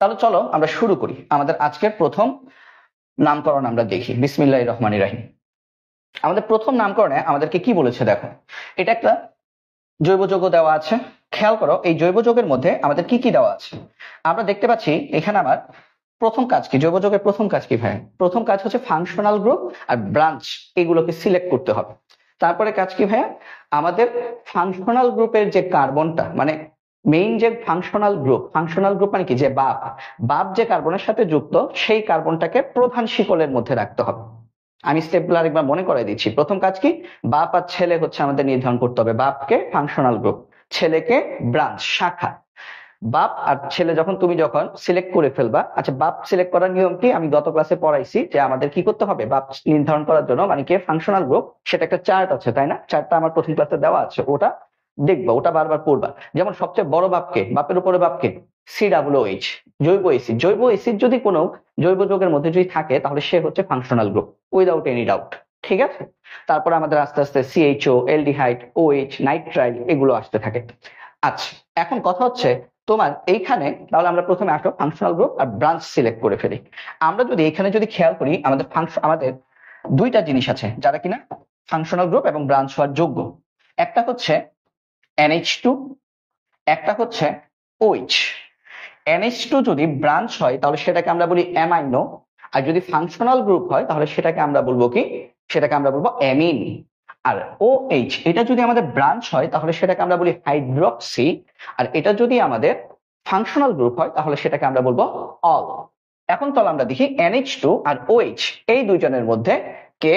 তাহলে চলো আমরা শুরু করি। আমাদের আজকের প্রথম নামকরণ আমরা দেখি। বিসমিল্লাহির রহমানির রহিম। আমাদের প্রথম নামকরণে আমাদেরকে কি বলেছে দেখো, এটা একটা জৈব যৌগ দেওয়া আছে। খেয়াল করো এই জৈব যৌগের মধ্যে আমাদের কি কি দেওয়া আছে। আমরা দেখতে পাচ্ছি এখানে আমার প্রথম কাজ কি, জৈব যৌগের প্রথম কাজ কি ভাই? প্রথম কাজ হচ্ছে ফাংশনাল গ্রুপ আর ব্রাঞ্চ এগুলোকে সিলেক্ট করতে হবে। তারপরে কাজ কি ভাইয়া? আমাদের ফাংশনাল গ্রুপের যে কার্বনটা, মানে মেইন যে ফাংশনাল গ্রুপ মানে কি, যে বাপ যে কার্বনের সাথে যুক্ত সেই কার্বনটাকে প্রধান শিকলের মধ্যে রাখতে হবে। আমি স্টেপগুলো আরেকবার মনে করাই দিচ্ছি। প্রথম কাজ কি, বাপ আর ছেলে হচ্ছে আমাদের নির্ধারণ করতে হবে। বাপকে ফাংশনাল গ্রুপ, ছেলেকে ব্রাঞ্চ শাখা। বাপ আর ছেলে যখন সিলেক্ট করে ফেলবা, আচ্ছা বাপ সিলেক্ট করার নিয়ম কি আমি গত ক্লাসে পড়াইছি, যে আমাদের কি করতে হবে বাপ নির্ধারণ করার জন্য, মানে কি ফাংশনাল গ্রুপ, সেটা একটা চার্ট আছে তাই না? চার্টটা আমার প্রথম ক্লাসে দেওয়া আছে, ওটা দেখবা, ওটা বারবার পড়বা। যেমন সবচেয়ে বড় বাপকে, বাপের উপরে বাপকে COOH, জৈব অ্যাসিড যদি কোনো জৈব যৌগের মধ্যে যদি থাকে তাহলে সে হচ্ছে functional group, without any doubt. ঠিক আছে, তারপরে আমাদের আস্তে আস্তে CHO, অ্যালডিহাইড, OH, নাইট্রাইল এগুলো আসতে থাকে। আচ্ছা এখন কথা হচ্ছে তোমার এইখানে, তাহলে আমরা প্রথমে আসো ফাংশনাল গ্রুপ আর ব্রাঞ্চ সিলেক্ট করে ফেলি। আমরা যদি এখানে যদি খেয়াল করি, আমাদের দুইটা জিনিস আছে যারা কিনা ফাংশনাল গ্রুপ এবং ব্রাঞ্চ হওয়ার যোগ্য। একটা হচ্ছে NH2, একটা হচ্ছে OH। NH2 যদি ব্রাঞ্চ হয় তাহলে সেটাকে আমরা বলি অ্যামাইনো, আর যদি ফাংশনাল গ্রুপ হয় তাহলে সেটাকে আমরা বলবো কি, সেটাকে আমরা বলবো অ্যামিন। আর OH এটা যদি আমাদের ব্রাঞ্চ হয় তাহলে সেটাকে আমরা বলি হাইড্রক্সি, আর এটা যদি আমাদের ফাংশনাল গ্রুপ হয় তাহলে সেটাকে আমরা বলবো অল। এখন তাহলে আমরা দেখি NH2 আর OH এই দুইজনের মধ্যে কে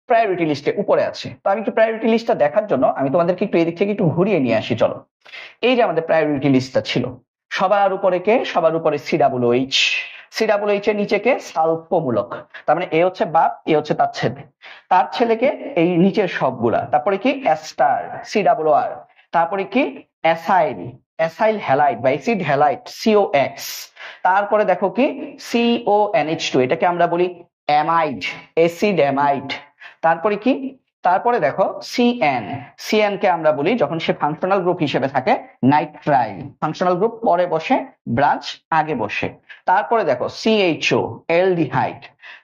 প্রায়োরিটি লিস্টে উপরে আছে। তো আমি একটু প্রায়োরিটি লিস্টটা দেখার জন্য আমি তোমাদেরকে একটু এদিক থেকে একটু ঘুরিয়ে নিয়ে আসি। চলো, এই যে আমাদের প্রায়োরিটি লিস্টটা ছিল, সবার উপরে কে? সবার উপরে COOH। COOH এর নিচে কে? সালফোমূলক। তার মানে এ হচ্ছে বাপ, এ হচ্ছে তার ছেলে, তার ছেলেকে এই নিচের সবগুলা। তারপরে কি এস্টার, COR। তারপরে কি অ্যাসাইল হ্যালাইড বা অ্যাসিড হ্যালাইড, COX। তারপরে দেখো কি CONH2, এটাকে আমরা বলি অ্যামাইড, অ্যাসিড অ্যামাইড। তারপরে কি, তারপরে দেখো CN কে আমরা বলি যখন সে ফাংশনাল গ্রুপ হিসেবে থাকে নাইট্রাইল। ফাংশনাল গ্রুপ পরে বসে, ব্রাঞ্চ আগে বসে। তারপরে দেখো CHO, অ্যালডিহাইড।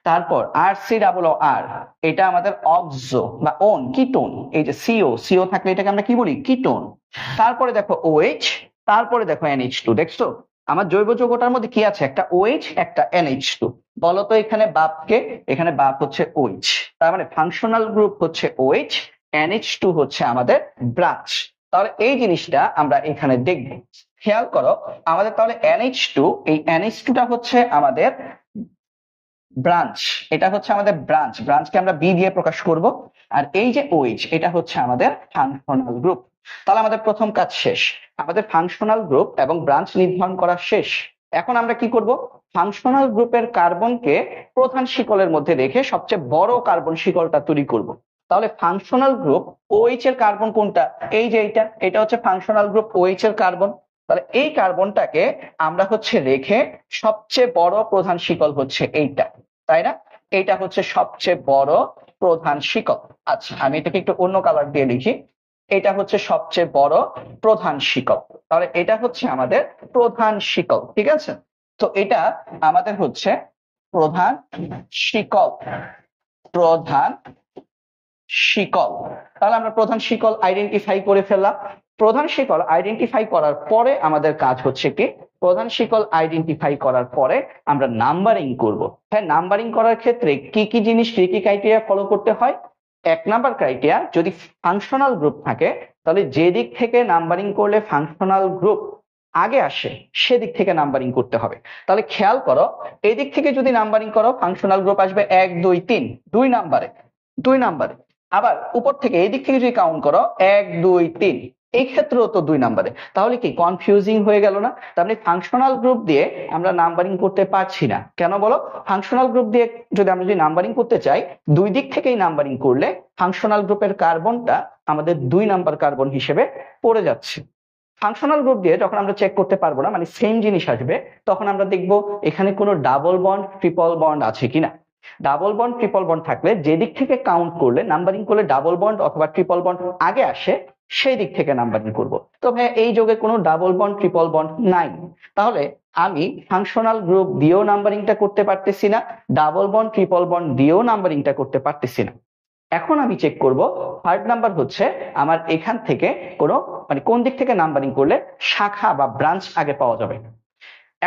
তারপর RCOR, এটা আমাদের অক্সো বা ওন, কিটোন। এই যে CO থাকলে এটাকে আমরা কি বলি? কিটোন। তারপরে দেখো OH, তারপরে দেখো NH2। দেখছো আমার জৈব যৌগটার মধ্যে কি আছে? একটা OH, একটা NH2। বলতো এখানে বাপকে, এখানে বাপ হচ্ছে OH, তার মানে ফাংশনাল গ্রুপ হচ্ছে OH, NH2 হচ্ছে আমাদের ব্রাঞ্চ। তাহলে এই জিনিসটা আমরা এখানে দেখব। খেয়াল করো আমাদের তাহলে NH2, এই NH2টা হচ্ছে আমাদের ব্রাঞ্চ, এটা হচ্ছে আমাদের ব্রাঞ্চকে আমরা B দিয়ে প্রকাশ করব। আর এই যে OH এটা হচ্ছে আমাদের ফাংশনাল গ্রুপ। তাহলে আমাদের প্রথম কাজ শেষ, আমাদের ফাংশনাল গ্রুপ এবং ব্রাঞ্চ নির্ধারণ করা শেষ। এখন আমরা কি করব? ফাংশনাল গ্রুপের কার্বনকে প্রধান শিকলের মধ্যে রেখে সবচেয়ে বড় কার্বন শিকলটা তৈরি করব। তাহলে ফাংশনাল গ্রুপ OH এর কার্বন কোনটা? এই যে এটা হচ্ছে ফাংশনাল গ্রুপ OH এর কার্বন। তাহলে এই কার্বনটাকে আমরা হচ্ছে রেখে সবচেয়ে বড় প্রধান শিকল হচ্ছে এইটা, তাই না? এটা হচ্ছে সবচেয়ে বড় প্রধান শিকল। আচ্ছা আমি এটাকে একটু অন্য কালার দিয়ে লিখি। এটা হচ্ছে সবচেয়ে বড় প্রধান শিকল। তাহলে এটা হচ্ছে আমাদের প্রধান শিকল, ঠিক আছে? তো এটা আমাদের হচ্ছে প্রধান শিকল, প্রধান শিকল। তাহলে আমরা প্রধান শিকল আইডেন্টিফাই করে ফেললাম। প্রধান শিকল আইডেন্টিফাই করার পরে আমাদের কাজ হচ্ছে কি, প্রধান শিকল আইডেন্টিফাই করার পরে আমরা নাম্বারিং করব। হ্যাঁ, নাম্বারিং করার ক্ষেত্রে কি কি জিনিস, কি কি ক্রাইটেরিয়া ফলো করতে হয়? এক নাম্বার ক্রাইটেরিয়া, যদি ফাংশনাল গ্রুপ থাকে তাহলে যে দিক থেকে নাম্বারিং করলে ফাংশনাল গ্রুপ আগে আসে সেদিক থেকে নাম্বারিং করতে হবে। তাহলে খেয়াল করো এই দিক থেকে যদি নাম্বারিং করো ফাংশনাল গ্রুপ আসবে 1 2 3, 2 নাম্বারে। আবার উপর থেকে এই দিক থেকে যদি কাউন্ট করো 1 2 3, এই ক্ষেত্রেও তো 2 নাম্বারে। তাহলে কি কনফিউজিং হয়ে গেল না? তার মানে ফাংশনাল গ্রুপ দিয়ে আমরা নাম্বারিং করতে পারছি না। কেন বলো? ফাংশনাল গ্রুপ দিয়ে আমরা যদি নাম্বারিং করতে চাই, দুই দিক থেকেই নাম্বারিং করলে ফাংশনাল গ্রুপের কার্বনটা আমাদের 2 নাম্বার কার্বন হিসেবে পড়ে যাচ্ছে। ফাংশনাল গ্রুপ দিয়ে যখন আমরা চেক করতে পারবো না, মানে সেম জিনিস আসবে, তখন আমরা দেখবো এখানে কোনো ডাবল বন্ড, ট্রিপল বন্ড আছে কিনা। ডাবল বন্ড, ট্রিপল বন্ড থাকলে যে দিক থেকে কাউন্ট করলে, নাম্বারিং করলে ডাবল বন্ড অথবা ট্রিপল বন্ড আগে আসে সেই দিক থেকে নাম্বারিং করব। তো ভাই এই যোগে কোনো ডাবল বন্ড, ট্রিপল বন্ড নাই, তাহলে আমি ফাংশনাল গ্রুপ দিয়েও নাম্বারিংটা করতে পারতেছি না, ডাবল বন্ড ট্রিপল বন্ড দিয়েও নাম্বারিংটা করতে পারতেছি না। এখন আমি চেক করব থার্ড নাম্বার হচ্ছে আমার এখান থেকে কোনো মানে কোন দিক থেকে নাম্বারিং করলে শাখা বা ব্রাঞ্চ আগে পাওয়া যাবে।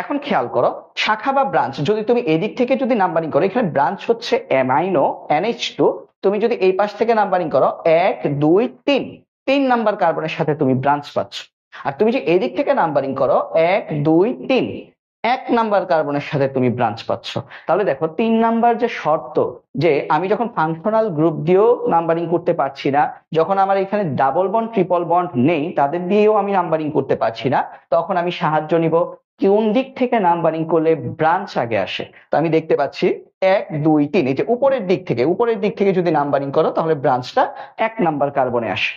এখন খেয়াল করো, শাখা বা ব্রাঞ্চ যদি তুমি এদিক থেকে যদি নাম্বারিং করো, এখানে ব্রাঞ্চ হচ্ছে অ্যামাইনো NH2, তুমি যদি এই পাশ থেকে নাম্বারিং করো 1 2 3, 3 নাম্বার কার্বনের সাথে তুমি ব্রাঞ্চ পাচ্ছ। আর তুমি যে এদিক থেকে নাম্বারিং করো 1 2 3, 1 নাম্বার কার্বনের সাথে তুমি ব্রাঞ্চ পাচ্ছ। তাহলে দেখো 3 নাম্বার যে শর্ত, যে আমি যখন ফাংশনাল গ্রুপ দিয়েও নাম্বারিং করতে পারছি না, যখন আমার এখানে ডাবল বন্ড ট্রিপল বন্ড নেই তাদের দিয়েও আমি নাম্বারিং করতে পারছি না, তখন আমি সাহায্য নিব কোন দিক থেকে নাম্বারিং করলে ব্রাঞ্চ আগে আসে। তো আমি দেখতে পাচ্ছি 1 2 3, এই যে উপরের দিক থেকে যদি নাম্বারিং করো তাহলে ব্রাঞ্চটা 1 নাম্বার কার্বনে আসে।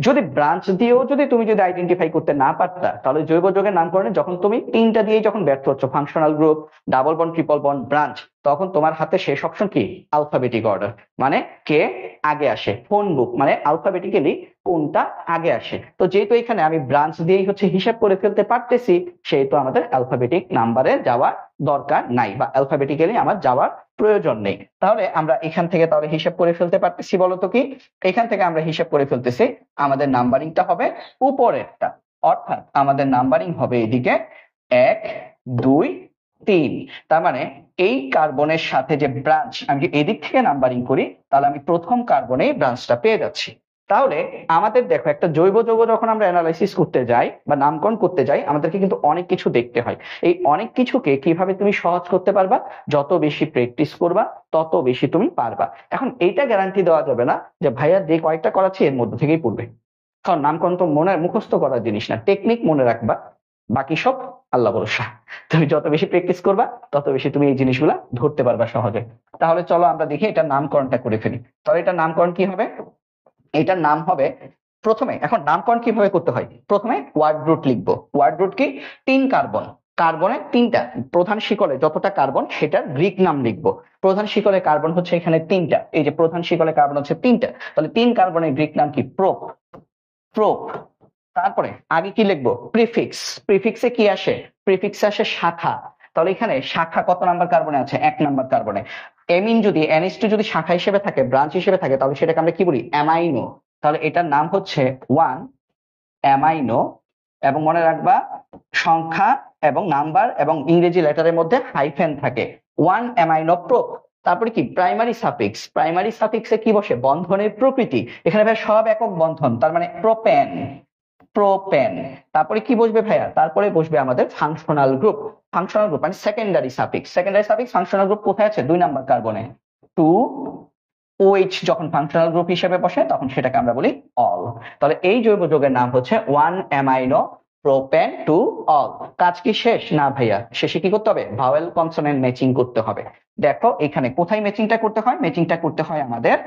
যদি ব্রাঞ্চ দিয়েও তুমি যদি আইডেন্টিফাই করতে না পারতা, তাহলে জৈব যৌগের নামকরণে যখন তুমি তিনটা দিয়েই যখন ব্যর্থ হচ্ছ, functional group, double bond triple bond, branch, তখন তোমার হাতে শেষ অপশন কি আলফাবেটিক অর্ডার, মানে কে আগে আসে, ফোন বুক মানে আলফাবেটিক্যালি কোনটা আগে আসে। তো যেহেতু এখানে আমি ব্রাঞ্চ দিয়েই হচ্ছে হিসাব করে ফেলতে পারতেছি, সেহেতু আমাদের অ্যালফাবেটিক নাম্বারে যাওয়ার দরকার নাই বা অ্যালফাবেটিক্যালি আমার যাওয়ার প্রয়োজন নেই। তাহলে আমরা এখান থেকে তাহলে হিসাব করে ফেলতে পারতেছি, বলতো কি এখান থেকে আমরা হিসাব করে ফেলতেছি আমাদের নাম্বারিংটা হবে উপরেরটা, অর্থাৎ আমাদের নাম্বারিং হবে এদিকে 1 2 3। তার মানে এই কার্বনের সাথে যে ব্রাঞ্চ, আমি যদি এদিক থেকে নাম্বারিং করি তাহলে আমি প্রথম কার্বনে ব্রাঞ্চটা পেয়ে যাচ্ছি। তাহলে আমাদের দেখো একটা জৈব যৌগ যখন আমরা অ্যানালাইসিস করতে যাই বা নামকরণ করতে যাই, আমাদেরকে কিন্তু অনেক কিছু দেখতে হয়। এই অনেক কিছুকে কিভাবে তুমি সহজ করতে পারবা, যত বেশি প্র্যাকটিস করবা তত বেশি তুমি পারবা। এখন এইটা গ্যারান্টি দেওয়া যাবে না যে ভাইয়া যে কয়েকটা করাচ্ছি এর মধ্যে থেকেই পড়বে, কারণ নামকরণ তো মনে মুখস্থ করার জিনিস না, টেকনিক মনে রাখবা, বাকি সব আল্লাহ ভরসা। তুমি যত বেশি প্র্যাকটিস করবা তত বেশি তুমি এই জিনিসগুলা ধরতে পারবা সহজে। তাহলে চলো আমরা দেখি এটা নামকরণটা করে ফেলি। তাহলে এটা নামকরণ কি হবে, এটার নাম হবে প্রথমে, এখন নামকরণ কিভাবে করতে হয়, প্রথমে ওয়ার্ড রুট লিখবো। ওয়ার্ড রুট কি, 3 কার্বন, কার্বনের 3টা, প্রধান শিকলে যতটা কার্বন সেটার গ্রিক নাম লিখবো। প্রধান শিকলে কার্বন হচ্ছে এখানে 3টা, এই যে প্রধান শিকলে কার্বন হচ্ছে 3টা, তাহলে 3 কার্বনের গ্রিক নাম কি প্রোপ, প্রোপ। তারপরে আগে কি লিখবো, প্রিফিক্স, প্রিফিক্সে কি আসে, প্রিফিক্সে আসে শাখা। তাহলে এখানে শাখা কত নাম্বার কার্বনে আছে, 1 নাম্বার কার্বনে। এমিন যদি NH2 যদি শাখা হিসেবে থাকে, ব্রাঞ্চ হিসেবে থাকে, তাহলে সেটাকে আমরা কি বলি, অ্যামাইনো। তাহলে এটার নাম হচ্ছে 1 অ্যামাইনো, এবং মনে রাখবা সংখ্যা এবং নাম্বার এবং ইংরেজি লেটারের মধ্যে হাইফেন থাকে, 1 অ্যামাইনো প্রোপ। তারপরে কি প্রাইমারি সাফিক্স, প্রাইমারি সাফিক্সে কি বসে, বন্ধনের প্রকৃতি, এখানে ভাই সব একক বন্ধন, তার মানে প্রোপেন, প্রোপেন। তারপরে কি বসবে ভাইয়া, তারপরে বসবে আমাদের ফাংশনাল গ্রুপ, ফাংশনাল গ্রুপ মানে secondary suffix, secondary suffix functional group কোথায় আছে, 2 নাম্বার কার্বনে, 2 OH যখন ফাংশনাল গ্রুপ হিসেবে বসে তখন সেটাকে আমরা বলি অল। তাহলে এই জৈব যৌগের নাম হচ্ছে 1 অ্যামাইনো প্রোপেন টু অল। কাজ কি শেষ, না ভাইয়া, শেষে কি করতে হবে, ভাওয়েল কনসোনেন্ট ম্যাচিং করতে হবে। দেখো এখানে কোথায় ম্যাচিংটা করতে হয়, ম্যাচিংটা করতে হয় আমাদের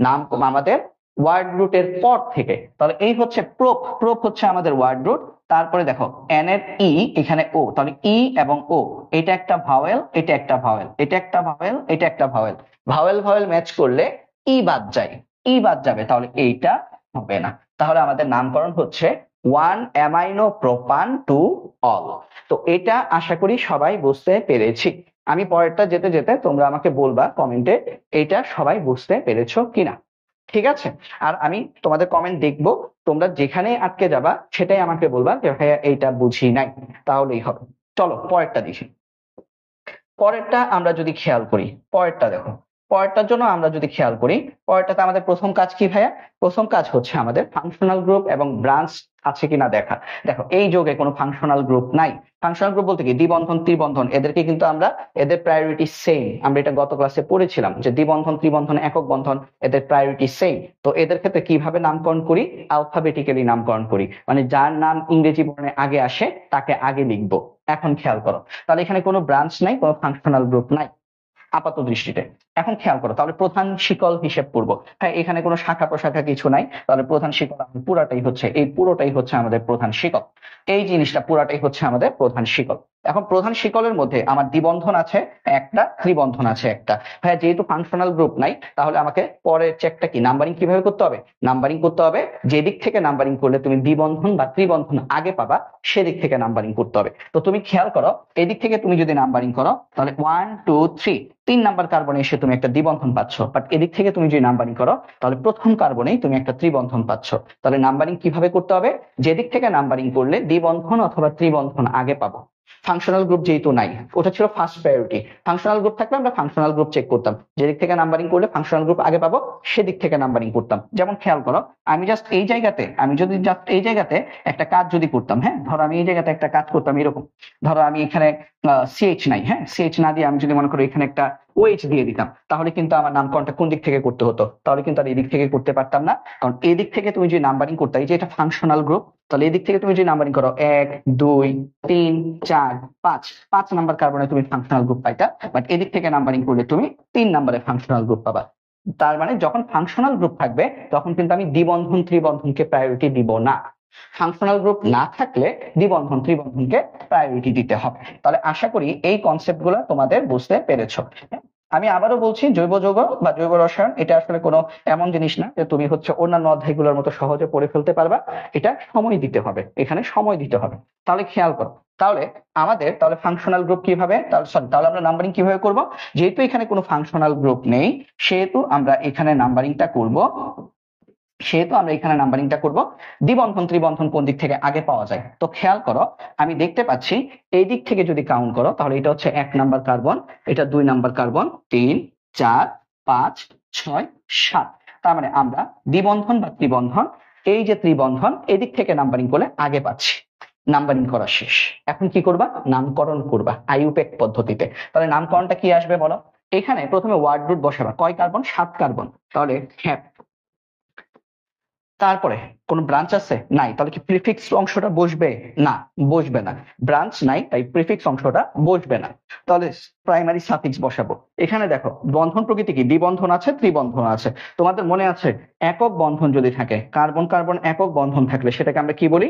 নাম, আমাদের ওয়ার্ড রুটের পর থেকে। তাহলে এই হচ্ছে প্রোপ, প্রোপ হচ্ছে আমাদের ওয়ার্ড রুট। তারপরে দেখো এন এর ই, এখানে ও, তাহলে ই এবং ও, এটা একটা ভাওয়েল, এটা একটা ভাওয়েল, এটা একটা ভাওয়েল, এটা একটা ভাওয়েল, ভাওয়েল ভাওয়েল ম্যাচ করলে ই বাদ যায়, ই বাদ যাবে, তাহলে এইটা হবে না। তাহলে আমাদের নামকরণ হচ্ছে 1 অ্যামাইনো প্রোপান টু অল। তো এটা আশা করি সবাই বুঝতে পেরেছি। আমি পরেরটা যেতে যেতে তোমরা আমাকে বলবা কমেন্টে এটা সবাই বুঝতে পেরেছো কিনা, ঠিক আছে? আর আমি তোমাদের কমেন্ট দেখবো, তোমরা যেখানে আটকে যাবা সেটাই আমাকে বলবা যে ভাইয়া এইটা বুঝি নাই, তাহলেই হবে। চলো পরেরটা দেখি। পরেরটা আমরা যদি খেয়াল করি, পরেরটা দেখো, পরেরটার জন্য আমরা যদি খেয়াল করি, পরেরটাতে আমাদের প্রথম কাজ কি ভাইয়া, প্রথম কাজ হচ্ছে আমাদের ফাংশনাল গ্রুপ এবং ব্রাঞ্চ আছে কিনা দেখা। দেখো এই যৌগে কোনো ফাংশনাল গ্রুপ নাই। ফাংশনাল গ্রুপ বলতে কি, দ্বিবন্ধন ত্রিবন্ধন, এদেরকে কিন্তু আমরা, এদের প্রায়োরিটি সেম, আমরা এটা গত ক্লাসে পড়েছিলাম যে দ্বিবন্ধন ত্রিবন্ধন একক বন্ধন এদের প্রায়োরিটি সেম। তো এদের ক্ষেত্রে কিভাবে নামকরণ করি, অ্যালফাবেটিক্যালি নামকরণ করি, মানে যার নাম ইংরেজি বর্ণে আগে আসে তাকে আগে লিখবো। এখন খেয়াল করো, তাহলে এখানে কোনো ব্রাঞ্চ নাই, কোনো ফাংশনাল গ্রুপ নাই আপাত দৃষ্টিতে। এখন খেয়াল করো, তাহলে প্রধান শিকল হিসেব করবো, হ্যাঁ এখানে কোনো শাখা প্রশাখা কিছু নাই, তাহলে প্রধান শিকল পুরাটাই হচ্ছে, এই পুরোটাই হচ্ছে আমাদের প্রধান শিকল, এই জিনিসটা পুরাটাই হচ্ছে আমাদের প্রধান শিকল। এখন প্রধান শিকলের মধ্যে আমার দ্বিবন্ধন আছে একটা, ত্রিবন্ধন আছে একটা। ভাইয়া যেহেতু ফাংশনাল গ্রুপ নাই, তাহলে আমাকে পরের চেকটা কি নাম্বারিং কিভাবে করতে হবে? নাম্বারিং করতে হবে যেদিক থেকে নাম্বারিং করলে তুমি দ্বিবন্ধন বা ত্রিবন্ধন আগে পাবা সেদিক থেকে নাম্বারিং করতে হবে। তো তুমি খেয়াল করো, এদিক থেকে তুমি যদি নাম্বারিং করো তাহলে 1 2 3 3 নাম্বার কার্বনে এসে তুমি একটা দ্বিবন্ধন পাচ্ছ, বাট এদিক থেকে তুমি যদি নাম্বারিং করো তাহলে প্রথম কার্বনেই তুমি একটা ত্রিবন্ধন পাচ্ছ। তাহলে নাম্বারিং কিভাবে করতে হবে? যেদিক থেকে নাম্বারিং করলে দ্বিবন্ধন অথবা ত্রিবন্ধন আগে পাবো। ফাংশনাল গ্রুপ যেহেতু নাই, ওটা ছিল ফার্স্ট প্রায়োরিটি। ফাংশনাল গ্রুপ থাকলে আমরা ফাংশনাল গ্রুপ চেক করতাম, যেদিক থেকে নাম্বারিং করলে ফাংশনাল গ্রুপ আগে পাবো সেদিক থেকে নাম্বারিং করতাম। যেমন খেয়াল করো, আমি যদি জাস্ট এই জায়গাতে একটা কাজ যদি করতাম, হ্যাঁ ধরো আমি এই জায়গাতে একটা কাজ করতাম এরকম, ধরো আমি এখানে সিএইচ নাই, হ্যাঁ সিএইচ না দিয়ে আমি যদি মনে করো এখানে একটা ওএইচ দিয়ে দিতাম, তাহলে কিন্তু আমার নামকরণটা কোন দিক থেকে করতে হতো? তাহলে কিন্তু আর এদিক থেকে করতে পারতাম না, কারণ এদিক থেকে তুমি যদি নাম্বারিং করতে, এই যে এটা ফাংশনাল গ্রুপ, তাহলে এদিক থেকে তুমি যদি নাম্বারিং করো 1 2 3 4 5, 5 নাম্বার কার্বনে তুমি ফাংশনাল গ্রুপ পাইতা, বাট এদিক থেকে নাম্বারিং করলে তুমি 3 নাম্বারে ফাংশনাল গ্রুপ পাবা। তার মানে যখন ফাংশনাল গ্রুপ থাকবে তখন কিন্তু আমি দ্বিবন্ধন ত্রিবন্ধনকে প্রায়োরিটি দিব না। ফাংশনাল গ্রুপ না থাকলে দ্বিবন্ধন ত্রিবন্ধনকে প্রায়োরিটি দিতে হবে। তাহলে আশা করি এই কনসেপ্ট গুলো তোমাদের বুঝতে পেরেছো। আমি আবারও বলছি, জৈব যৌগ বা জৈব রসায়ন এটা আসলে কোনো এমন জিনিস না যে তুমি অন্যান্য অধ্যায়গুলোর মতো সহজে পড়ে ফেলতে পারবা। এটা সময় দিতে হবে, এখানে সময় দিতে হবে। তাহলে খেয়াল করো, তাহলে ফাংশনাল গ্রুপ কিভাবে, তাহলে আমরা নাম্বারিং কিভাবে করব? যেহেতু এখানে কোনো ফাংশনাল গ্রুপ নেই, সেহেতু আমরা এখানে নাম্বারিংটা করব দ্বিবন্ধন ত্রিবন্ধন কোন দিক থেকে আগে পাওয়া যায়। তো খেয়াল করো, আমি দেখতে পাচ্ছি এই দিক থেকে যদি কাউন্ট করো তাহলে এটা হচ্ছে 1 নাম্বার কার্বন, এটা 2 নাম্বার কার্বন, 3 4 5 6 7। তার মানে আমরা দ্বিবন্ধন বা ত্রিবন্ধন, এই যে ত্রিবন্ধন এদিক থেকে নাম্বারিং করলে আগে পাচ্ছি। নাম্বারিং করা শেষ, এখন কি করবা? নামকরণ করবা আইইউপ্যাক পদ্ধতিতে। তাহলে নামকরণটা কি আসবে বলো? এখানে প্রথমে ওয়ার্ড রুট বসাবা, কয় কার্বন? 7 কার্বন, তাহলে হ্যাপ। তারপরে কোন ব্রাঞ্চ আছে? নাই, তাহলে কি প্রিফিক্স অংশটা বসবে? না, বসবে না, ব্রাঞ্চ নাই তাই প্রিফিক্স অংশটা বসবে না। তাহলে প্রাইমারি সাফিক্স বসাবো। এখানে দেখো বন্ধন প্রকৃতি কি, দ্বিবন্ধন আছে ত্রিবন্ধন আছে। তোমাদের মনে আছে একক বন্ধন যদি থাকে, কার্বন কার্বন একক বন্ধন থাকলে সেটাকে আমরা কি বলি?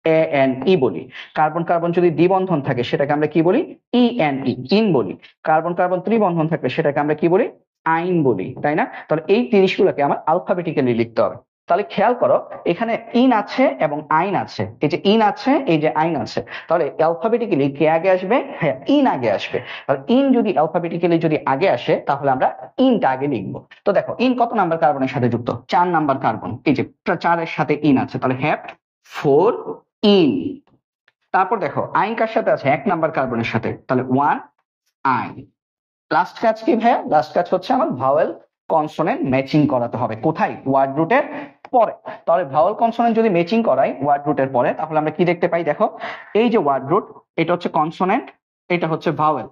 ANE বলি। কার্বন কার্বন যদি দ্বিবন্ধন থাকে সেটাকে আমরা কি বলি? ENE, ইন বলি। কার্বন কার্বন ত্রিবন্ধন থাকলে সেটাকে আমরা কি বলি? আইন বলি, তাই না? তাহলে এই জিনিসগুলোকে আমার আলফাবেটিক্যালি লিখতে হবে। তাহলে খেয়াল করো, এখানে ইন আছে এবং আইন আছে, এই যে ইন আছে, এই যে আইন আছে, তাহলে অ্যালফাবেটিক্যালি কে আগে আসবে? হ্যাঁ, ইন আগে আসবে। তাহলে ইন যদি অ্যালফাবেটিক্যালি যদি আগে আসে তাহলে আমরা ইনটা আগে লিখবো। তো দেখো ইন কত নাম্বার কার্বনের সাথে যুক্ত? 4 নাম্বার কার্বন, এই যে 4 এর সাথে ইন আছে, তাহলে হ্যাপ 4 ইন। তারপর দেখো আইন কার সাথে আছে? 1 নাম্বার কার্বনের সাথে, তাহলে 1 আইন। লাস্ট কাজ কি ভাইয়া? লাস্ট কাজ হচ্ছে আমার ভাওয়েল কনসোনেন্ট ম্যাচিং করাতে হবে। কোথায়? ওয়ার্ড রুটের পরে। তাহলে ভাওয়েল কনসোনেন্ট যদি ম্যাচিং করাই ওয়ার্ড রুটের পরে, তাহলে আমরা কি দেখতে পাই? দেখো এই যে ওয়ার্ড রুট, এটা হচ্ছে কনসোনেন্ট, এটা হচ্ছে ভাওয়েল।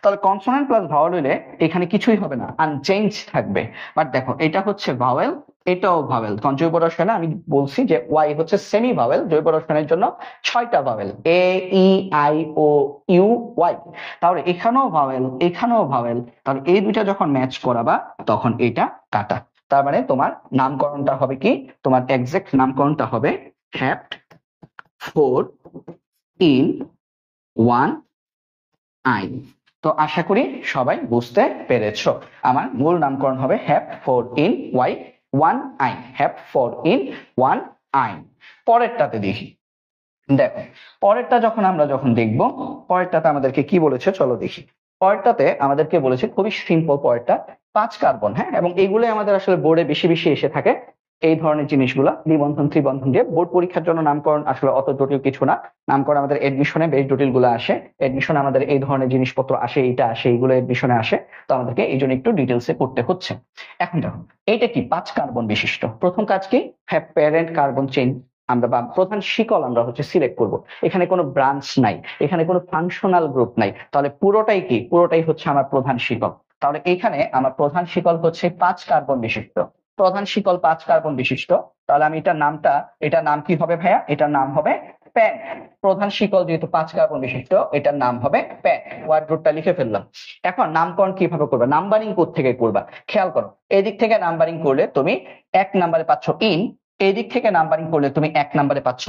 তাহলে কনসোনেন্ট প্লাস ভাওয়েল হইলে এখানে কিছুই হবে না, আনচেঞ্জ থাকবে। বাট দেখো এটা হচ্ছে ভাওয়েল, এটাও ভাওয়েল। কারণ জৈব রসায়নে আমি বলছি যে ওয়াই হচ্ছে সেমি ভাওয়েল, জৈব রসায়নের জন্য 6টা ভাওয়েল, AEIOUY। তাহলে এখানেও ভাওয়েল, এখানেও ভাওয়েল, তাহলে এই দুইটা যখন ম্যাচ করাবা তখন এটা কাটা। তার মানে তোমার নামকরণটা হবে কি? তোমার এক্সাক্ট নামকরণটা হবে হ্যাপ্ট 4 ইন 1 আইন। তো আশা করি সবাই বুঝতে পেরেছো। আমার মূল নামকরণ হবে হ্যাপ 4 ইন ওয়াই 1 আইন, হ্যাপ 4 ইন 1 আইন। পরেরটাতে দেখি, দেখো পরেরটা আমরা যখন দেখব, পরেরটাতে আমাদেরকে কি বলেছে চলো দেখি। পরেরটাতে আমাদেরকে বলেছে খুবই সিম্পল, পরেরটা 5 কার্বন, হ্যাঁ, এবং এইগুলোই আমাদের আসলে বোর্ডে বেশি বেশি এসে থাকে। এই ধরনের জিনিসগুলা দ্বিবন্ধন ত্রিবন্ধন দিয়ে বোর্ড পরীক্ষার জন্য নামকরণ আসলে অত জটিল কিছু না। নামকরণ আমাদের এডমিশনে বেশ জটিল গুলো আসে, এডমিশনে আমাদের এই ধরনের জিনিসপত্র আসে, এইটা আসে, এইগুলো এডমিশনে আসে। তো আমাদেরকে এই জন্য একটু ডিটেলসে পড়তে হচ্ছে। এখন দেখো এইটা কি? 5 কার্বন বিশিষ্ট। প্রথম কাজ কি? হ্যাভ প্যারেন্ট কার্বন চেইন আমরা বা প্রধান শিকল আমরা সিলেক্ট করব। এখানে কোনো ব্রাঞ্চ নাই, এখানে কোনো ফাংশনাল গ্রুপ নাই, তাহলে পুরোটাই কি? পুরোটাই হচ্ছে আমার প্রধান শিকল। তাহলে এখানে আমার প্রধান শিকল হচ্ছে 5 কার্বন বিশিষ্ট। প্রধান শিকল 5 কার্বন বিশিষ্ট, তাহলে আমি এটার নাম কি হবে ভাইয়া? এটার নাম হবে প্যান। প্রধান শিকল যেহেতু 5 কার্বন বিশিষ্ট, এটার নাম হবে প্যান। ওয়ার্ড রুটটা লিখে ফেললাম। এখন নামকরণ কিভাবে করবে? নাম্বারিং কোথা থেকে করবা? খেয়াল করো, এদিক থেকে নাম্বারিং করলে তুমি 1 নাম্বারে পাচ্ছ ইন, এদিক থেকে নাম্বারিং করলে তুমি 1 নাম্বারে পাচ্ছ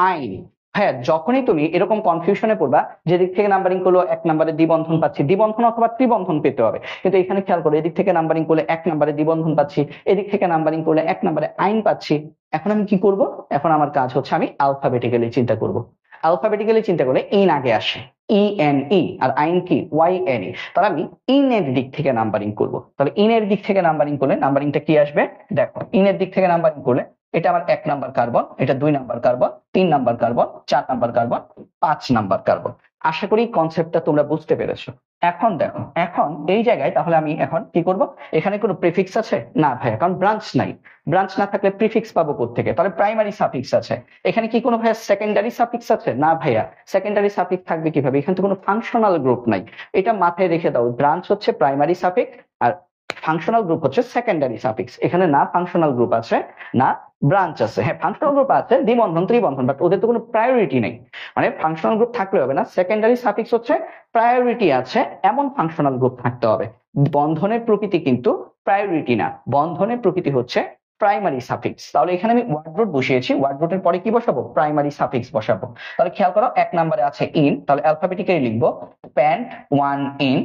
আইন। হ্যাঁ, যখনই তুমি এরকম কনফিউশনে পড়বা যেদিক থেকে নাম্বারিং করলো এক নম্বরে দ্বিবন্ধন পাচ্ছি, দ্বিবন্ধন অথবা ত্রিবন্ধন পেতে হবে, কিন্তু এখানে খেয়াল করো এদিক থেকে নাম্বারিং করলে এক নম্বরে দ্বিবন্ধন পাচ্ছি, এদিক থেকে নাম্বারিং করলে এক নম্বরে আইন পাচ্ছি। এখন আমি কি করব? এখন আমার কাজ হচ্ছে আমি অ্যালফাবেটিক্যালি চিন্তা করব। অ্যালফাবেটিক্যালি চিন্তা করলে ইন আগে আসে, ই আর আইন কি YNE। তাহলে আমি ইন এর দিক থেকে নাম্বারিং করব। তাহলে ইন এর দিক থেকে নাম্বারিং করলে নাম্বারিংটা কি আসবে দেখো, ইন এর দিক থেকে নাম্বারিং করলে এটা আমার 1 নাম্বার কার্বন, এটা 2 number carbon, 3 number carbon, 4 number carbon, 5 number carbon. আশা করি কনসেপ্টটা তোমরা বুঝতে পেরেছো। এখন দেখো, এখন এই জায়গায় তাহলে আমি এখন কি করব? এখানে কোনো প্রিফিক্স আছে না ভাইয়া, কারণ ব্রাঞ্চ নাই। ব্রাঞ্চ না থাকলে প্রিফিক্স পাবো কোত্থেকে? তাহলে প্রাইমারি সাফিক্স আছে। এখানে কি কোনো ভাইয়া সেকেন্ডারি সাফিক্স আছে? না ভাইয়া, সেকেন্ডারি সাফিক্স থাকবে কিভাবে? এখানে তো কোনো ফাংশনাল গ্রুপ নাই। এটা মাথায় রেখে দাও, ব্রাঞ্চ হচ্ছে প্রাইমারি সাফিক্স আর ফাংশনাল গ্রুপ হচ্ছে সেকেন্ডারি সাফিক্স। এখানে না ফাংশনাল গ্রুপ আছে না ব্রাঞ্চ আছে। হ্যাঁ, ফাংশনাল গ্রুপ আছে, দ্বিবন্ধন ত্রিবন্ধন, বাট ওদের তো কোনো প্রায়োরিটি নেই। মানে ফাংশনাল গ্রুপ থাকলে হবে না, সেকেন্ডারি সাফিক্স হচ্ছে প্রায়োরিটি আছে এমন ফাংশনাল গ্রুপ থাকতে হবে। বন্ধনের প্রকৃতি কিন্তু প্রায়োরিটি না, বন্ধনের প্রকৃতি হচ্ছে প্রাইমারি সাফিক্স। তাহলে এখানে আমি ওয়ার্ড রুট বসিয়েছি, ওয়ার্ড রুটের পরে কি বসাবো? প্রাইমারি সাফিক্স বসাবো। তাহলে খেয়াল করো, 1 নম্বরে আছে ইন, তাহলে অ্যালফাবেটিক্যালি লিখবো প্যান্ট 1 ইন।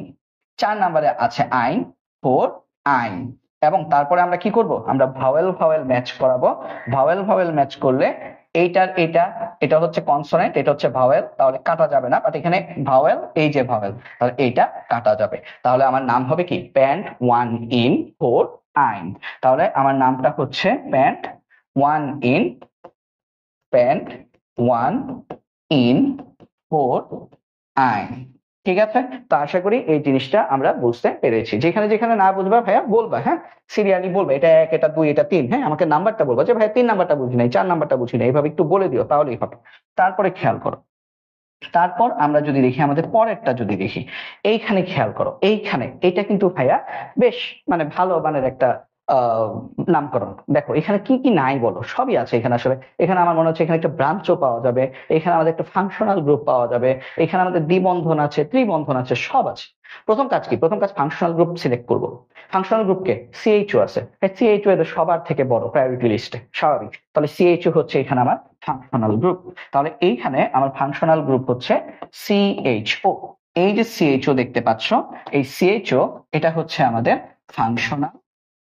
4 নম্বরে আছে আইন 4 আইন। এবং তারপরে আমরা কি করব? আমরা ভাওয়েল ভাওয়েল ম্যাচ করাবো। ভাওয়েল ভাওয়েল ম্যাচ করলে এইটার এটা হচ্ছে কনসোনেন্ট, এটা হচ্ছে ভাওয়েল, তাহলে কাটা যাবে না, বাট এখানে ভাওয়েল, এই যে ভাওয়েল, তাহলে এইটা কাটা যাবে। তাহলে আমার নাম হবে কি? প্যান্ট 1 ইন 4 আইন। তাহলে আমার নামটা হচ্ছে প্যান্ট 1 ইন, প্যান্ট 1 ইন 4 আইন। ঠিক আছে, তো আশা করি এই জিনিসটা আমরা বুঝতে পেরেছি। যেখানে যেখানে না বুঝবা ভাইয়া বলবা, হ্যাঁ সিরিয়ালি বলবা, এটা 1, এটা 2, এটা 3। হ্যাঁ, আমাকে নাম্বারটা বলবা যে ভাইয়া 3 নাম্বারটা বুঝি নাই, 4 নাম্বারটা বুঝি নাই, এইভাবে একটু বলে দিও, তাহলেই হবে। তারপরে খেয়াল করো, তারপর আমরা যদি দেখি আমাদের পরেরটা যদি দেখি, এইখানে খেয়াল করো, এইখানে এটা কিন্তু ভাইয়া বেশ মানে ভালো মানের একটা নামকরণ। দেখো এখানে কি কি নাই বলো, সবই আছে এখানে। আসলে এখানে আমার মনে হচ্ছে এখানে একটা ব্রাঞ্চও পাওয়া যাবে, এখানে আমাদের একটা ফাংশনাল গ্রুপ পাওয়া যাবে, এখানে আমাদের দ্বিবন্ধন আছে, ত্রিবন্ধন আছে, সব আছে। প্রথম কাজ কি? প্রথম কাজ ফাংশনাল গ্রুপ সিলেক্ট করব। ফাংশনাল গ্রুপকে CHO আছে, CHO এদের সবার থেকে বড় প্রায়োরিটি লিস্টে, স্বাভাবিক। তাহলে CHO হচ্ছে এখানে আমার ফাংশনাল গ্রুপ। তাহলে এইখানে আমার ফাংশনাল গ্রুপ হচ্ছে CHO। এই যে CHO দেখতে পাচ্ছ, এই CHO এটা হচ্ছে আমাদের ফাংশনাল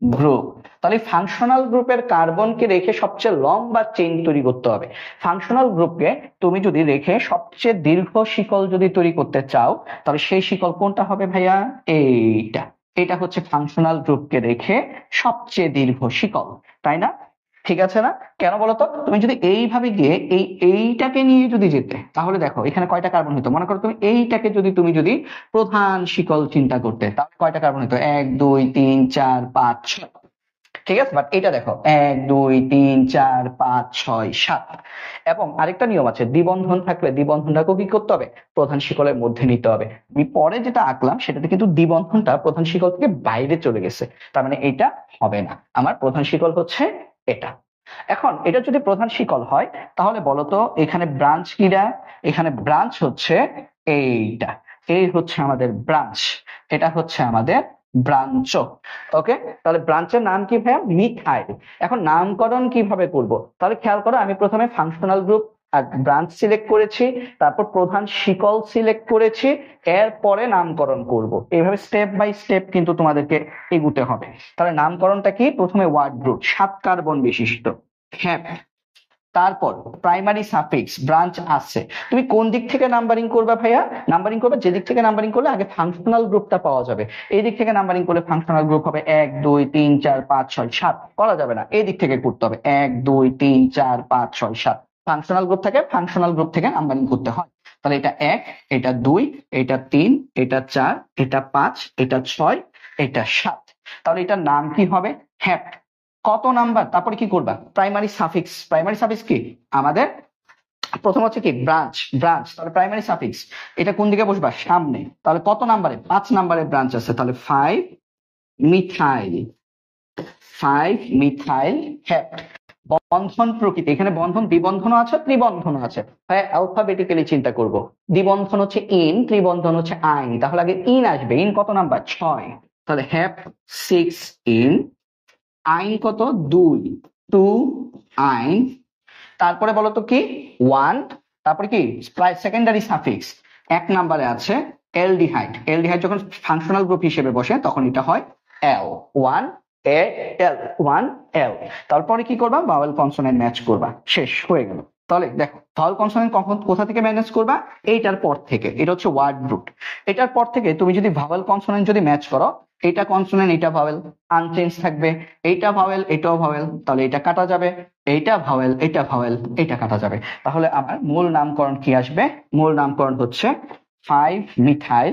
গ্রুপ। তাহলে ফাংশনাল গ্রুপের কার্বনকে রেখে সবচেয়ে লম্বা চেইন তৈরি করতে হবে। ফাংশনাল গ্রুপকে তুমি যদি রেখে সবচেয়ে দীর্ঘ শিকল যদি তৈরি করতে চাও, তাহলে সেই শিকল কোনটা হবে ভাইয়া? এইটা। এটা হচ্ছে ফাংশনাল গ্রুপকে রেখে সবচেয়ে দীর্ঘ শিকল, তাই না? ঠিক আছে না? কেন বলতো? তুমি যদি এইভাবে গিয়ে এইটাকে নিয়ে যদি যেতে, তাহলে দেখো এখানে কয়টা কার্বন হতো। মনে করো তুমি এইটাকে যদি প্রধান শিকল চিন্তা করতে, তাহলে কয়টা কার্বন হতো? 1 2 3 4 5 6। ঠিক আছে, বাট এটা দেখো 1 2 3 4 5 6 7। এবং আরেকটা নিয়ম আছে, দ্বিবন্ধন থাকলে দ্বিবন্ধনটাকে কি করতে হবে? প্রধান শিকলের মধ্যে নিতে হবে। আমি পরে যেটা আঁকলাম সেটাতে কিন্তু দ্বিবন্ধনটা প্রধান শিকল থেকে বাইরে চলে গেছে, তার মানে এটা হবে না। আমার প্রধান শিকল হচ্ছে এটা। এখন এটা যদি প্রধান শিকল হয়, তাহলে বলতো এখানে ব্রাঞ্চ কিরা? এখানে ব্রাঞ্চ হচ্ছে এইটা, এই হচ্ছে আমাদের ব্রাঞ্চ, এটা হচ্ছে আমাদের ব্রাঞ্চ। ওকে, তাহলে ব্রাঞ্চের নাম কি ভাইয়া? মিথাইল। এখন নামকরণ কিভাবে করব? তাহলে খেয়াল করো, আমি প্রথমে ফাংশনাল গ্রুপ আর ব্রাঞ্চ সিলেক্ট করেছি, তারপর প্রধান শিকল সিলেক্ট করেছি, এরপরে নামকরণ করব। এইভাবে স্টেপ বাই স্টেপ কিন্তু তোমাদেরকে এগুতে হবে। তাহলে নামকরণটা কি? প্রথমে ওয়ার্ড রুট 7 কার্বন বিশিষ্ট, হ্যাঁ। তারপর প্রাইমারি সাফিক্স, ব্রাঞ্চ আছে। তুমি কোন দিক থেকে নাম্বারিং করবে ভাইয়া? নাম্বারিং করবে যেদিক থেকে নাম্বারিং করলে আগে ফাংশনাল গ্রুপটা পাওয়া যাবে। এই দিক থেকে নাম্বারিং করলে ফাংশনাল গ্রুপ হবে 1 2 3 4 5 6 7। করা যাবে না, এই দিক থেকে করতে হবে 1 2 3 4 5 6 7। ফাংশনাল গ্রুপ থেকে নাম্বারিং করতে হয়। তাহলে এটা 1, এটা 2, এটা 3, এটা 4, এটা 5, এটা 6, এটা 7। তাহলে এটার নাম কি হবে? হ্যাপ। কত নাম্বার? তারপরে কি করবা? Primary suffix. প্রাইমারি সাফিক্স কি আমাদের? প্রথম হচ্ছে কি ব্রাঞ্চ, তাহলে প্রাইমারি সাফিক্স এটা কোন দিকে বসবা? সামনে। তাহলে কত নাম্বারে? 5 নাম্বারের ব্রাঞ্চ আছে, তাহলে 5 মিথাইল, 5 মিথাইল হেপ্ট। বন্ধন প্রকৃতি, এখানে বন্ধন দ্বিবন্ধন আছে, ত্রিবন্ধন আছে। হ্যাঁ, অ্যালফাবেটিক্যালি চিন্তা করব। দ্বিবন্ধন হচ্ছে ইন, ত্রিবন্ধন হচ্ছে আইন। তাহলে আগে ইন আসবে। ইন কত নাম্বার? 6। তাহলে হ্যাপ 6 ইন। আইন কত? 2 আইন। তারপরে বলতো কি? 1 তারপরে কি সেকেন্ডারি সাফিক্স 1 নম্বরে আছে অ্যালডিহাইড। অ্যালডিহাইড যখন ফাংশনাল গ্রুপ হিসেবে বসে তখন এটা হয় এল, 1 এ এল 1 এল। তারপরে কি করবা, ভাওয়েল কনসোনেন্ট ম্যাচ করবা, শেষ হয়ে গেল। তাহলে দেখো ভাওয়েল কনসোনেন্ট কখন কোথা থেকে ম্যানেজ করবা, এইটার পর থেকে। এটা হচ্ছে ওয়ার্ড রুট। এটার পর থেকে তুমি যদি ভাওয়েল কনসোনেন্ট যদি ম্যাচ করো, এটা কনসোনেন্ট এটা ভাওয়েল আনচেঞ্জ থাকবে, এইটা ভাওয়েল এটাও ভাওয়েল, তাহলে এটা কাটা যাবে, এইটা ভাওয়েল এটা ভাওয়েল, এটা কাটা যাবে। তাহলে আমার মূল নামকরণ কি আসবে, মূল নামকরণ হচ্ছে 5 মিথাইল,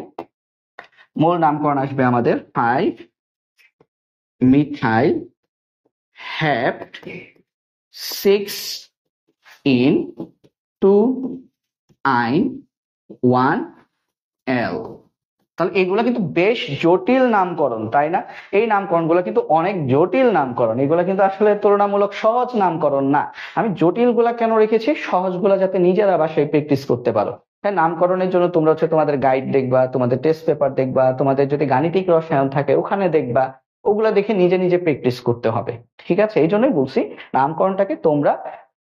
মূল নামকরণ আসবে আমাদের 5 মিথাইল হেপ্ট 6 in 2 আইন 1 এল। তাহলে এগুলো কিন্তু বেশ জটিল নামকরণ, তাই না? এই নামকরণগুলো কিন্তু অনেক জটিল নামকরণ, এগুলো কিন্তু আসলে তুলনামূলক সহজ নামকরণ না। আমি জটিল গুলা কেন রেখেছি, সহজ গুলা যাতে নিজেরা বাসায় প্র্যাকটিস করতে পারো। হ্যাঁ, নামকরণের জন্য তোমরা হচ্ছে তোমাদের গাইড দেখবা, তোমাদের টেস্ট পেপার দেখবা, তোমাদের যদি গাণিতিক রসায়ন থাকে ওখানে দেখবা, ওগুলা দেখে নিজে নিজে প্র্যাকটিস করতে হবে। ঠিক আছে, এই জন্যই বলছি নামকরণটাকে তোমরা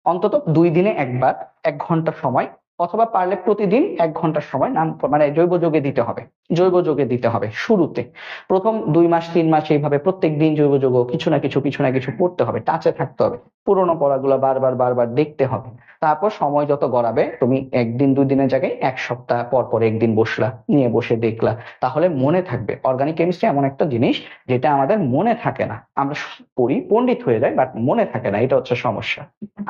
অন্তত 2 দিনে একবার 1 ঘন্টা সময়, অথবা পারলে প্রতিদিন 1 ঘন্টার সময় নাম মানে জৈব যোগে দিতে হবে, জৈব যোগে দিতে হবে শুরুতে। প্রথম 2 মাস 3 মাস এইভাবে প্রত্যেক দিন জৈব যোগ কিছু না কিছু পড়তে হবে, টাচে থাকতে হবে, পুরোনো পড়াগুলো বারবার বারবার দেখতে হবে। তারপর সময় যত গড়াবে, তুমি 1 দিন 2 দিনের জায়গায় 1 সপ্তাহ পর পর 1 দিন বসলা, নিয়ে বসে দেখলা, তাহলে মনে থাকবে। অর্গানিক কেমিস্ট্রি এমন একটা জিনিস যেটা আমাদের মনে থাকে না, আমরা পড়ি পণ্ডিত হয়ে যাই, বাট মনে থাকে না, এটা হচ্ছে সমস্যা।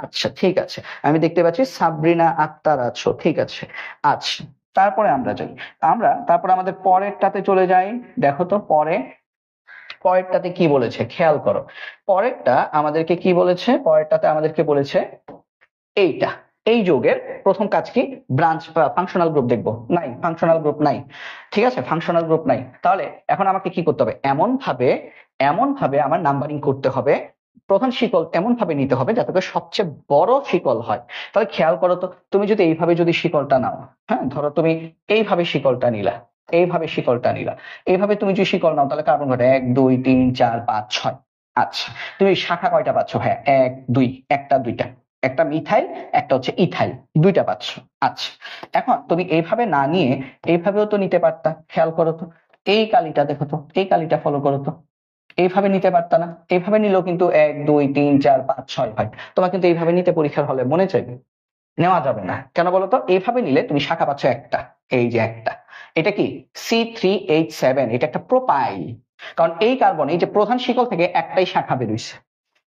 আচ্ছা ঠিক আছে, আমি দেখতে পাচ্ছি সাবরিনা আক্তার আছো, ঠিক আছে। আচ্ছা, তারপরে আমরা যাই, তারপরে আমাদের পরেরটাতে চলে যাই। দেখো তো পরেরটাতে কি বলেছে, খেয়াল করো। পরেরটা আমাদেরকে কি বলেছে, পরেরটাতে আমাদেরকে বলেছে এইটা, এই যৌগের প্রথম কাজ কি, ব্রাঞ্চ বা ফাংশনাল গ্রুপ দেখবো, নাই ফাংশনাল গ্রুপ নাই। ঠিক আছে, ফাংশনাল গ্রুপ নাই। তাহলে এখন আমাকে কি করতে হবে, এমন ভাবে আমার নাম্বারিং করতে হবে, প্রধান শিকল এমন ভাবে নিতে হবে যাতে করে সবচেয়ে বড় শিকল হয়। তাহলে খেয়াল করো তো, তুমি যদি এইভাবে যদি শিকলটা নাও, হ্যাঁ ধরো তুমি এইভাবে শিকলটা নিলা, এইভাবে তুমি যদি শিকল নাও, তাহলে কার্বন ঘটে 1 2 3 4 5 6। আচ্ছা, তুমি শাখা কয়টা পাচ্ছ, হ্যাঁ 1 2, একটা দুইটা, একটা মিথাইল একটা হচ্ছে ইথাইল, 2টা পাচ্ছ। আচ্ছা, এখন তুমি এইভাবে না নিয়ে এইভাবেও তো নিতে পারতা, খেয়াল করো তো, এই কালিটা দেখো তো, এই কালিটা ফলো করো তো, এইভাবে নিতে পারতা না? এইভাবে নিলেও কিন্তু 1 2 3 4 5 6 হয়। তোমার কিন্তু এইভাবে নিতে পরীক্ষার হলে মনে চাইবে, নেওয়া যাবে না। কেন বলতো, এইভাবে নিলে তুমি শাখা পাচ্ছ একটা, এই যে একটা, এটা কি C3H7, এটা একটা প্রোপাইল। কারণ এই কার্বন, এই যে প্রধান শিকল থেকে একটাই শাখা বেরোইছে,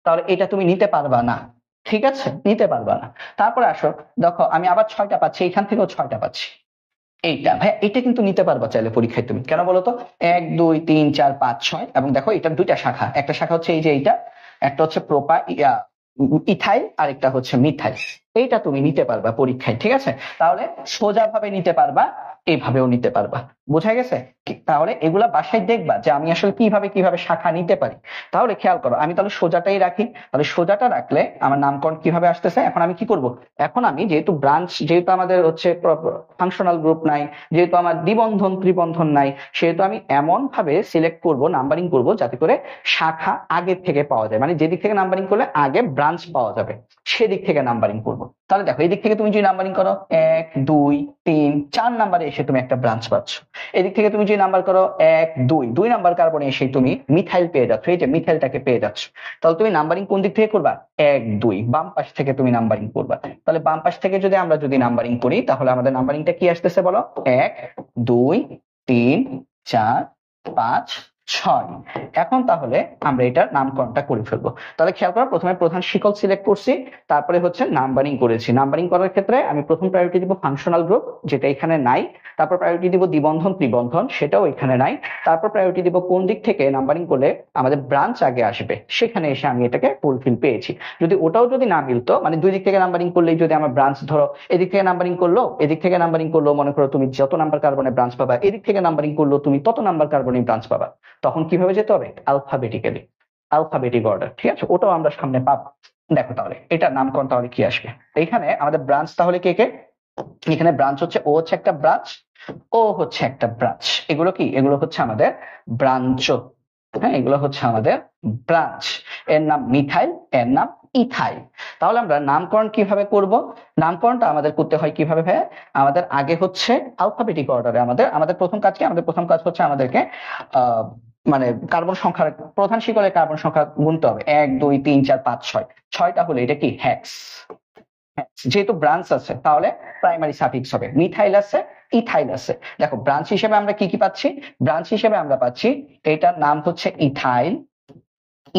তাহলে এটা তুমি নিতে পারবা না। ঠিক আছে, নিতে পারবা না। তারপরে আসো, দেখো আমি আবার 6টা পাচ্ছি, এখান থেকেও 6টা পাচ্ছি। এইটা ভাই, এটা কিন্তু নিতে পারবা চাইলে পরীক্ষায় তুমি। কেন বলতো, 1 2 3 4 5 6, এবং দেখো এটার 2টা শাখা, একটা শাখা হচ্ছে এই যে এইটা, একটা হচ্ছে ইথাইল, আর একটা হচ্ছে মিথাইল। এইটা তুমি নিতে পারবা পরীক্ষায়, ঠিক আছে। তাহলে সোজা ভাবে নিতে পারবা, এইভাবেও নিতে পারবা, বোঝা গেছে? তাহলে এগুলা বাসায় দেখবা যে আমি আসলে কিভাবে শাখা নিতে পারি। তাহলে খেয়াল করো, আমি তাহলে সোজাটাই রাখি। তাহলে সোজাটা রাখলে আমার নামকরণ কিভাবে আসতেছে, এখন আমি কি করব, এখন আমি যেহেতু আমাদের হচ্ছে ফাংশনাল গ্রুপ নাই, যেহেতু আমার দ্বিবন্ধন ত্রিবন্ধন নাই, সেহেতু আমি এমন ভাবে সিলেক্ট করব, নাম্বারিং করব যাতে করে শাখা আগে থেকে পাওয়া যায়, মানে যেদিক থেকে নাম্বারিং করলে আগে ব্রাঞ্চ পাওয়া যাবে সেদিক থেকে নাম্বারিং করব। তাহলে দেখো, এই দিক থেকে তুমি যদি নাম্বারিং করো 1 2 3 4 নাম্বারে এসে তুমি একটা ব্রাঞ্চ পাচ্ছ। এদিক থেকে তুমি যদি নাম্বার করো 1 2, 2 নাম্বার কার্বনে এসে তুমি মিথাইল পেয়ে যাচ্ছ, এই যে মিথাইলটাকে পেয়ে যাচ্ছ। তাহলে তুমি নাম্বারিং কোন দিক থেকে করবা, 1 2 বাম পাশ থেকে তুমি নাম্বারিং করবা। তাহলে বাম পাশ থেকে যদি আমরা নাম্বারিং করি, তাহলে আমাদের নাম্বারিংটা কি আসতেছে বলো, 1 2 3 4 5 6। এখন তাহলে আমরা এটার নামকরণটা করে ফেলবো। তাহলে খেয়াল করো, প্রথমে প্রধান শিকল সিলেক্ট করছি, তারপরে হচ্ছে নাম্বারিং করেছি। নাম্বারিং করার ক্ষেত্রে আমি প্রথম প্রায়োরিটি দিব ফাংশনাল গ্রুপ, যেটা এখানে নাই। তারপর প্রায়োরিটি দিব দ্বিবন্ধন ত্রিবন্ধন, সেটাও এখানে নাই। তারপর প্রায়োরিটি দিব কোন দিক থেকে নাম্বারিং করলে আমাদের ব্রাঞ্চ আগে আসবে, সেখানে এসে আমি এটাকে ফুলফিল পেয়েছি। যদি ওটাও যদি না মিলতো, মানে 2 দিক থেকে নাম্বারিং করলেই যদি আমার ব্রাঞ্চ, ধরো এদিক থেকে নাম্বারিং করলো, এদিক থেকে নাম্বারিং করলো, মনে করো তুমি যত নাম্বার কার্বনে ব্রাঞ্চ পাবা, এদিক থেকে নাম্বারিং করলো তুমি তত নাম্বার কার্বনে ব্রাঞ্চ পাবা, তখন কিভাবে যেতে হবে, অ্যালফাবেটিক্যালি, অ্যালফাবেটিক অর্ডার। ঠিক আছে, ওটাও আমরা সামনে পাবো। দেখো তাহলে এটার নামকরণ তাহলে কি আসবে, এখানে আমাদের ব্রাঞ্চ তাহলে কে কে, এখানে ব্রাঞ্চ হচ্ছে ও হচ্ছে একটা ব্রাঞ্চ, ও হচ্ছে একটা ব্রাঞ্চ। এগুলো কি, এগুলো হচ্ছে আমাদের ব্রাঞ্চ। হ্যাঁ, এগুলো হচ্ছে আমাদের ব্রাঞ্চ। এর নাম মিথাইল, এর নাম ইথাইল। তাহলে আমরা নামকরণ কিভাবে করব? নামকরণটা আমাদের করতে হয় কিভাবে ভাই? আমাদের আগে হচ্ছে অ্যালফাবেটিক অর্ডারে আমাদের প্রথম কাজ কি? আমাদের প্রথম কাজ হচ্ছে আমাদেরকে আহ মানে কার্বন সংখ্যার প্রধান শিকলে কার্বন সংখ্যা গুনতে হবে। 1 2 3 4 5 6, 6টা হলে এটা কি হেক্স। যেহেতু ব্রাঞ্চ আছে তাহলে প্রাইমারি সাফিক্স হবে। মিথাইল আছে, ইথাইল আছে। দেখো ব্রাঞ্চ হিসেবে আমরা কি কি পাচ্ছি? ব্রাঞ্চ হিসেবে আমরা পাচ্ছি এটার নাম হচ্ছে ইথাইল,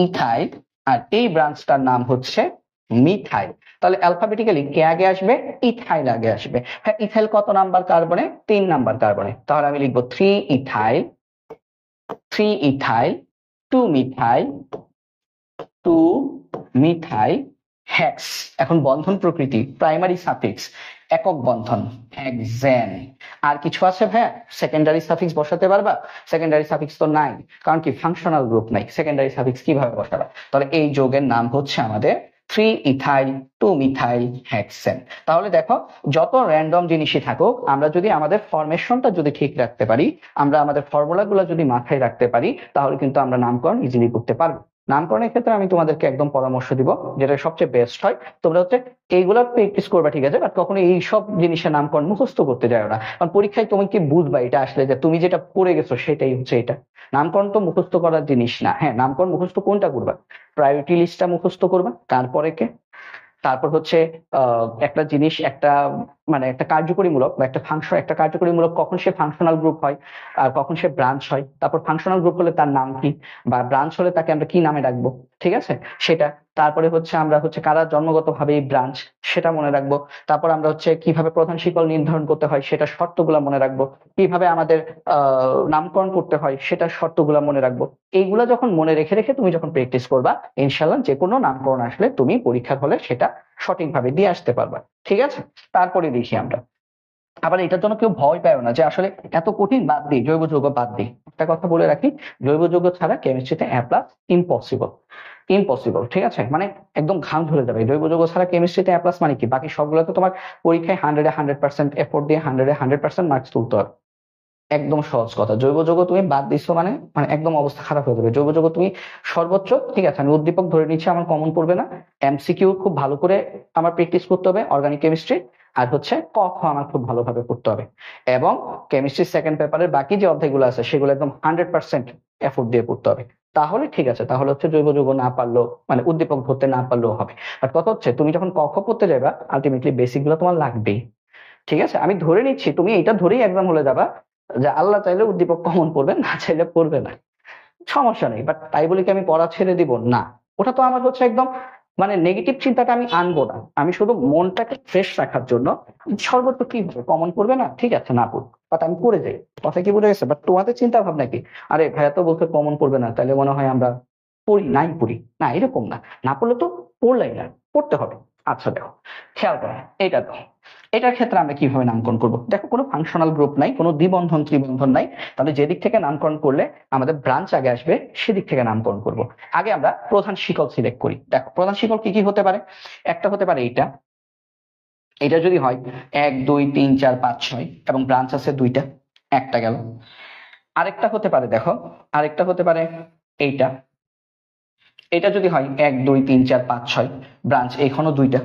ইথাইল, আর এই ব্রাঞ্চটার নাম হচ্ছে মিথাইল। তাহলে অ্যালফাবেটিক্যালি কে আগে আসবে? ইথাইল আগে আসবে। হ্যাঁ, ইথাইল কত নাম্বার কার্বনে? 3 নাম্বার কার্বনে। তাহলে আমি লিখবো 3 ethyl, 3 ethyl, 2 methyl, 2 methyl hex. এখন বন্ধন প্রকৃতি প্রাইমারি সাফিক্স একক বন্ধন হেক্সেন। আর কিছু আছে ভাইয়া সেকেন্ডারি সাফিক্স বসাতে পারবা? সেকেন্ডারি সাফিক্স তো নাই, কারণ কি ফাংশনাল গ্রুপ নাই, সেকেন্ডারি সাফিক্স কিভাবে বসাবা? তাহলে এই যৌগের নাম হচ্ছে আমাদের 3 ইথাইল 2 মিথাইল হেক্সেন। তাহলে দেখো যত র্যান্ডম জিনিসই থাকুক, আমরা যদি আমাদের ফরমেশনটা যদি ঠিক রাখতে পারি, আমরা আমাদের ফর্মুলাগুলো যদি মাথায় রাখতে পারি, তাহলে কিন্তু আমরা নামকরণ ইজিলি করতে পারবো। নামকরণের ক্ষেত্রে আমি তোমাদেরকে একদম পরামর্শ দিব যেটা সবচেয়ে বেস্ট হয়, তোমরা হচ্ছে এইগুলা প্র্যাকটিস করবা, ঠিক আছে, বাট কখনো এই সব জিনিসের নামকরণ মুখস্থ করতে যাও না, কারণ পরীক্ষায় তুমি কি বুঝবা এটা আসলে যে তুমি যেটা পড়ে গেছো সেটাই হচ্ছে এটা। নামকরণ তো মুখস্থ করার জিনিস না। হ্যাঁ, নামকরণ মুখস্থ কোনটা করবা? প্রায়োরিটি লিস্টটা মুখস্থ করবা, তারপরে কে, তারপর হচ্ছে একটা জিনিস একটা মানে একটা কার্যকরীমূলক বা একটা ফাংশন, একটা কার্যকরীমূলক কখন সে ফাংশনাল গ্রুপ হয় আর কখন সে ব্রাঞ্চ হয়, তারপর ফাংশনাল গ্রুপ হলে তার নাম কি, বা ব্রাঞ্চ হলে তাকে আমরা কি নামে ডাকবো, ঠিক আছে সেটা। তারপরে হচ্ছে আমরা হচ্ছে কারা জন্মগতভাবে ব্রাঞ্চ সেটা মনে রাখবো। তারপর আমরা হচ্ছে কিভাবে প্রধান শিকল নির্ধারণ করতে হয় সেটা শর্তগুলা মনে রাখবো। কিভাবে আমাদের নামকরণ করতে হয় সেটা শর্তগুলা মনে রাখবো। এইগুলা যখন মনে রেখে রেখে তুমি যখন প্র্যাকটিস করবা, ইনশাল্লাহ যে কোনো নামকরণ আসলে তুমি পরীক্ষার হলে সেটা সঠিকভাবে দিয়ে আসতে পারবা, ঠিক আছে। তারপরে দেখি আমরা আবার এটার জন্য কেউ ভয় পায় না যে আসলে এত কঠিন, বাদ দিই জৈব যৌগ বাদ দিই। একটা কথা বলে রাখি, জৈব যৌগ ছাড়া কেমিস্ট্রিতে এ প্লাস ইম্পসিবল, ইম্পসিবল, ঠিক আছে, মানে একদম ঘাম ধরে যাবে। জৈব যৌগ ছাড়া কেমিস্ট্রিতে এ প্লাস মানে কি? বাকি সবগুলোতে তোমার পরীক্ষায় 100% এফোর্ট দিয়ে 100% মার্কস তুলতে হবে। একদম সহজ কথা, জৈব যৌগ তুমি বাদ দিছো মানে মানে একদম অবস্থা খারাপ হয়ে যাবে। জৈব যৌগ তুমি সর্বোচ্চ, ঠিক আছে, আমি উদ্দীপক ধরে নিচ্ছি আমার কমন পড়বে না, এমসিকিউ খুব ভালো করে আমার প্র্যাকটিস করতে হবে অর্গানিক কেমিস্ট্রি, আর হচ্ছে ক খ আমার খুব ভালোভাবে পড়তে হবে, এবং কেমিস্ট্রি সেকেন্ড পেপারের বাকি যে অধ্যায়গুলো আছে সেগুলো একদম 100% এফোর্ট দিয়ে পড়তে হবে। তাহলে ঠিক আছে, তাহলে হচ্ছে জৈব যৌগ না পারলেও মানে উদ্দীপক ধরতে না পারলেও হবে। আর কথা হচ্ছে তুমি যখন ক খ পড়তে যাবা আলটিমেটলি বেসিক গুলো তোমার লাগবেই, ঠিক আছে। আমি ধরে নিচ্ছি তুমি এটা ধরেই এক্সাম হলে যাবা যে আল্লাহ চাইলে উদ্দীপক কমন পড়বে, না চাইলে পড়বে না, সমস্যা নেই, বাট তাই বলে কি আমি পড়া ছেড়ে দিব? না। ওটা তো আমার হচ্ছে একদম মানে নেগেটিভ চিন্তাটা আমি আনবো না, আমি শুধু মনটাকে ফ্রেশ রাখার জন্য সর্বোচ্চ কি হবে, কমন পড়বে না, ঠিক আছে, না পড়ুক, বাট আমি পড়ে যাই, কথা কি বুঝে গেছে? বাট তোমাদের চিন্তা ভাবনা কি, আরে ভাইয়া তো বলছে কমন পড়বে না, তাহলে মনে হয় আমরা পড়ি নাই পড়ি, না এরকম না, না পড়লে তো পড়লাই না, পড়তে হবে। আচ্ছা দেখো, খেয়াল করো এটা দেখো, এটার ক্ষেত্রে আমরা কিভাবে নামকরণ করব? দেখো কোনো ফাংশনাল গ্রুপ নাই, কোনো দ্বিবন্ধন ত্রিবন্ধন নাই, তাহলে যেদিক থেকে নামকরণ করলে আমাদের ব্রাঞ্চ আগে আসবে সেদিক থেকে নামকরণ করব। আগে আমরা প্রধান শিকল সিলেক্ট করি। দেখো প্রধান শিকল কি কি হতে পারে? একটা হতে পারে এইটা, এটা যদি হয় 1 2 3 4 5 6 এবং ব্রাঞ্চ আছে দুইটা, একটা গেল। আরেকটা হতে পারে, দেখো আরেকটা হতে পারে এইটা, এটা যদি হয় 1 2 3 4 5 6 ব্রাঞ্চ এখনো দুইটা।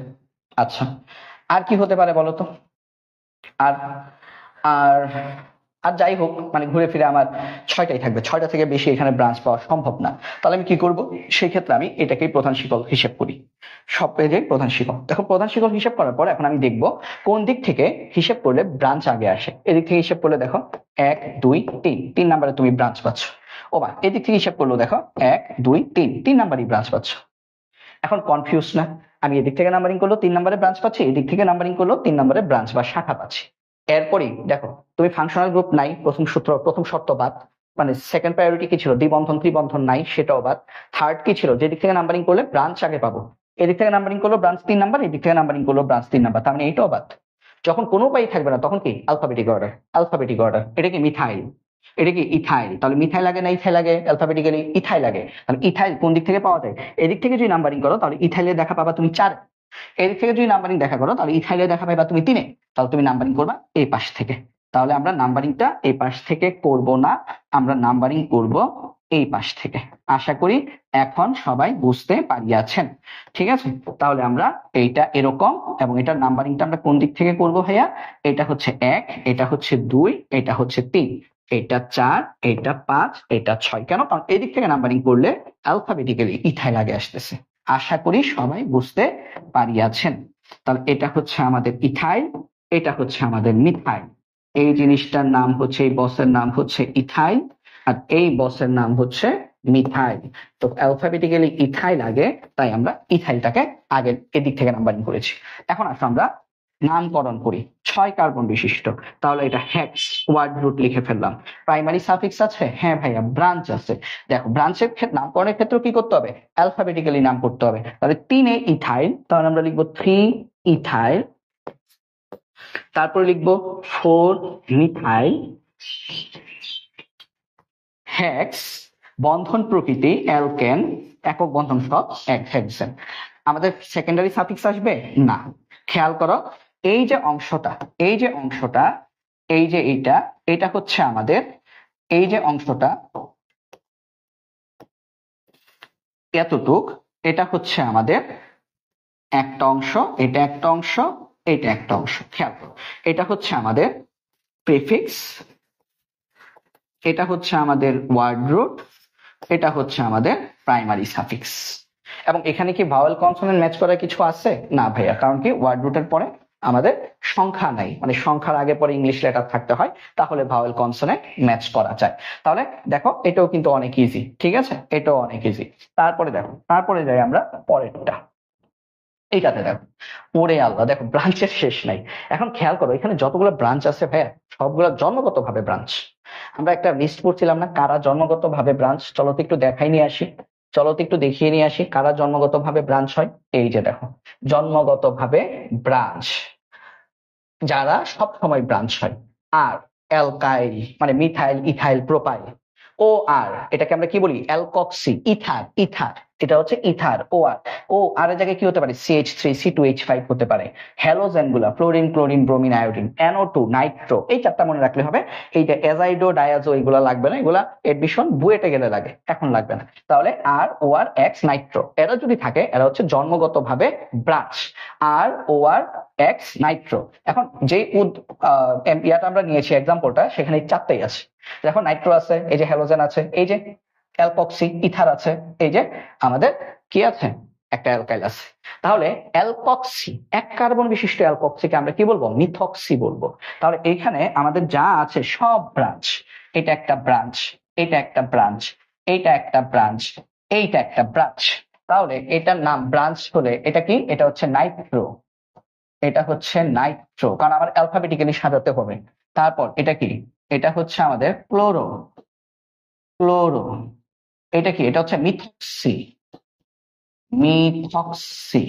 আচ্ছা, আর কি হতে পারে বলো তো? আর আর আর যাই হোক, মানে ঘুরে ফিরে আমার 6টাই থাকবে, 6টা থেকে বেশি এখানে ব্রাঞ্চ পাওয়া সম্ভব না। তাহলে আমি কি করব? সেই ক্ষেত্রে আমি এটাকেই প্রধান শিকল হিসেব করি, সব পেজে প্রধান শিকল। দেখো প্রধান শিকল হিসেব করার পর এখন আমি দেখব কোন দিক থেকে হিসেব করলে ব্রাঞ্চ আগে আসে। এদিক থেকে হিসেব করলে দেখো 1 2 3, 3 নাম্বারে তুমি ব্রাঞ্চ পাচ্ছ। ও বা এদিক থেকে হিসেব করলো দেখো 1 2 3, 3 নাম্বারই ব্রাঞ্চ পাচ্ছ। এখন কনফিউজ না? আমি এদিক থেকে নাম্বারিং করলো 3 নম্বরে ব্রাঞ্চ পাচ্ছি, এদিক থেকে নাম্বারিং করলো 3 নম্বরে ব্রাঞ্চ বা শাখা পাচ্ছি। এরপরই দেখো তুমি ফাংশনাল গ্রুপ নাই, প্রথম সূত্র প্রথম শর্ত বাদ, মানে সেকেন্ড প্রায়োরিটি কি ছিল? দ্বিবন্ধন ত্রিবন্ধন নাই, সেটাও বাদ। থার্ড কি ছিল? যেদিক থেকে নাম্বারিং করলে ব্রাঞ্চ আগে পাবো, এদিক থেকে নাম্বারিং করলো ব্রাঞ্চ 3 নাম্বার, এদিক থেকে নাম্বারিং করলো ব্রাঞ্চ 3 নাম্বার, তার মানে এইটাও বাদ। যখন কোনো উপায় থাকবে না তখন কি অ্যালফাবেটিক অর্ডার, অ্যালফাবেটিক অর্ডার। এটা কি মিথাইল, এটা কি ইথাইল, তাহলে মিথাইল লাগে না ইথাইল লাগে? অ্যালফাবেটিক্যালি ইথাইল লাগে। তাহলে ইথাইল কোন দিক থেকে পাওয়া যায়? এদিক থেকে যদি নাম্বারিং করো তাহলে ইথাইলের দেখা পাবা তুমি 4, এদিক থেকে যদি নাম্বারিং দেখা করো তাহলে ইথাইলের দেখা পাবা তুমি 3, তাহলে তুমি নাম্বারিং করবা এই পাশ থেকে। তাহলে আমরা নাম্বারিংটা এই পাশ থেকে করব না, আমরা নাম্বারিং করব এই পাশ থেকে। আশা করি এখন সবাই বুঝতে পারিয়াছেন। ঠিক আছে, তাহলে আমরা এইটা এরকম, এবং এটার নাম্বারিংটা আমরা কোন দিক থেকে করব ভাইয়া? এটা হচ্ছে 1, এটা হচ্ছে 2, এটা হচ্ছে 3, এটা 4, এটা 5, এটা 6। কেন? কারণ এদিক থেকে নাম্বারিং করলে অ্যালফাবেটিক্যালি ইথাইল আগে আসতেছে। আশা করি সবাই বুঝতে পারিয়াছেন। তাহলে এটা হচ্ছে আমাদের ইথাইল, এটা হচ্ছে আমাদের মিথাইল। এই জিনিসটার নাম হচ্ছে, এই বসের নাম হচ্ছে ইথাইল, আর এই বসের নাম হচ্ছে মিথাইল। তো অ্যালফাবেটিক্যালি ইথাইল আগে, তাই আমরা ইথাইলটাকে আগে এদিক থেকে নাম্বারিং করেছি। এখন আসলে আমরা নামকরণ করি। 6 কার্বন বিশিষ্ট, তাহলে এটা হেক্স, ওয়ার্ড রুট লিখে ফেললাম। প্রাইমারি সাফিক্স আছে? হ্যাঁ ভাইয়া, ব্রাঞ্চ আছে। দেখো ব্রাঞ্চের ক্ষেত্রে, নামকরণের ক্ষেত্রে কি করতে হবে? অ্যালফাবেটিক্যালি নাম করতে হবে। তাহলে 3 ইথাইল, তাহলে আমরা লিখবো 3 ইথাইল। তারপরে লিখবো 4 মিথাইল। হেক্স, বন্ধন প্রকৃতি অ্যালকেন, একক বন্ধন সব হেক্সেন। আমাদের সেকেন্ডারি সাফিক্স আসবে না। খেয়াল করো, এই যে অংশটা, এই যে অংশটা, এই যে এইটা, এটা হচ্ছে আমাদের, এই যে অংশটা এতটুক, এটা হচ্ছে আমাদের একটা অংশ, এটা একটা অংশ, এটা একটা অংশ। খেয়াল করো, এটা হচ্ছে আমাদের প্রিফিক্স, এটা হচ্ছে আমাদের ওয়ার্ড রুট, এটা হচ্ছে আমাদের প্রাইমারি সাফিক্স। এবং এখানে কি ভাওয়েল কনসোনেন্ট ম্যাচ করার কিছু আছে? না ভাইয়া, কারণ কি ওয়ার্ড রুটের পরে আমাদের সংখ্যা নাই, মানে সংখ্যার আগে পরে ইংলিশ লেটার থাকতে হয়, তাহলে ভাওয়েল কনসোনেন্ট ম্যাচ করা যায়। তাহলে দেখো এটাও কিন্তু অনেক ইজি। ঠিক আছে, এটাও অনেক ইজি। তারপরে দেখো, তারপরে যাই আমরা পরেরটা, এইটাতে দেখো। ওরে আল্লাহ, দেখো ব্রাঞ্চের শেষ নাই। এখন খেয়াল করো, এখানে যতগুলো ব্রাঞ্চ আছে ভাইয়া, সবগুলো জন্মগত ভাবে ব্রাঞ্চ। আমরা একটা লিস্ট করছিলাম না কারা জন্মগত ভাবে ব্রাঞ্চ? চলো তো একটু দেখাই নিয়ে আসি, চলো তো একটু দেখিয়ে নিয়ে আসি কারা জন্মগত ভাবে ব্রাঞ্চ হয়। এই যে দেখো, জন্মগত ভাবে ব্রাঞ্চ যারা সব সময় ব্রাঞ্চ হয়, আর অ্যালকাইল মানে মিথাইল, ইথাইল, প্রোপাইল। ও আর, এটাকে আমরা কি বলি? অ্যালকক্সি, ইথার, ইথার, এটা হচ্ছে ইথার। ও আর, ও আর এর জায়গায় কি হতে পারে? CH3, C2H5 হতে পারে। হ্যালোজেন গুলা fluorine, chlorine, bromine, iodine. NO2, Nitro. এই চারটা মনে রাখলে হবে। এইটা অ্যাজাইডো, ডায়াজো এগুলা লাগবে না, এগুলা এডমিশন বুয়েটে গেলে লাগে, এখন লাগবে না। তাহলে আর, ও আর, এক্স, নাইট্রো, এরা যদি থাকে এরা হচ্ছে জন্মগত ভাবে ব্রাঞ্চ। আর, ও আর, এক্স, নাইট্রো। এখন যে ইয়াটা আমরা নিয়েছি এক্সাম্পলটা, সেখানে চারটাই আছে। দেখো নাইট্রো আছে, এই যে হ্যালোজেন আছে, এই যে অ্যালকক্সি, ইথার আছে, এই যে আমাদের কি আছে? একটা অ্যালকাইল আছে। তাহলে অ্যালকক্সি, এক কার্বন বিশিষ্ট অ্যালকক্সিকে আমরা কি বলবো? মিথক্সি বলবো। তাহলে এখানে আমাদের যা আছে সব ব্রাঞ্চ। এটা একটা ব্রাঞ্চ, এটা একটা ব্রাঞ্চ, এইটা একটা ব্রাঞ্চ, এইটা একটা ব্রাঞ্চ। তাহলে এটার নাম ব্রাঞ্চ হলে এটা কি? এটা হচ্ছে নাইট্রো, এটা হচ্ছে নাইট্রো, কারণ আমার অ্যালফাবেটিক্যালি সাজাতে হবে। তারপর এটা কি? এটা হচ্ছে আমাদের ক্লোরো, ক্লোরো। এটা কি? এটা হচ্ছে মিথক্সি, মিথক্সি।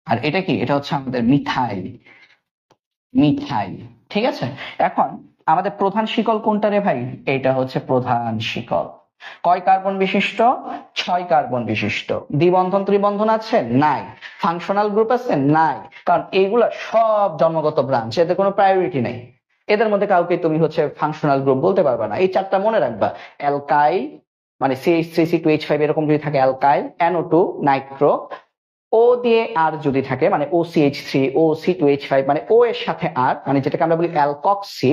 আর এটা কি? এটা হচ্ছে আমাদের মিথাইল, মিথাইল। ঠিক আছে, এখন আমাদের প্রধান শিকল কোনটা রে ভাই? এটা হচ্ছে প্রধান শিকল। কয় কার্বন বিশিষ্ট? 6 কার্বন বিশিষ্ট। দ্বিবন্ধন ত্রিবন্ধন আছে? নাই। ফাংশনাল গ্রুপ আছে? নাই। কারণ এইগুলা সব জন্মগত ব্রাঞ্চ, এদের কোনো প্রায়োরিটি নেই। এদের মধ্যে কাউকে তুমি হচ্ছে ফাংশনাল গ্রুপ বলতে পারবে না। এই চারটা মনে রাখবা, অ্যালকাইল মানে CH3, C2H5 এরকম যদি থাকে অ্যালকাইল, NO2, নাইট্রো, ও দিয়ে আর যদি থাকে মানে OCH3, OC2H5 মানে ও এর সাথে আর, মানে যেটাকে আমরা বলি অ্যালকক্সি,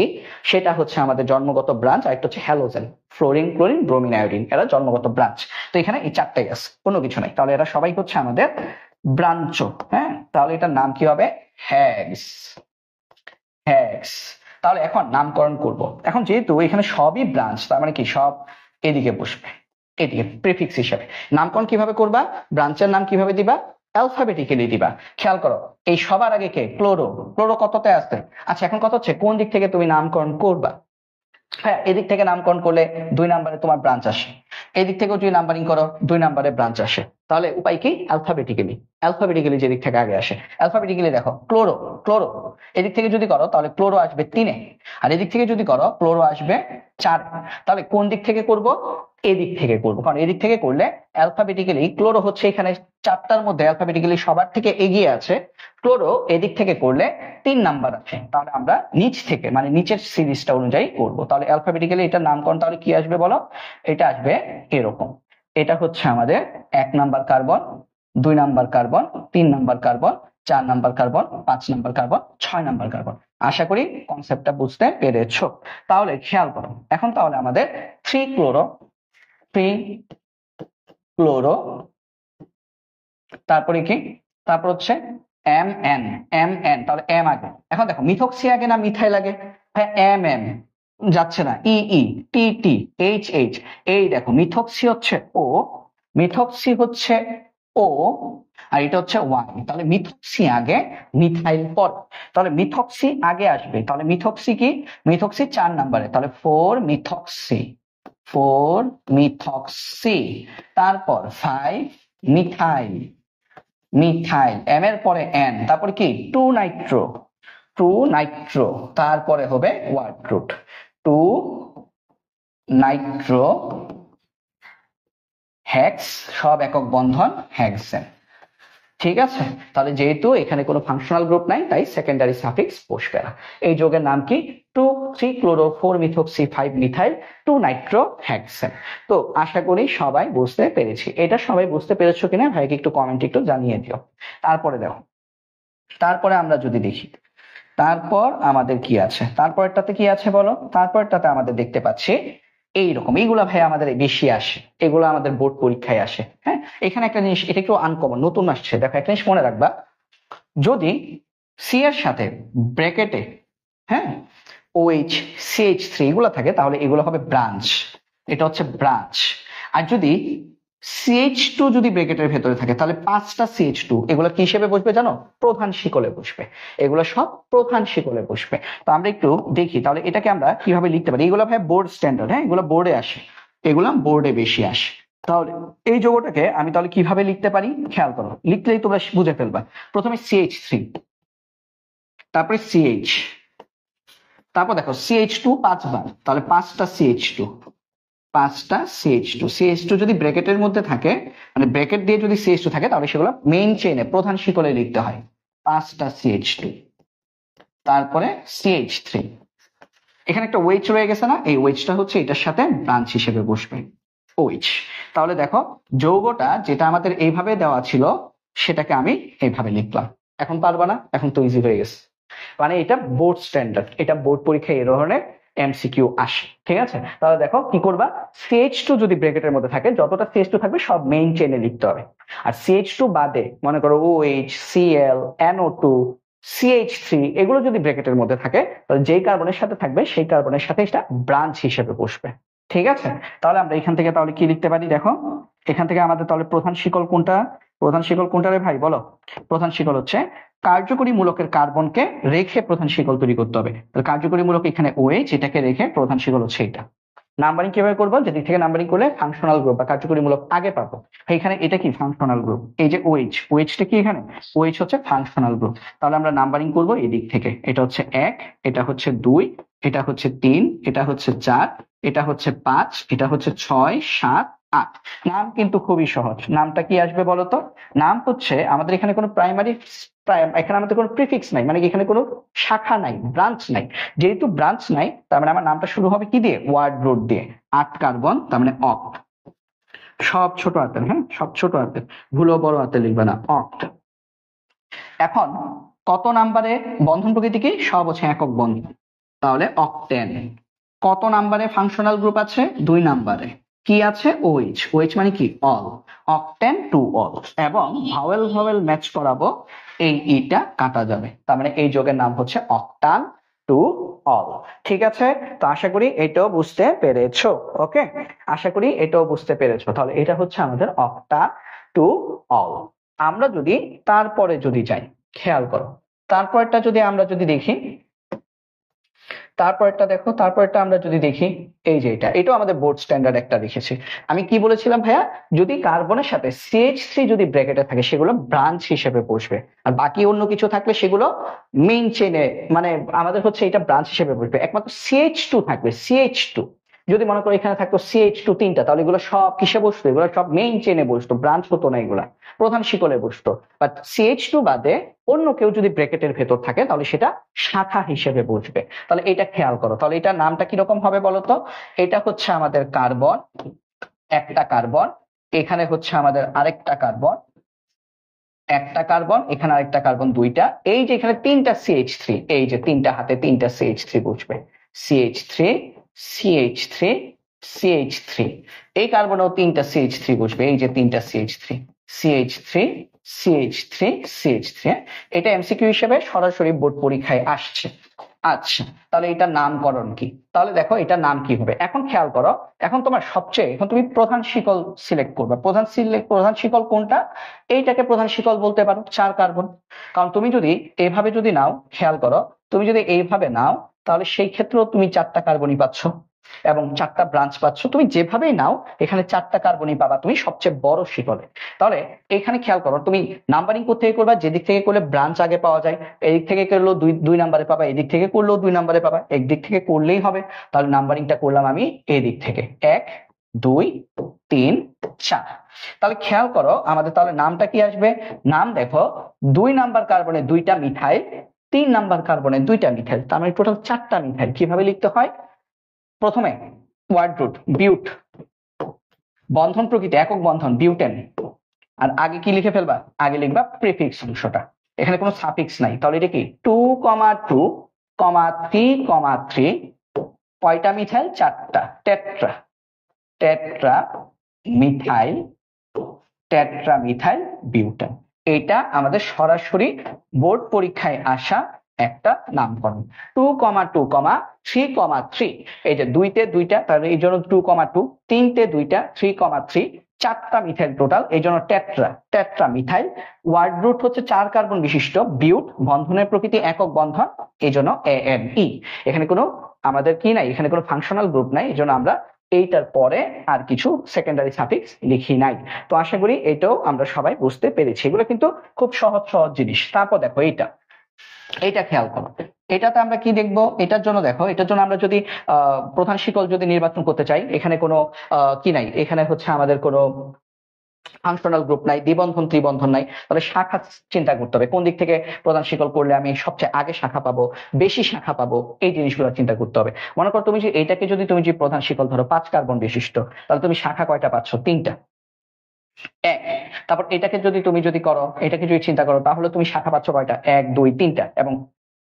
সেটা হচ্ছে আমাদের জন্মগত ব্রাঞ্চ। আর একটা হচ্ছে halogen, fluorine, chlorine, bromine, iodine, এরা জন্মগত ব্রাঞ্চ। তো এখানে এই চারটাই আছে, কোনো কিছু নাই। তাহলে এরা সবাই হচ্ছে আমাদের ব্রাঞ্চ। হ্যাঁ, তাহলে এটার নাম কি হবে? Hex, hex. তাহলে এখন নামকরণ করব। এখন যেহেতু এখানে সবই ব্রাঞ্চ, তার মানে কি সব এদিকে বসবে, এদিকে প্রিফিক্স হিসেবে। নামকরণ কিভাবে করবা? ব্রাঞ্চের নাম কিভাবে দিবা? অ্যালফাবেটিক্যালি দিবা। খেয়াল করো, এই সবার আগে কে? ক্লোরো। ক্লোরো কততে আসছে? আচ্ছা, এখন কথা হচ্ছে কোন দিক থেকে তুমি নামকরণ করবা। হ্যাঁ, এদিক থেকে নামকরণ করলে 2 নম্বরে তোমার ব্রাঞ্চ আসে, এদিক থেকেও যদি নাম্বারিং করো 2 নম্বরে ব্রাঞ্চ আসে। তাহলে উপায় কি? অ্যালফাবেটিক্যালি যেদিক থেকে আগে আসে। অ্যালফাবেটিক্যালি দেখো, ক্লোরো, ক্লোরো এদিক থেকে যদি করো তাহলে ক্লোরো আসবে 3-এ, আর এদিক থেকে যদি করো ক্লোরো আসবে 4-এ। তাহলে কোন দিক থেকে করব? এদিক থেকে করব, কারণ এদিক থেকে করলে অ্যালফাবেটিক্যালি ক্লোরো হচ্ছে এখানে 4টার মধ্যে অ্যালফাবেটিক্যালি সবার থেকে এগিয়ে আছে। ক্লোরো এদিক থেকে করলে 3 নাম্বার আছে, তাহলে আমরা নিচ থেকে মানে নিচের সিরিজটা অনুযায়ী করব। তাহলে অ্যালফাবেটিক্যালি এটার নামকরণ তাহলে কি আসবে বলো? এটা আসবে এরকম। এটা হচ্ছে আমাদের 1 number carbon, 2 number carbon, 3 number carbon, 4 number carbon, 5 number carbon, 6 number carbon. আশা করি কনসেপ্টটা বুঝতে পেরেছো। তাহলে খেয়াল করো, এখন তাহলে আমাদের 3 ক্লোরো, তারপরে কি? তারপর হচ্ছে MN, তাহলে এম আগে। এখন দেখো মিথক্সি আগে না মিথাইল আগে? হ্যাঁ, MM যাচ্ছে না, TT, HH। এই দেখো মিথক্সি হচ্ছে O, মিথক্সি হচ্ছে O, আর এটা হচ্ছে Y। তাহলে মিথক্সি আগে, মিথাইল পর। তাহলে মিথক্সি আগে আসবে, তাহলে মিথক্সি কি? মিথক্সি 4 নম্বরে, তাহলে 4 মিথক্সি, তারপর 5 মিথাইল, এম এর পরে N, তারপর কি? 2 নাইট্রো, তারপরে হবে ওয়ার্ড রুট 2 নাইট্রো হেক্স, সব একক বন্ধন হেক্সেন। ঠিক আছে, তাহলে যেহেতু এখানে কোনো ফাংশনাল গ্রুপ নাই তাই সেকেন্ডারি সাফিক্স বসবে না। এই যৌগের নাম কি? 2 chloro 4 methoxy 5 methyl 2 Nitro hexane. তো আশা করি সবাই বুঝতে পেরেছি। এটা সবাই বুঝতে পেরেছো কিনা ভাইকে একটু কমেন্ট একটু জানিয়ে দিও। তারপরে দেখো, তারপরে আমরা যদি দেখি তারপর আমাদের কি আছে, তারপরটাতে কি আছে বলো? তারপরটাতে আমাদের দেখতে পাচ্ছি এইরকম, এইগুলা ভাই আমাদের বেশি আসে, এগুলো আমাদের বোর্ড পরীক্ষায় আসে। হ্যাঁ, এখানে একটা জিনিস, এটা একটু আনকমন, নতুন আসছে। দেখো একটা জিনিস মনে রাখবা, যদি সি এর সাথে ব্র্যাকেটে, হ্যাঁ, OH CH3 এগুলো থাকে তাহলে এগুলো হবে ব্রাঞ্চ, এটা হচ্ছে ব্রাঞ্চ। আর যদি CH2 যদি ব্র্যাকেটের ভেতরে থাকে তাহলে 5টা CH2, এগুলো কি হিসেবে বসবে জানো? প্রধান শিকলে বসবে। এগুলো সব প্রধান শিকলে বসবে। তো আমরা একটু দেখি তাহলে এটাকে আমরা কিভাবে লিখতে পারি। এগুলো ভাই বোর্ড স্ট্যান্ডার্ড, হ্যাঁ, এগুলো বোর্ডে আসে, এগুলো বোর্ডে বেশি আসে। তাহলে এই যৌগটাকে আমি তাহলে কিভাবে লিখতে পারি খেয়াল করো, লিখলেই তোমরা বুঝে ফেলবা। প্রথমে CH3, তারপরে CH, তারপর দেখো CH2 5বার, তাহলে 5টা CH2 যদি ব্র্যাকেটের মধ্যে থাকে, মানে ব্র্যাকেট দিয়ে যদি CH2 থাকে তাহলে সেগুলো মেইন চেইনে প্রধান শিকলে লিখতে হয়, 5টা CH2। তারপরে CH3, এখানে একটা OH রয়ে গেছে না, এই OH-টা হচ্ছে এটার সাথে ব্রাঞ্চ হিসেবে বসবে, OH। তাহলে দেখো যৌগটা যেটা আমাদের এইভাবে দেওয়া ছিল সেটাকে আমি এইভাবে লিখলাম। এখন পারবা না? এখন তো ইজি হয়ে গেছে, মানে এটা বোর্ড স্ট্যান্ডার্ড, এটা বোর্ড পরীক্ষায় এই ধরনের MCQ আসে। ঠিক আছে, তাহলে দেখো কি করবা, CH2 যদি ব্র্যাকেটের মধ্যে থাকে, যতটা CH2 থাকবে সব মেইন চেইনে লিখতে হবে। আর CH2 বাদে মনে করো OH, Cl, NO2, CH3 এগুলো যদি ব্র্যাকেটের মধ্যে থাকে তাহলে যেই কার্বনের সাথে থাকবে সেই কার্বনের সাথে এটা ব্রাঞ্চ হিসেবে বসবে। ঠিক আছে, তাহলে আমরা এখান থেকে তাহলে কি লিখতে পারি দেখো, এখান থেকে আমাদের তাহলে প্রধান শিকল কোনটা? প্রধান শিকল কোনটা রে ভাই বলো? প্রধান শিকল হচ্ছে কার্যকরী মূলকের কার্বনকে রেখে প্রধান শিকল তৈরি করতে হবে। তাহলে কার্যকরী মূলক এখানে OH, এটাকে রেখে প্রধান শিকল হচ্ছে এটা। নাম্বারিং কিভাবে করবো? যেদিক থেকে নাম্বারিং করলে ফাংশনাল গ্রুপ বা কার্যকরী মূলক আগে পাবো। এখানে এটা কি ফাংশনাল গ্রুপ, এই যে OH টা কি এখানে? OH হচ্ছে ফাংশনাল গ্রুপ। তাহলে আমরা নাম্বারিং করবো এদিক থেকে, এটা হচ্ছে 1, এটা হচ্ছে 2, এটা হচ্ছে 3, এটা হচ্ছে 4, এটা হচ্ছে 5, এটা হচ্ছে 6, 7, 8। নাম কিন্তু খুবই সহজ। নামটা কি আসবে বলতো? নাম হচ্ছে আমাদের এখানে কোনো প্রাইমারি, এখানে আমাদের কোনো প্রিফিক্স নাই, মানে এখানে কোনো শাখা নাই, ব্রাঞ্চ নাই। যেহেতু ব্রাঞ্চ নাই তার মানে আমার নামটা শুরু হবে কি দিয়ে? ওয়ার্ড রুট দিয়ে। 8 কার্বন, তার মানে অক্ট, সব ছোট হাতের, হ্যাঁ, সব ছোট হাতের, ভুলো বড় হাতে লিখবে না, অক্ট। এখন কত নাম্বারে বন্ধন প্রকৃতি কি? সব হচ্ছে একক বন্ধন, তাহলে অক্টেন। কত নাম্বারে ফাংশনাল গ্রুপ আছে? 2 নাম্বারে। কি আছে? OH মানে কি? All, octane to all. এবং ভাওয়েল ম্যাচ করাবো, এই ইটা কাটা যাবে, তার মানে এই যৌগের নাম হচ্ছে অক্টান টু অল। ঠিক আছে, তো আশা করি এটাও বুঝতে পেরেছো। ওকে, আশা করি এটাও বুঝতে পেরেছো। তাহলে এটা হচ্ছে আমাদের অক্টা টু অল। আমরা যদি তারপরে যদি যাই, খেয়াল করো, তারপরটা যদি আমরা যদি দেখি, তারপরটা দেখো, তারপরটা আমরা যদি দেখি, এই যে এটাও আমাদের বোর্ড স্ট্যান্ডার্ড একটা লিখেছি। আমি কি বলেছিলাম ভাইয়া, যদি কার্বনের সাথে CH3 যদি ব্র্যাকেটে থাকে সেগুলো ব্রাঞ্চ হিসেবে বসবে, আর বাকি অন্য কিছু থাকলে সেগুলো মেইন চেনে, মানে আমাদের হচ্ছে এটা ব্রাঞ্চ হিসেবে বসবে। একমাত্র CH2 থাকবে, CH2 যদি মনে করো এখানে থাকতো CH2 তিনটা, তাহলে এগুলো সব কিসে বসতো, এগুলো সব মেইন চেনে বসতো, ব্রাঞ্চ হতো না, এগুলা প্রধান শিকলে বসতো। বাট CH2 বাদে অন্য কেউ যদি ব্র্যাকেটের ভেতর থাকে তাহলে সেটা শাখা হিসেবে বসবে। তাহলে এটা খেয়াল করো, তাহলে এটার নামটা কিরকম হবে বলতো? এটা হচ্ছে আমাদের কার্বন, একটা কার্বন, এখানে হচ্ছে আমাদের আরেকটা কার্বন, একটা কার্বন, এখানে আরেকটা কার্বন, দুইটা, এই যে এখানে তিনটা CH3, এই যে তিনটা হাতে তিনটা CH3 বসবে, CH3, CH3, CH3, এই কার্বনেও তিনটা CH3 বসবে, এই যে তিনটা CH3, CH3, CH3, CH3। এটা MCQ হিসেবে সরাসরি বোর্ড পরীক্ষায় আসছে। আচ্ছা, তাহলে এটার নামকরণ কি? তাহলে দেখো এটার নাম কি হবে, এখন খেয়াল করো। এখন তোমার সবচেয়ে, এখন তুমি প্রধান শিকল সিলেক্ট করবে। প্রধান শিকল কোনটা? এইটাকে প্রধান শিকল বলতে পারো, 4 কার্বন। কারণ তুমি যদি এইভাবে যদি নাও, খেয়াল করো, তুমি যদি এইভাবে নাও তাহলে সেই ক্ষেত্রেও তুমি 4টা কার্বনই পাচ্ছ এবং 4টা ব্রাঞ্চ পাচ্ছ। তুমি যেভাবেই নাও এখানে 4টা কার্বনই পাবা তুমি সবচেয়ে বড় শিকলে। তাহলে এখানে খেয়াল করো, তুমি নাম্বারিং কোথেকে করবা? যেদিক থেকে করলে ব্রাঞ্চ আগে পাওয়া যায়, এদিক থেকে করলেও দুই নাম্বারে পাবা, এদিক থেকে করলেও 2 নাম্বারে পাবা, একদিক থেকে করলেই হবে। তাহলে নাম্বারিংটা করলাম আমি এদিক থেকে, 1 2 3 4। তাহলে খেয়াল করো আমাদের তাহলে নামটা কি আসবে? নাম দেখো, 2 নাম্বার কার্বনে 2টা মিথাইল, 3 নাম্বার কার্বনে 2টা মিথাইল, তার মানে টোটাল 4টা মিথাইল। কিভাবে লিখতে হয়? প্রথমে ওয়ার্ড রুট বিউট, বন্ধন প্রকৃতি একক বন্ধন বিউটেন, আর আগে কি লিখে ফেলবা? আগে লিখবা প্রিফিক্স অংশটা, এখানে কোনো সাফিক্স নাই। তাহলে এটা কি 2, 2, 3, 3, কয়টা মিথাইল? 4টা, tetra, tetra methyl, tetra methyl butane. এটা আমাদের সরাসরি বোর্ড পরীক্ষায় আসা একটা নামকরণ। 2, 2, 3, 3, এই যে 2তে 2টা, তাহলে এই জন্য 2, 2, 3তে 2টা, 3, 3, 4টা মিথাইল টোটাল, এই জন্য tetra, tetra methyl. Word root হচ্ছে 4 কার্বন বিশিষ্ট, বিউট, বন্ধনের প্রকৃতি একক বন্ধন, এই জন্য ANE। এখানে কোনো আমাদের কি নাই, এখানে কোনো ফাংশনাল গ্রুপ নাই, এই জন্য আমরা এইটার পরে আর কিছু সেকেন্ডারি সাফিক্স লিখি নাই। তো আশা করি এটাও আমরা সবাই বুঝতে পেরেছি। এগুলো কিন্তু খুব সহজ সহজ জিনিস। তারপর দেখো এইটা খেয়াল করো, এটাতে আমরা কি দেখবো? এটার জন্য দেখো, এটার জন্য আমরা যদি প্রধান শিকল যদি নির্বাচন করতে চাই, এখানে কোনো কি নাই, এখানে হচ্ছে আমাদের কোনো ফাংশনাল গ্রুপ নাই, দ্বিবন্ধন ত্রিবন্ধন নাই, তাহলে শাখা চিন্তা করতে হবে। কোন দিক থেকে প্রধান শিকল করলে আমি সবচেয়ে আগে শাখা পাবো, বেশি শাখা পাবো, এই জিনিসগুলো চিন্তা করতে হবে। মনে করো তুমি যে এইটাকে যদি তুমি যে প্রধান শিকল ধরো 5 কার্বন বিশিষ্ট, তাহলে তুমি শাখা কয়টা পাচ্ছ? 3টা, 1। তারপর এটাকে যদি তুমি যদি করো, এটাকে যদি চিন্তা করো, তাহলে তুমি শাখা পাচ্ছ কয়টা? 1 2 3টা এবং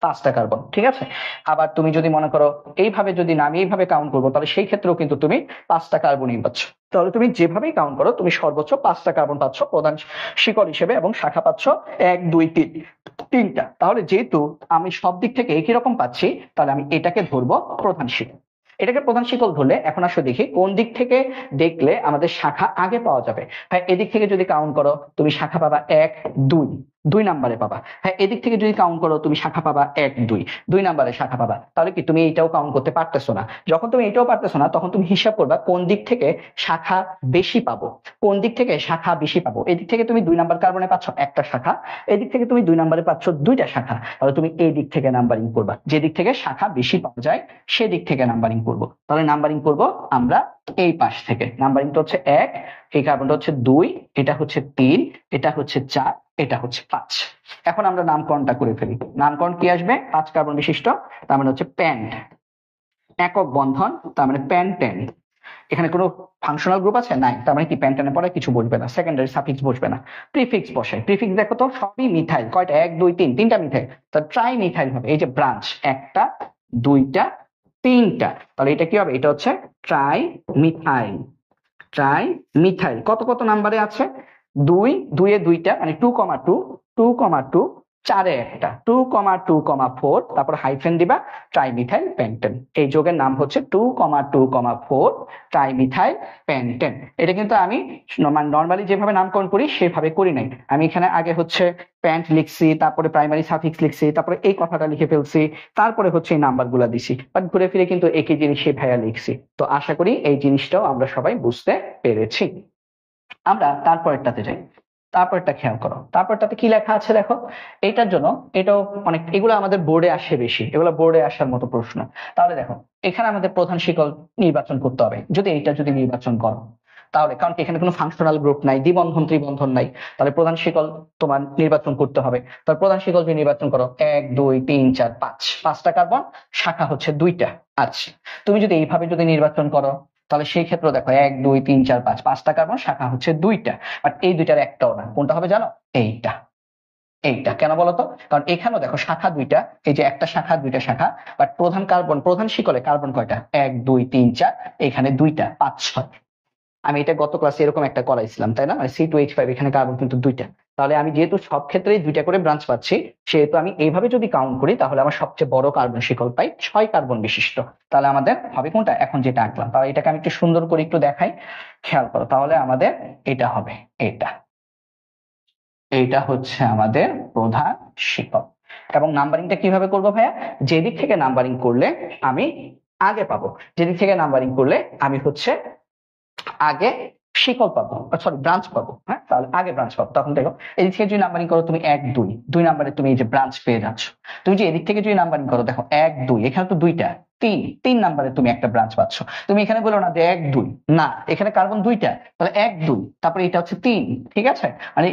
5টা কার্বন, ঠিক আছে। আবার তুমি যদি মনে করো এইভাবে যদি না আমি এইভাবে কাউন্ট করবো, তাহলে সেই ক্ষেত্রেও কিন্তু তুমি 5টা কার্বনই পাচ্ছ। তাহলে তুমি যেভাবেই কাউন্ট করো তুমি সর্বোচ্চ 5টা কার্বন পাচ্ছ প্রধান শিকল হিসেবে এবং শাখা পাচ্ছ 1 2 3, 3টা। তাহলে যেহেতু আমি সব দিক থেকে একই রকম পাচ্ছি, তাহলে আমি এটাকে ধরবো প্রধান শিকল। এটাকে প্রধান শিকল ধরলে এখন আসলে দেখি কোন দিক থেকে দেখলে আমাদের শাখা আগে পাওয়া যাবে। হ্যাঁ, এদিক থেকে যদি কাউন্ট করো তুমি শাখা পাবা 1 2, 2 নাম্বারে পাবা। হ্যাঁ, এদিক থেকে যদি কাউন্ট করো তুমি শাখা পাবা 1 2, 2 নাম্বারে শাখা পাবা। তাহলে কি তুমি এইটাও কাউন্ট করতে পারতেছো না? যখন তুমি এটাও পারতেছো না, তখন তুমি হিসাব করবা কোন দিক থেকে শাখা বেশি পাবো, কোন দিক থেকে শাখা বেশি পাবো। এদিক থেকে তুমি 2 নাম্বার কার্বনে পাচ্ছ একটা শাখা, এদিক থেকে তুমি 2 নাম্বারে পাচ্ছ 2টা শাখা। তাহলে তুমি এই দিক থেকে নাম্বারিং করবা, যে দিক থেকে শাখা বেশি পাওয়া যায় সেদিক থেকে নাম্বারিং করবো। তাহলে নাম্বারিং করবো আমরা এই পাশ থেকে। নাম্বারিংটা হচ্ছে 1, এই কার্বনটা হচ্ছে 2, এটা হচ্ছে 3, এটা হচ্ছে 4, এটা হচ্ছে 5। এখন আমরা নামকরণটা করে ফেলি। নামকরণ কি আসবে? 5 কার্বন বিশিষ্ট, তার মানে হচ্ছে প্যান্ট, একক বন্ধন, তার মানে প্যান্টেন। এখানে কোনো ফাংশনাল গ্রুপ আছে? নাই, তার মানে কি প্যান্টেনের পরে কিছু বসবে না, সেকেন্ডারি সাফিক্স বসবে না, প্রিফিক্স বসে। প্রিফিক্স দেখো তো সবই মিথাইল, কয়টা? 1 2 3, 3টা মিথাইল, তার ট্রাই মিথাইল হবে। এই যে ব্রাঞ্চ, একটা 2টা 3টা, তাহলে এটা কি হবে? এটা হচ্ছে ট্রাই মিথাইল, ট্রাই মিথাইল। কত কত নাম্বারে আছে? 2 2 এ 2টা, মানে 2, 2, 2, 2, চারে একটা 2,2,4 তারপর হাইফেন দিবা ট্রাইমিথাইল পেন্টেন। এই যোগের নাম হচ্ছে 2,2,4 ট্রাইমিথাইল পেন্টেন। এটা কিন্তু আমি নর্মালি যেভাবে নামকরণ করি সেভাবে করি নাই। আমি এখানে আগে হচ্ছে প্যান্ট লিখছি, তারপরে প্রাইমারি সাফিক্স লিখছি, তারপরে এই কথাটা লিখে ফেলছি, তারপরে হচ্ছে এই নাম্বারগুলো দিছি, বাট ঘুরে ফিরে কিন্তু একই জিনিসই ভাইয়া লিখছি। তো আশা করি এই জিনিসটাও আমরা সবাই বুঝতে পেরেছি। আমরা তারপরেরটাতে যাই। তারপরটা খেয়াল করো, তারপরটাতে কি লেখা আছে দেখো। এটার জন্য এটাও অনেক, এগুলো আমাদের বোর্ডে আসে বেশি, এগুলো বোর্ডে আসার মতো প্রশ্ন। তাহলে দেখো এখানে আমাদের প্রধান শিকল নির্বাচন করতে হবে। যদি এইটা যদি নির্বাচন করো তাহলে, কারণ এখানে কোনো ফাংশনাল গ্রুপ নাই, দ্বিবন্ধন ত্রিবন্ধন নাই, তাহলে প্রধান শিকল তোমার নির্বাচন করতে হবে। তাহলে প্রধান শিকল যদি নির্বাচন করো 1 2 3 4 5, 5টা কার্বন, শাখা হচ্ছে 2টা। আচ্ছা, তুমি যদি এইভাবে যদি নির্বাচন করো তাহলে সেই ক্ষেত্রে দেখো 1 2 3 4 5, 5টা কার্বন, শাখা হচ্ছে 2টা। বাট এই দুইটার একটাও না, কোনটা হবে জানো? এইটা। এইটা কেন বলতো? কারণ এখানেও দেখো শাখা 2টা, এই যে একটা শাখা 2টা শাখা, বাট প্রধান কার্বন, প্রধান শিকলে কার্বন কয়টা? 1 2 3 4, এখানে 2টা, 5 6। আমি এটা গত ক্লাসে এরকম একটা করাইছিলাম, তাই না? C2H5, এখানে কার্বন কিন্তু 2টা। তাহলে আমি যেহেতু সব ক্ষেত্রেই 2টা করে ব্রাঞ্চ পাচ্ছি, সেহেতু আমি এইভাবে যদি কাউন্ট করি তাহলে আমার সবচেয়ে বড় কার্বন শিকল পাই 6 কার্বন বিশিষ্ট। তাহলে আমাদের হবে কোনটা? এখন যেটা আঁকলাম, তাহলে এটাকে আমি একটু সুন্দর করে একটু দেখাই, খেয়াল করো। তাহলে আমাদের এটা হবে, এটা এইটা হচ্ছে আমাদের প্রধান শিকল। এবং নাম্বারিংটা কিভাবে করবো ভাইয়া? যেদিক থেকে নাম্বারিং করলে আমি আগে পাবো, যেদিক থেকে নাম্বারিং করলে আমি হচ্ছে আগে শিকল পাবো, সরি ব্রাঞ্চ পাবো। হ্যাঁ, তাহলে আগে ব্রাঞ্চ পাবো। তখন দেখো এদিক থেকে যদি নাম্বারিং করো তুমি 1 2, 2 নাম্বারে তুমি এই যে ব্রাঞ্চ পেয়ে যাচ্ছ। তুমি যে এদিক থেকে যদি নাম্বারিং করো দেখো 1 2, এখানে তো 2টা, 3, 3 নাম্বারে তুমি একটা ব্রাঞ্চ পাচ্ছ। তুমি এখানে বলো না যে 1 2, না, এখানে কার্বন 2টা, তাহলে 1 2, তারপরে এটা হচ্ছে 3। ঠিক আছে, মানে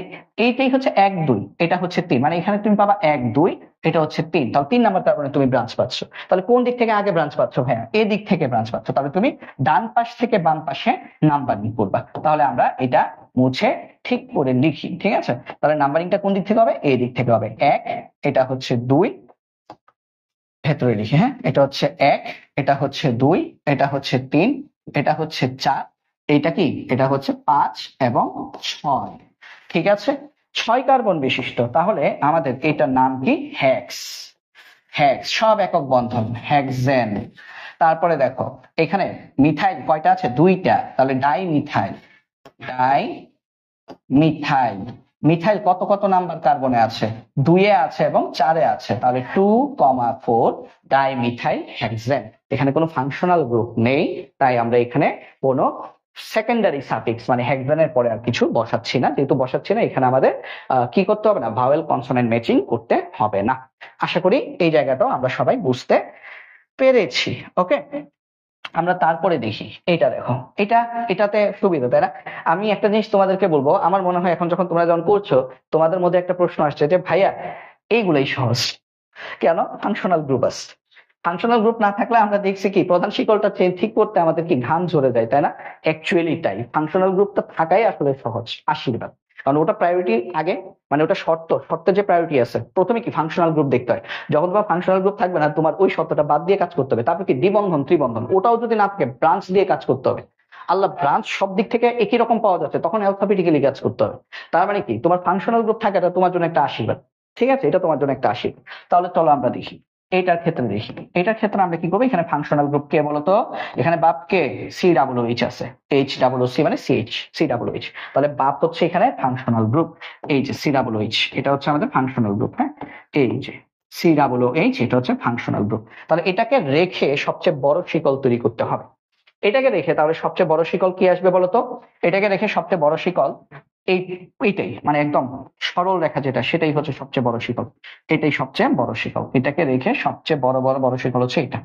এইটাই হচ্ছে 1 2, এটা হচ্ছে 3, মানে এখানে তুমি পাবা 1 2, এটা হচ্ছে 3, তাহলে 3 নাম্বার কার্বনে তুমি ব্রাঞ্চ পাচ্ছ। তাহলে কোন দিক থেকে আগে ব্রাঞ্চ পাচ্ছ ভাইয়া? এই দিক থেকে ব্রাঞ্চ পাচ্ছ। তাহলে তুমি ডান পাশ থেকে বাম পাশে নাম্বারিং করবা। তাহলে আমরা এটা মুছে ঠিক করে লিখি, ঠিক আছে? তাহলে নাম্বারিংটা কোন দিক থেকে হবে? এই দিক থেকে হবে। 1, এটা হচ্ছে 2, ভেতরে লিখি, হ্যাঁ, এটা হচ্ছে 1, এটা হচ্ছে 2, এটা হচ্ছে 3, এটা হচ্ছে 4, এইটা কি? এটা হচ্ছে 5 এবং 6। ঠিক আছে, 6 কার্বন বিশিষ্ট। তাহলে আমাদের এটার নাম কি? হেক্স। হেক্স, সব একক বন্ধন, হেক্সেন। তারপরে দেখো এখানে মিথাইল কয়টা আছে? 2টা, তাহলে die methyl. Die methyl, methyl কত কত নাম্বার কার্বনে আছে? 2-এ আছে এবং 4-এ আছে। তাহলে 2,4 ডাই মিথাইল হেক্সেন। এখানে কোনো ফাংশনাল গ্রুপ নেই, তাই আমরা এখানে কোনো সেকেন্ডারি সাফিক্স মানে হেক্সেনের পরে আর কিছু বসাচ্ছি না। যেহেতু বসাচ্ছি না, এখানে আমাদের কি করতে হবে না? ভাওয়েল কনসোনেন্ট ম্যাচিং করতে হবে না। আশা করি এই জায়গাটাও আমরা সবাই বুঝতে পেরেছি। ওকে, আমরা তারপরে দেখি এটা। দেখো এটা, এটাতে সুবিধা, তাই না? আমি একটা জিনিস তোমাদেরকে বলবো, আমার মনে হয় এখন যখন তোমরা যখন করছো, তোমাদের মধ্যে একটা প্রশ্ন আসছে যে ভাইয়া এইগুলাই সহজ কেন? ফাংশনাল গ্রুপ আছে। ফাংশনাল গ্রুপ না থাকলে আমরা দেখছি কি প্রধান শিকলটা ঠিক করতে আমাদের কি ঘাম ঝরে যায়, তাই না? অ্যাকচুয়ালি তাই, ফাংশনাল গ্রুপটা থাকাই আসলে সহজ, আশীর্বাদ। কারণ ওটা প্রায়োরিটি আগে, মানে ওটা শর্তের যে প্রায়োরিটি আছে, প্রথমে কি ফাংশনাল গ্রুপ দেখতে হয়। যখন তোমার ফাংশনাল গ্রুপ থাকবে না, তোমার ওই শর্তটা বাদ দিয়ে কাজ করতে হবে। তারপর কি দ্বিবন্ধন ত্রিবন্ধন, ওটাও যদি না থাকে ব্রাঞ্চ দিয়ে কাজ করতে হবে। আল্লাহ, ব্রাঞ্চ সব দিক থেকে একই রকম পাওয়া যাচ্ছে, তখন অ্যালফাবেটিক্যালি কাজ করতে হবে। তার মানে কি তোমার ফাংশনাল গ্রুপ থাকাটা তোমার জন্য একটা আশীর্বাদ। ঠিক আছে, এটা তোমার জন্য একটা আশীর্বাদ। তাহলে চলো আমরা দেখি এইটার ক্ষেত্রে দেখি। এটার ক্ষেত্রে আমরা কি করবো? এখানে ফাংশনাল গ্রুপ কে বলতো? এখানে বাপ কে? COOH আছে, HOOC মানে CH, COOH। তাহলে বাপ হচ্ছে এখানে ফাংশনাল গ্রুপ। এই যে COOH, এটা হচ্ছে আমাদের ফাংশনাল গ্রুপ। হ্যাঁ, এই যে COOH, এটা হচ্ছে ফাংশনাল গ্রুপ। তাহলে এটাকে রেখে সবচেয়ে বড় শিকল তৈরি করতে হবে। এটাকে রেখে তাহলে সবচেয়ে বড় শিকল কি আসবে বলতো? এটাকে রেখে সবচেয়ে বড় শিকল এইটাই, মানে একদম সরল রেখা যেটা, সেটাই হচ্ছে সবচেয়ে বড় শিকল। এটাই সবচেয়ে বড় শিকল। এটাকে রেখে সবচেয়ে বড় শিকল হচ্ছে এটা।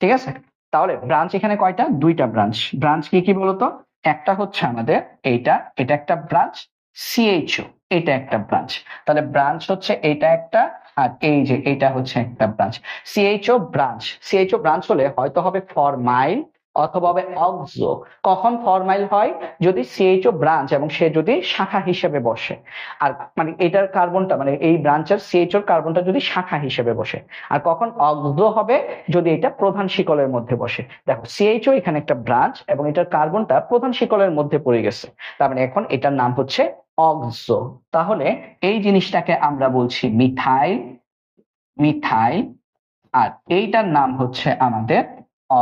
ঠিক আছে, তাহলে ব্রাঞ্চ এখানে কয়টা? 2টা ব্রাঞ্চ। ব্রাঞ্চ কি কি বলতো? একটা হচ্ছে আমাদের এইটা, এটা একটা ব্রাঞ্চ। CHO, এটা একটা ব্রাঞ্চ। তাহলে ব্রাঞ্চ হচ্ছে এটা একটা, আর এই যে এটা হচ্ছে একটা branch. CHO branch. CHO branch হলে হয়তো হবে ফরমাইল, অথবা হবে অক্সো। কখন ফরমাইল হয়? যদি সিএইচও ব্রাঞ্চ এবং সে যদি শাখা হিসেবে বসে। আর মানে এটার কার্বনটা মানে এই ব্রাঞ্চের সিএইচওর কার্বনটা যদি শাখা হিসেবে বসে। আর কখন অক্সো হবে? যদি এটা প্রধান শিকলের মধ্যে বসে। দেখো সিএইচও এখানে একটা ব্রাঞ্চ এবং এটার কার্বনটা প্রধান শিকলের মধ্যে পড়ে গেছে, তার মানে এখন এটার নাম হচ্ছে অক্সো। তাহলে এই জিনিসটাকে আমরা বলছি মিথাইল, মিথাইল, আর এইটার নাম হচ্ছে আমাদের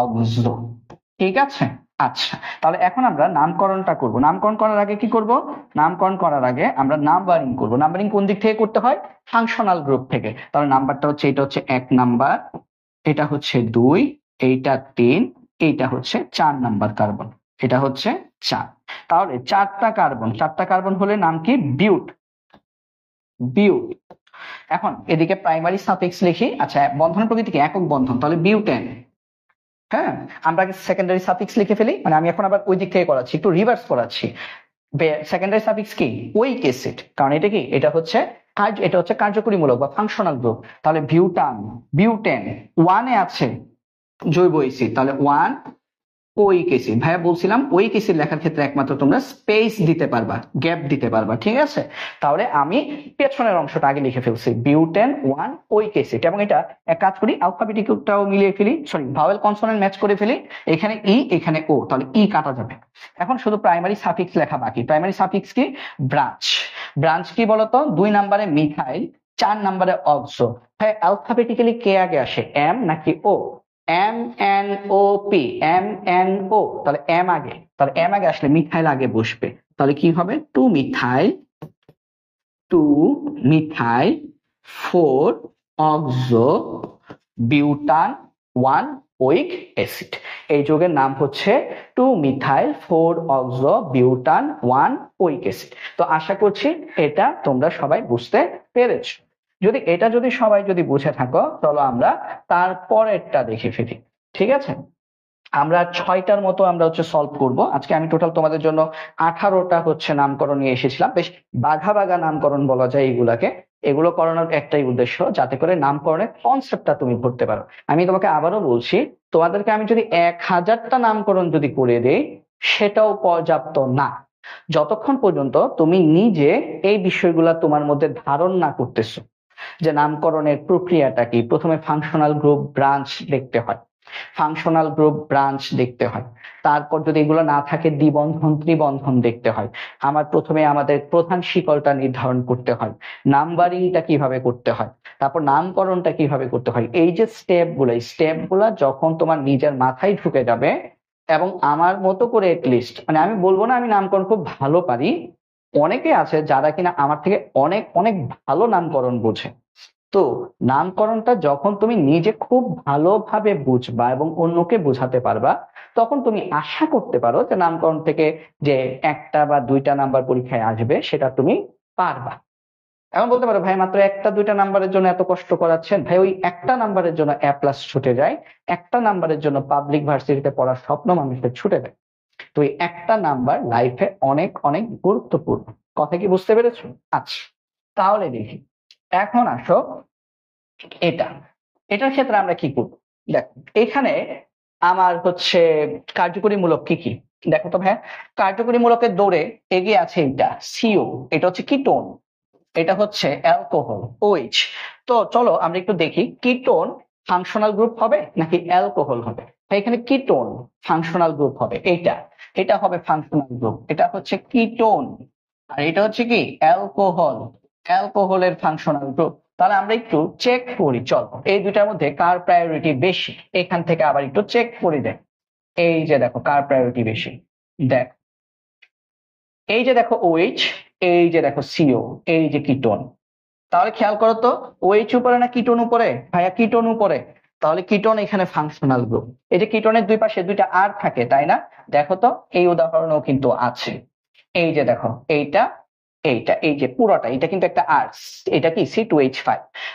অক্সো। ঠিক আছে? আচ্ছা, তাহলে এখন আমরা নামকরণটা করব। নামকরণ করার আগে কি করব? নামকরণ করার আগে আমরা নাম্বারিং করব। নাম্বারিং কোন দিক থেকে করতে হয়? ফাংশনাল গ্রুপ থেকে। তাহলে নাম্বারটা হচ্ছে, এটা হচ্ছে 1 নাম্বার, এটা হচ্ছে 2, এইটা 3, এইটা হচ্ছে 4 নাম্বার কার্বন, এটা হচ্ছে 4। তাহলে চারটা কার্বন হলে নাম কি? বিউট, বিউট। এখন এদিকে প্রাইমারি সাফিক্স লিখি। আচ্ছা, বন্ধনের প্রকৃতি কি? একক বন্ধন, তাহলে বিউটেন। হ্যাঁ, আমরা আগে সেকেন্ডারি সাফিক্স লিখে ফেলি, মানে আমি এখন আবার ওই দিক থেকে করাচ্ছি, একটু রিভার্স করাচ্ছি। সেকেন্ডারি সাফিক্স কি? উইক অ্যাসিড, কারণ এটা কি? এটা হচ্ছে কার্যকরীমূলক বা ফাংশনাল গ্রুপ। তাহলে বিউটান, বিউটেন। 1 এ আছে জৈব অ্যাসিড, তাহলে 1 ওইক অ্যাসিড। ভাইয়া বলছিলাম ওইক অ্যাসিড লেখার ক্ষেত্রে একমাত্র তোমরা স্পেস দিতে পারবা, গ্যাপ দিতে পারবা। ঠিক আছে? তাহলে আমি পেছনের অংশটা আগে লিখে ফেলছি, বিউটেন 1 ওইক অ্যাসিড। এবং এটা এক কাজ করি, অ্যালফাবেটিকটাও মিলিয়ে ফেলি, সরি ভাওয়েল কনসোনেন্ট ম্যাচ করে ফেলি। এখানে ই, এখানে ও, তাহলে ই কাটা যাবে। এখন শুধু প্রাইমারি সাফিক্স লেখা বাকি। প্রাইমারি সাফিক্স কি? ব্রাঞ্চ। ব্রাঞ্চ কি বলতো? 2 নম্বরে মিথাইল, 4 নম্বরে অক্সো। ভাই অ্যালফাবেটিক্যালি কে আগে আসে, এম নাকি ও? MNOP, MNO, তাহলে এম আগে, তাহলে এম আগে আসলে মিথাইল আগে বসবে। তাহলে কি হবে? 2 মিথাইল, 2 মিথাইল 4 অক্সো বিউটান 1 ওইক অ্যাসিড। এই যৌগের নাম হচ্ছে 2 মিথাইল 4 অক্সো বিউটান 1 ওইক অ্যাসিড। তো আশা করছি এটা তোমরা সবাই বুঝতে পেরেছো। যদি সবাই বুঝে থাকো, চলো আমরা তারপরেরটা দেখে ফেলি। ঠিক আছে? আমরা 6টার মতো আমরা সলভ করব আজকে। আমি টোটাল তোমাদের জন্য 18টা নামকরণ নিয়ে এসেছিলাম। বেশ বাঘা বাঘা নামকরণ বলা যায় এগুলাকে। এগুলো করানোর একটাই উদ্দেশ্য, যাতে করে নামকরণের কনসেপ্টটা তুমি ধরতে পারো। আমি তোমাকে আবারও বলছি, তোমাদেরকে আমি যদি 1000টা নামকরণ করে দেই, সেটাও পর্যাপ্ত না, যতক্ষণ পর্যন্ত তুমি নিজে এই বিষয়গুলা তোমার মধ্যে ধারণ না করতেছো, যে নামকরণের প্রক্রিয়াটা কি। প্রথমে ফাংশনাল গ্রুপ ব্রাঞ্চ দেখতে হয়, ফাংশনাল গ্রুপ ব্রাঞ্চ দেখতে হয়। তারপর যদি এগুলো না থাকে, দ্বিবন্ধন ত্রিবন্ধন দেখতে হয়। প্রথমে আমাদের প্রধান শিকলটা নির্ধারণ করতে হয়, নাম্বারিংটা কিভাবে করতে হয়, তারপর নামকরণটা কিভাবে করতে হয়। এই যে স্টেপগুলা যখন তোমার নিজের মাথায় ঢুকে যাবে, এবং আমার মতো করে এটলিস্ট, মানে আমি বলবো না আমি নামকরণ খুব ভালো পারি, অনেকে আছে যারা কিনা আমার থেকে অনেক অনেক ভালো নামকরণ বোঝে। তো নামকরণটা যখন তুমি নিজে খুব ভালোভাবে বুঝবা এবং অন্যকে বোঝাতে পারবা, তখন তুমি আশা করতে পারো যে নামকরণ থেকে যে 1টা বা 2টা নাম্বার পরীক্ষায় আসবে, সেটা তুমি পারবা। এখন বলতে পারো, ভাই মাত্র 1টা 2টা নাম্বারের জন্য এত কষ্ট করাচ্ছেন। ভাই ওই একটা নাম্বারের জন্য A+ ছুটে যায়, একটা নাম্বারের জন্য পাবলিক ভার্সিটিতে পড়ার স্বপ্ন মানুষের ছুটে যায়। তো এই একটা নাম্বার লাইফে অনেক অনেক গুরুত্বপূর্ণ। কথা কি বুঝতে পেরেছো? আচ্ছা, তাহলে দেখি, এখন আসো এটার ক্ষেত্রে আমরা কি করব। দেখো এখানে আমার কার্যকরীমূলক কি কি। দেখো তো ভাই, কার্যকরীমূলকের দৌড়ে এগিয়ে আছে এটা সিও, এটা হচ্ছে কিটোন, এটা হচ্ছে অ্যালকোহল OH। তো চলো আমরা একটু দেখি, কিটোন ফাংশনাল গ্রুপ হবে নাকি অ্যালকোহল হবে। এখানে কিটোন ফাংশনাল গ্রুপ হবে, এটা হবে ফাংশনাল গ্রুপ, এটা হচ্ছে কিটোন। আর এটা হচ্ছে কি? অ্যালকোহল, অ্যালকোহলের ফাংশনাল গ্রুপ। তাহলে আমরা একটু চেক করি, চলো এই দুইটার মধ্যে কার প্রায়োরিটি বেশি। এখান থেকে আবার একটু চেক করে দেখ। এই যে দেখো কার প্রায়োরিটি বেশি, দেখ এই যে দেখো OH, এই যে দেখো CO, এই যে কিটোন। তাহলে খেয়াল করো তো, OH উপরে না কিটোন উপরে? ভাইয়া কিটোন উপরে। তাহলে কিটোন এখানে ফাংশনাল গ্রুপ। এই যে কিটোনের দুই পাশে 2টা আর থাকে, তাই না? দেখো তো এই উদাহরণেও কিন্তু আছে। এই যে দেখো এইটা, এই যে পুরোটা, এটা কিন্তু একটা আর, এটা কি C2H5।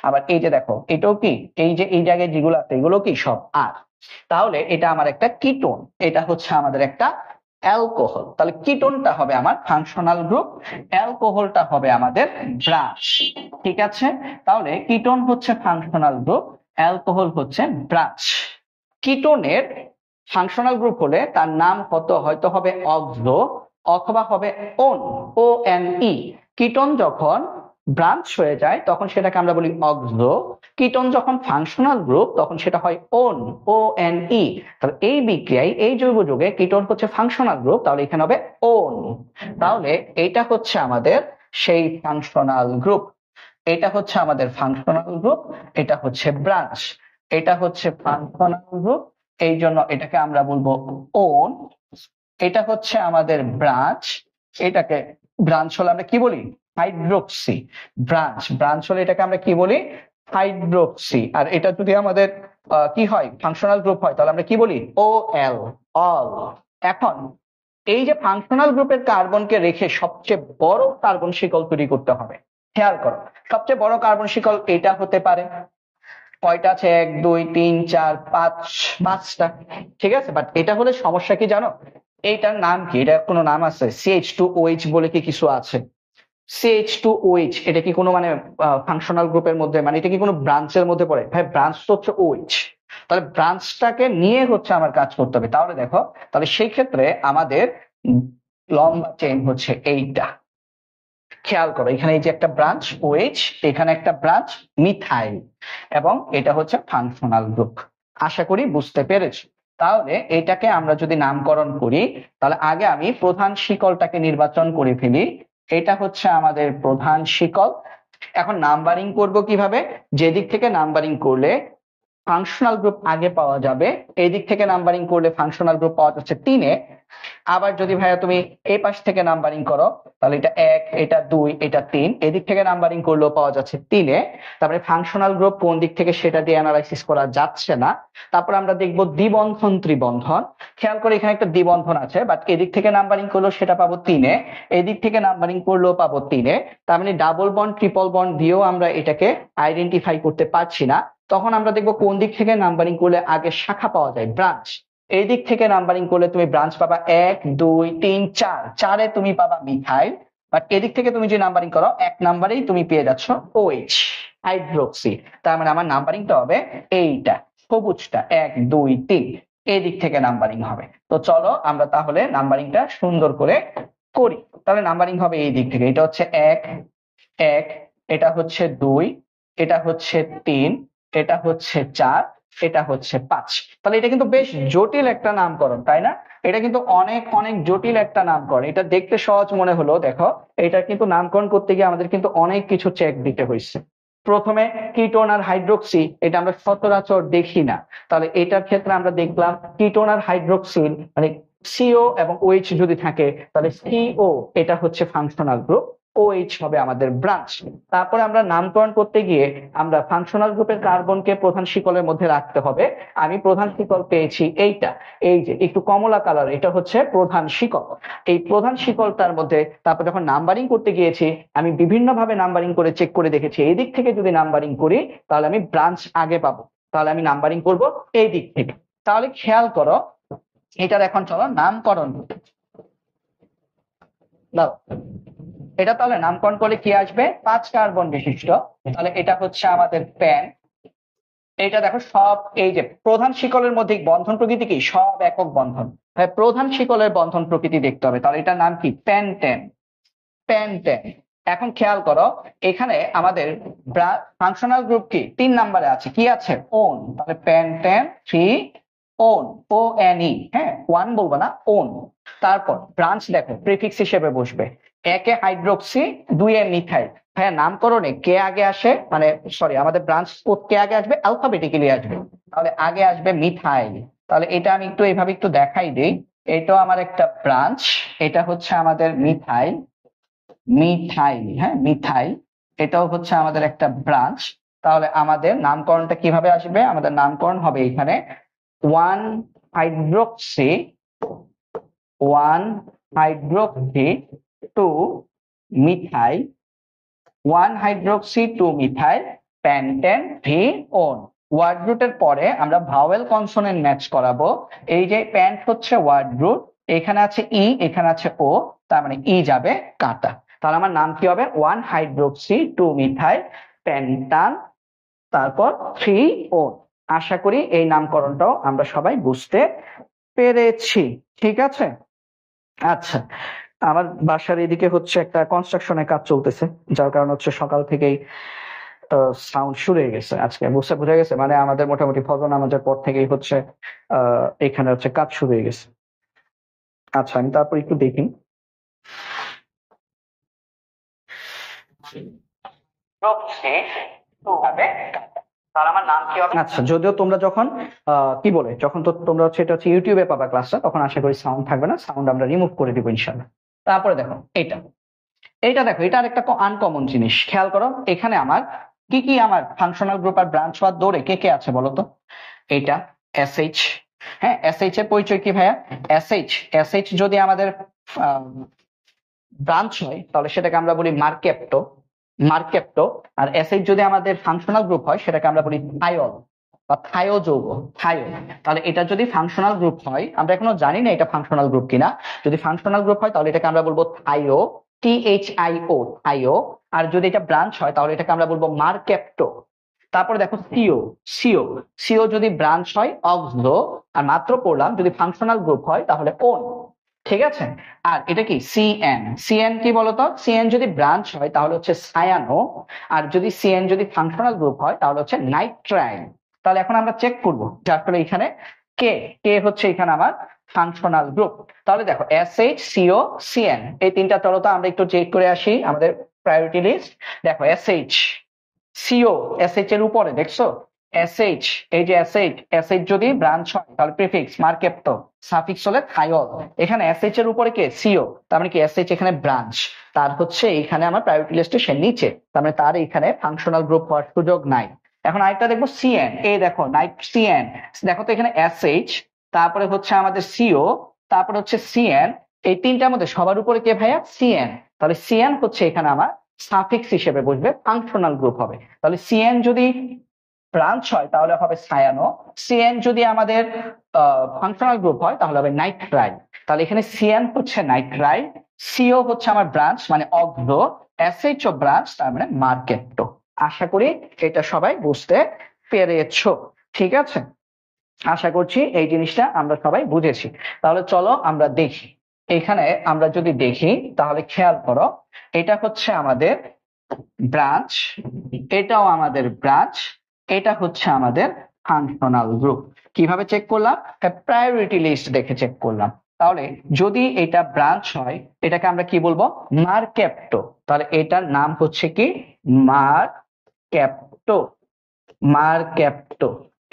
আবার এই যে দেখো এটাও কি, এই যে এই জায়গায় যেগুলো আছে এগুলো কি সব আর। তাহলে এটা আমার একটা কিটোন, এটা হচ্ছে আমাদের একটা অ্যালকোহল। তাহলে কিটোনটা হবে আমার ফাংশনাল গ্রুপ, অ্যালকোহলটা হবে আমাদের ব্রাঞ্চ। ঠিক আছে? তাহলে কিটোন হচ্ছে ফাংশনাল গ্রুপ, অ্যালকোহল হচ্ছে ব্রাঞ্চ। কিটোনের ফাংশনাল গ্রুপ হলে তার নাম হয়তো হবে অক্সো অথবা হবে one, O N E. Ketone যখন ব্রাঞ্চ হয়ে যায় তখন সেটাকে আমরা বলি অক্সো। কিটোন যখন ফাংশনাল গ্রুপ তখন সেটা হয় ওন, ও এন ই। তাহলে এই বিক্রিয়ায় এই জৈব যৌগে কিটোন হচ্ছে ফাংশনাল গ্রুপ, তাহলে এখানে হবে ওন। তাহলে এটা হচ্ছে আমাদের সেই ফাংশনাল গ্রুপ, এটা হচ্ছে আমাদের ফাংশনাল গ্রুপ, এটা হচ্ছে ব্রাঞ্চ, এটা হচ্ছে ফাংশনাল গ্রুপ, এই জন্য এটাকে আমরা বলবো ওন। এটা হচ্ছে আমাদের ব্রাঞ্চ, এটাকে ব্রাঞ্চ হলে আমরা কি বলি হাইড্রোক্সি। ব্রাঞ্চ হলে এটাকে আমরা কি বলি হাইড্রোক্সি। আর এটা যদি আমাদের কি হয় ফাংশনাল গ্রুপ হয় তাহলে আমরা কি বলি ও এল, অল। এখন এই যে ফাংশনাল গ্রুপের কার্বনকে রেখে সবচেয়ে বড় কার্বন শিকল তৈরি করতে হবে। খেয়াল করো সবচেয়ে বড় কার্বন শিকল এটা হতে পারে। কয়টা আছে 1 2 3 4 5, 5টা। ঠিক আছে, বাট এটা হলে সমস্যা কি জানো, এইটার নাম কি, এটা কোনো নাম আছে? CH2OH বলে কি কিছু আছে? CH2OH এটা কি কোনো মানে ফাংশনাল গ্রুপের মধ্যে, মানে এটা কি কোনো ব্রাঞ্চের মধ্যে পড়ে? ভাই ব্রাঞ্চ তো হচ্ছে OH, তাহলে ব্রাঞ্চটাকে নিয়ে হচ্ছে আমার কাজ করতে হবে। তাহলে দেখো, তাহলে সেই ক্ষেত্রে আমাদের লম্বা চেইন হচ্ছে এইটা। খেয়াল করো এখানে এই যে একটা ব্রাঞ্চ OH, এখানে একটা ব্রাঞ্চ মিথাইল, এবং এটা হচ্ছে ফাংশনাল গ্রুপ। আশা করি বুঝতে পেরেছো। তাহলে এটাকে আমরা যদি নামকরণ করি, তাহলে আগে আমি প্রধান শিকলটাকে নির্বাচন করে ফেলি। এটা হচ্ছে আমাদের প্রধান শিকল। এখন নাম্বারিং করব কিভাবে? যেদিক থেকে নাম্বারিং করলে ফাংশনাল গ্রুপ আগে পাওয়া যাবে, এই দিক থেকে নাম্বারিং করলে ফাংশনাল গ্রুপ পাওয়া যাচ্ছে 3-এ। আবার যদি ভাইয়া তুমি এই পাশ থেকে নাম্বারিং করো তাহলে এটা 1, এটা 2, এটা 3, এদিক থেকে নাম্বারিং করলেও পাওয়া যাচ্ছে 3-এ। তারপরে ফাংশনাল গ্রুপ কোন দিক থেকে সেটা দিয়ে অ্যানালাইসিস করা যাচ্ছে না। তারপর আমরা দেখব দ্বিবন্ধন ত্রিবন্ধন। খেয়াল করে এখানে একটা দ্বিবন্ধন আছে, বাট এদিক থেকে নাম্বারিং করলেও সেটা পাবো 3-এ, এদিক থেকে নাম্বারিং করলেও পাবো 3-এ। তার মানে ডাবল বন্ড ট্রিপল বন্ড দিয়েও আমরা এটাকে আইডেন্টিফাই করতে পারছি না। তখন আমরা দেখবো কোন দিক থেকে নাম্বারিং করলে আগে শাখা পাওয়া যায়, ব্রাঞ্চ। এই দিক থেকে নাম্বারিং করলে তুমি ব্রাঞ্চ পাবা 1 2 3 4, 4-এ তুমি পাবা মিথাইল। বাট এদিক থেকে তুমি যে নাম্বারিং করো 1 নাম্বারেই তুমি পেয়ে যাচ্ছ OH, হাইড্রোক্সি। তার মানে আমার নাম্বারিংটা হবে এইটা, সবুজটা 1 2 3, এই দিক থেকে নাম্বারিং হবে। তো চলো আমরা তাহলে নাম্বারিংটা সুন্দর করে করি। তাহলে নাম্বারিং হবে এই দিক থেকে, এটা হচ্ছে 1 1, এটা হচ্ছে 2, এটা হচ্ছে 3, এটা হচ্ছে 4, এটা হচ্ছে 5। তাহলে এটা কিন্তু বেশ জটিল একটা নামকরণ, তাই না? এটা কিন্তু অনেক অনেক জটিল একটা নামকরণ। এটা দেখতে সহজ মনে হলো, দেখো এটা কিন্তু নামকরণ করতে গিয়ে আমাদের কিন্তু অনেক কিছু চেক দিতে হয়েছে। প্রথমে কিটোন আর হাইড্রোক্সিল, এটা আমরা সচরাচর দেখি না। তাহলে এটার ক্ষেত্রে আমরা দেখলাম কিটোন আর হাইড্রোক্সিল মানে CO এবং OH যদি থাকে তাহলে CO এটা হচ্ছে ফাংশনাল গ্রুপ, OH হবে আমাদের ব্রাঞ্চ। তারপরে আমরা নামকরণ করতে গিয়ে আমরা ফাংশনাল গ্রুপের কার্বনকে প্রধান শিকলের মধ্যে রাখতে হবে। আমি প্রধান শিকল পেয়েছি এইটা, এই যে একটু কমলা কালার, এটা হচ্ছে প্রধান শিকল। এই প্রধান শিকলটার মধ্যে তারপর যখন নাম্বারিং করতে গিয়েছি আমি বিভিন্ন ভাবে নাম্বারিং করে চেক করে দেখেছি, এই দিক থেকে যদি নাম্বারিং করি তাহলে আমি ব্রাঞ্চ আগে পাবো, তাহলে আমি নাম্বারিং করব এই দিক থেকে। তাহলে খেয়াল করো এটার এখন চলো নামকরণ দাও। এটা তাহলে নামকরণ করলে কি আসবে? 5 কার্বন বিশিষ্ট। তাহলে এটা হচ্ছে আমাদের প্যান। এটা দেখো সব এই যে প্রধান শিকলের মধ্যে বন্ধন প্রকৃতি কি সব একক বন্ধন, তাই প্রধান শিকলের বন্ধন প্রকৃতি দেখতে হবে। তাহলে এটার নাম কি প্যান্টেন, প্যান্টেন। এখন খেয়াল করো এখানে আমাদের ফাংশনাল গ্রুপ কি 3 নম্বরে আছে, কি আছে? ওন। তাহলে প্যান্টেন 3 ওন, ONE। হ্যাঁ 1 বলবো না, ওন। তারপর ব্রাঞ্চ দেখো প্রিফিক্স হিসেবে বসবে, 1-এ হাইড্রোক্সি 2-এ মিথাইল। হ্যাঁ নামকরণে কে আগে আসে, মানে সরি আমাদের ব্রাঞ্চ কে আগে আসবে? অ্যালফাবেটিক্যালি আসবে। তাহলে আগে আসবে মিথাইল। তাহলে এটা আমি একটু এইভাবে একটু দেখাই দিই। এটাও আমার একটা ব্রাঞ্চ, এটা হচ্ছে আমাদের মিথাইল, মিথাইল। হ্যাঁ মিথাইল, এটাও হচ্ছে আমাদের একটা ব্রাঞ্চ। তাহলে আমাদের নামকরণটা কিভাবে আসবে? আমাদের নামকরণ হবে এখানে 1 hydroxy 1 hydroxy 2 methyl, 1 hydroxy 2 methyl pentane one. Word রুটের পরে আমরা ভাওয়েল কনসোনেন্ট ম্যাচ করাবো। এই যে প্যান্ট হচ্ছে ওয়ার্ড রুট, এখানে আছে ই, এখানে আছে ও, তার মানে ই যাবে কাটা। তাহলে আমার নাম কি হবে? 1 হাইড্রোক্সি 2 মিথাইল প্যান্টান, তারপর 3 ওন। আশা করি এই নামকরণটাও আমরা সবাই বুঝতে পেরেছি। ঠিক আছে, আচ্ছা। আমার বাসার এদিকে হচ্ছে একটা কনস্ট্রাকশনের কাজ চলতেছে, যার কারণে হচ্ছে সকাল থেকেই সাউন্ড শুরু হয়ে গেছে। আজকে বোঝা গেছে, মানে আমাদের মোটামুটি ফজর নামাজের পর থেকেই হচ্ছে এখানে হচ্ছে কাজ শুরু হয়ে গেছে। আচ্ছা, আমি তারপর একটু দেখি। আচ্ছা, যদিও তোমরা যখন কি বলে যখন তো তোমরা হচ্ছে এটা হচ্ছে ইউটিউবে পাবা ক্লাসটা, তখন আশা করি সাউন্ড থাকবে না, সাউন্ড আমরা রিমুভ করে দিব ইনশাআল্লাহ। তারপরে দেখো এইটা দেখো, এটা আরেকটা আনকমন জিনিস, খেয়াল করো। এখানে আমার কি আমার ফাংশনাল গ্রুপ আর ব্রাঞ্চ হওয়ার দৌড়ে কে আছে বলতো? এটা এসএইচ। হ্যাঁ, এসএইচ এর পরিচয় কি ভাইয়া? এসএইচ যদি আমাদের ব্রাঞ্চ হয় তাহলে সেটাকে আমরা বলি মার্কেপ্টো। আর এসএইচ যদি আমাদের ফাংশনাল গ্রুপ হয় সেটাকে আমরা বলি থাইওল বা থাইও যৌগ, থাইও। তাহলে এটা যদি ফাংশনাল গ্রুপ হয়, আমরা এখনো জানি না এটা ফাংশনাল গ্রুপ কিনা। যদি ফাংশনাল গ্রুপ হয় তাহলে এটাকে আমরা বলবো থাইও, THIO, থাইও। আর যদি এটা ব্রাঞ্চ হয় তাহলে এটাকে আমরা বলবো মার্কেপ্টো। তারপরে দেখো সিও যদি ব্রাঞ্চ হয় অক্সো। আর মাত্র পড়লাম যদি ফাংশনাল গ্রুপ হয় তাহলে ওন। ঠিক আছে, আর এটা কি সিএন কি বলতো? সিএন যদি ব্রাঞ্চ হয় তাহলে হচ্ছে সায়ানো। আর যদি সিএন যদি ফাংশনাল গ্রুপ হয় তাহলে হচ্ছে নাইট্রাইল। তাহলে এখন আমরা চেক করবো, যার ফলে এখানে কে হচ্ছে এখানে আমার ফাংশনাল গ্রুপ। তাহলে দেখো SH CO CN এই তিনটা, চলো তো আমরা একটু চেক করে আসি আমাদের প্রায়োরিটি লিস্ট। দেখো SH CO, SH এর উপরে দেখছো SH, এই যে SH যদি ব্রাঞ্চ হয় তাহলে প্রিফিক্স মার্কেপ্টো, সাফিক্স হলে থাইওল। এখানে SH এর উপরে কে? CO, তার মানে কি SH এখানে ব্রাঞ্চ, তার হচ্ছে এখানে আমার প্রায়োরিটি লিস্টে সে নিচে, তার মানে তার এখানে ফাংশনাল গ্রুপ হওয়ার সুযোগ নাই। এখন আরেকটা দেখবো CN, এই দেখো নাইট CN, দেখো তো এখানে SH, তারপরে হচ্ছে আমাদের CO, তারপরে হচ্ছে CN, এই তিনটার মধ্যে সবার উপরে কে ভাইয়া? CN। তাহলে CN হচ্ছে এখানে আমার সাফিক্স হিসেবে বসবে, ফাংশনাল গ্রুপ হবে। তাহলে CN যদি ব্রাঞ্চ হয় তাহলে হবে সায়ানো, CN যদি আমাদের ফাংশনাল গ্রুপ হয় তাহলে হবে নাইট্রাইল। তাহলে এখানে CN হচ্ছে নাইট্রাইল, CO হচ্ছে আমার ব্রাঞ্চ মানে অক্সো, SH ও ব্রাঞ্চ তার মানে মার্কেপ্টো। আশা করি এটা সবাই বুঝতে পেরেছো। ঠিক আছে, আশা করছি এই জিনিসটা আমরা সবাই বুঝেছি। তাহলে চলো আমরা দেখি। এখানে আমরা যদি দেখি তাহলে খেয়াল করো, এটা হচ্ছে আমাদের ব্রাঞ্চ, এটাও আমাদের ব্রাঞ্চ, এটা হচ্ছে আমাদের ফাংশনাল গ্রুপ। কিভাবে চেক করলাম? প্রায়োরিটি লিস্ট দেখে চেক করলাম। তাহলে যদি এটা ব্রাঞ্চ হয় এটাকে আমরা কি বলবো? মার্কেপ্টো। তাহলে এটার নাম হচ্ছে কি? মার্কেপ্টো।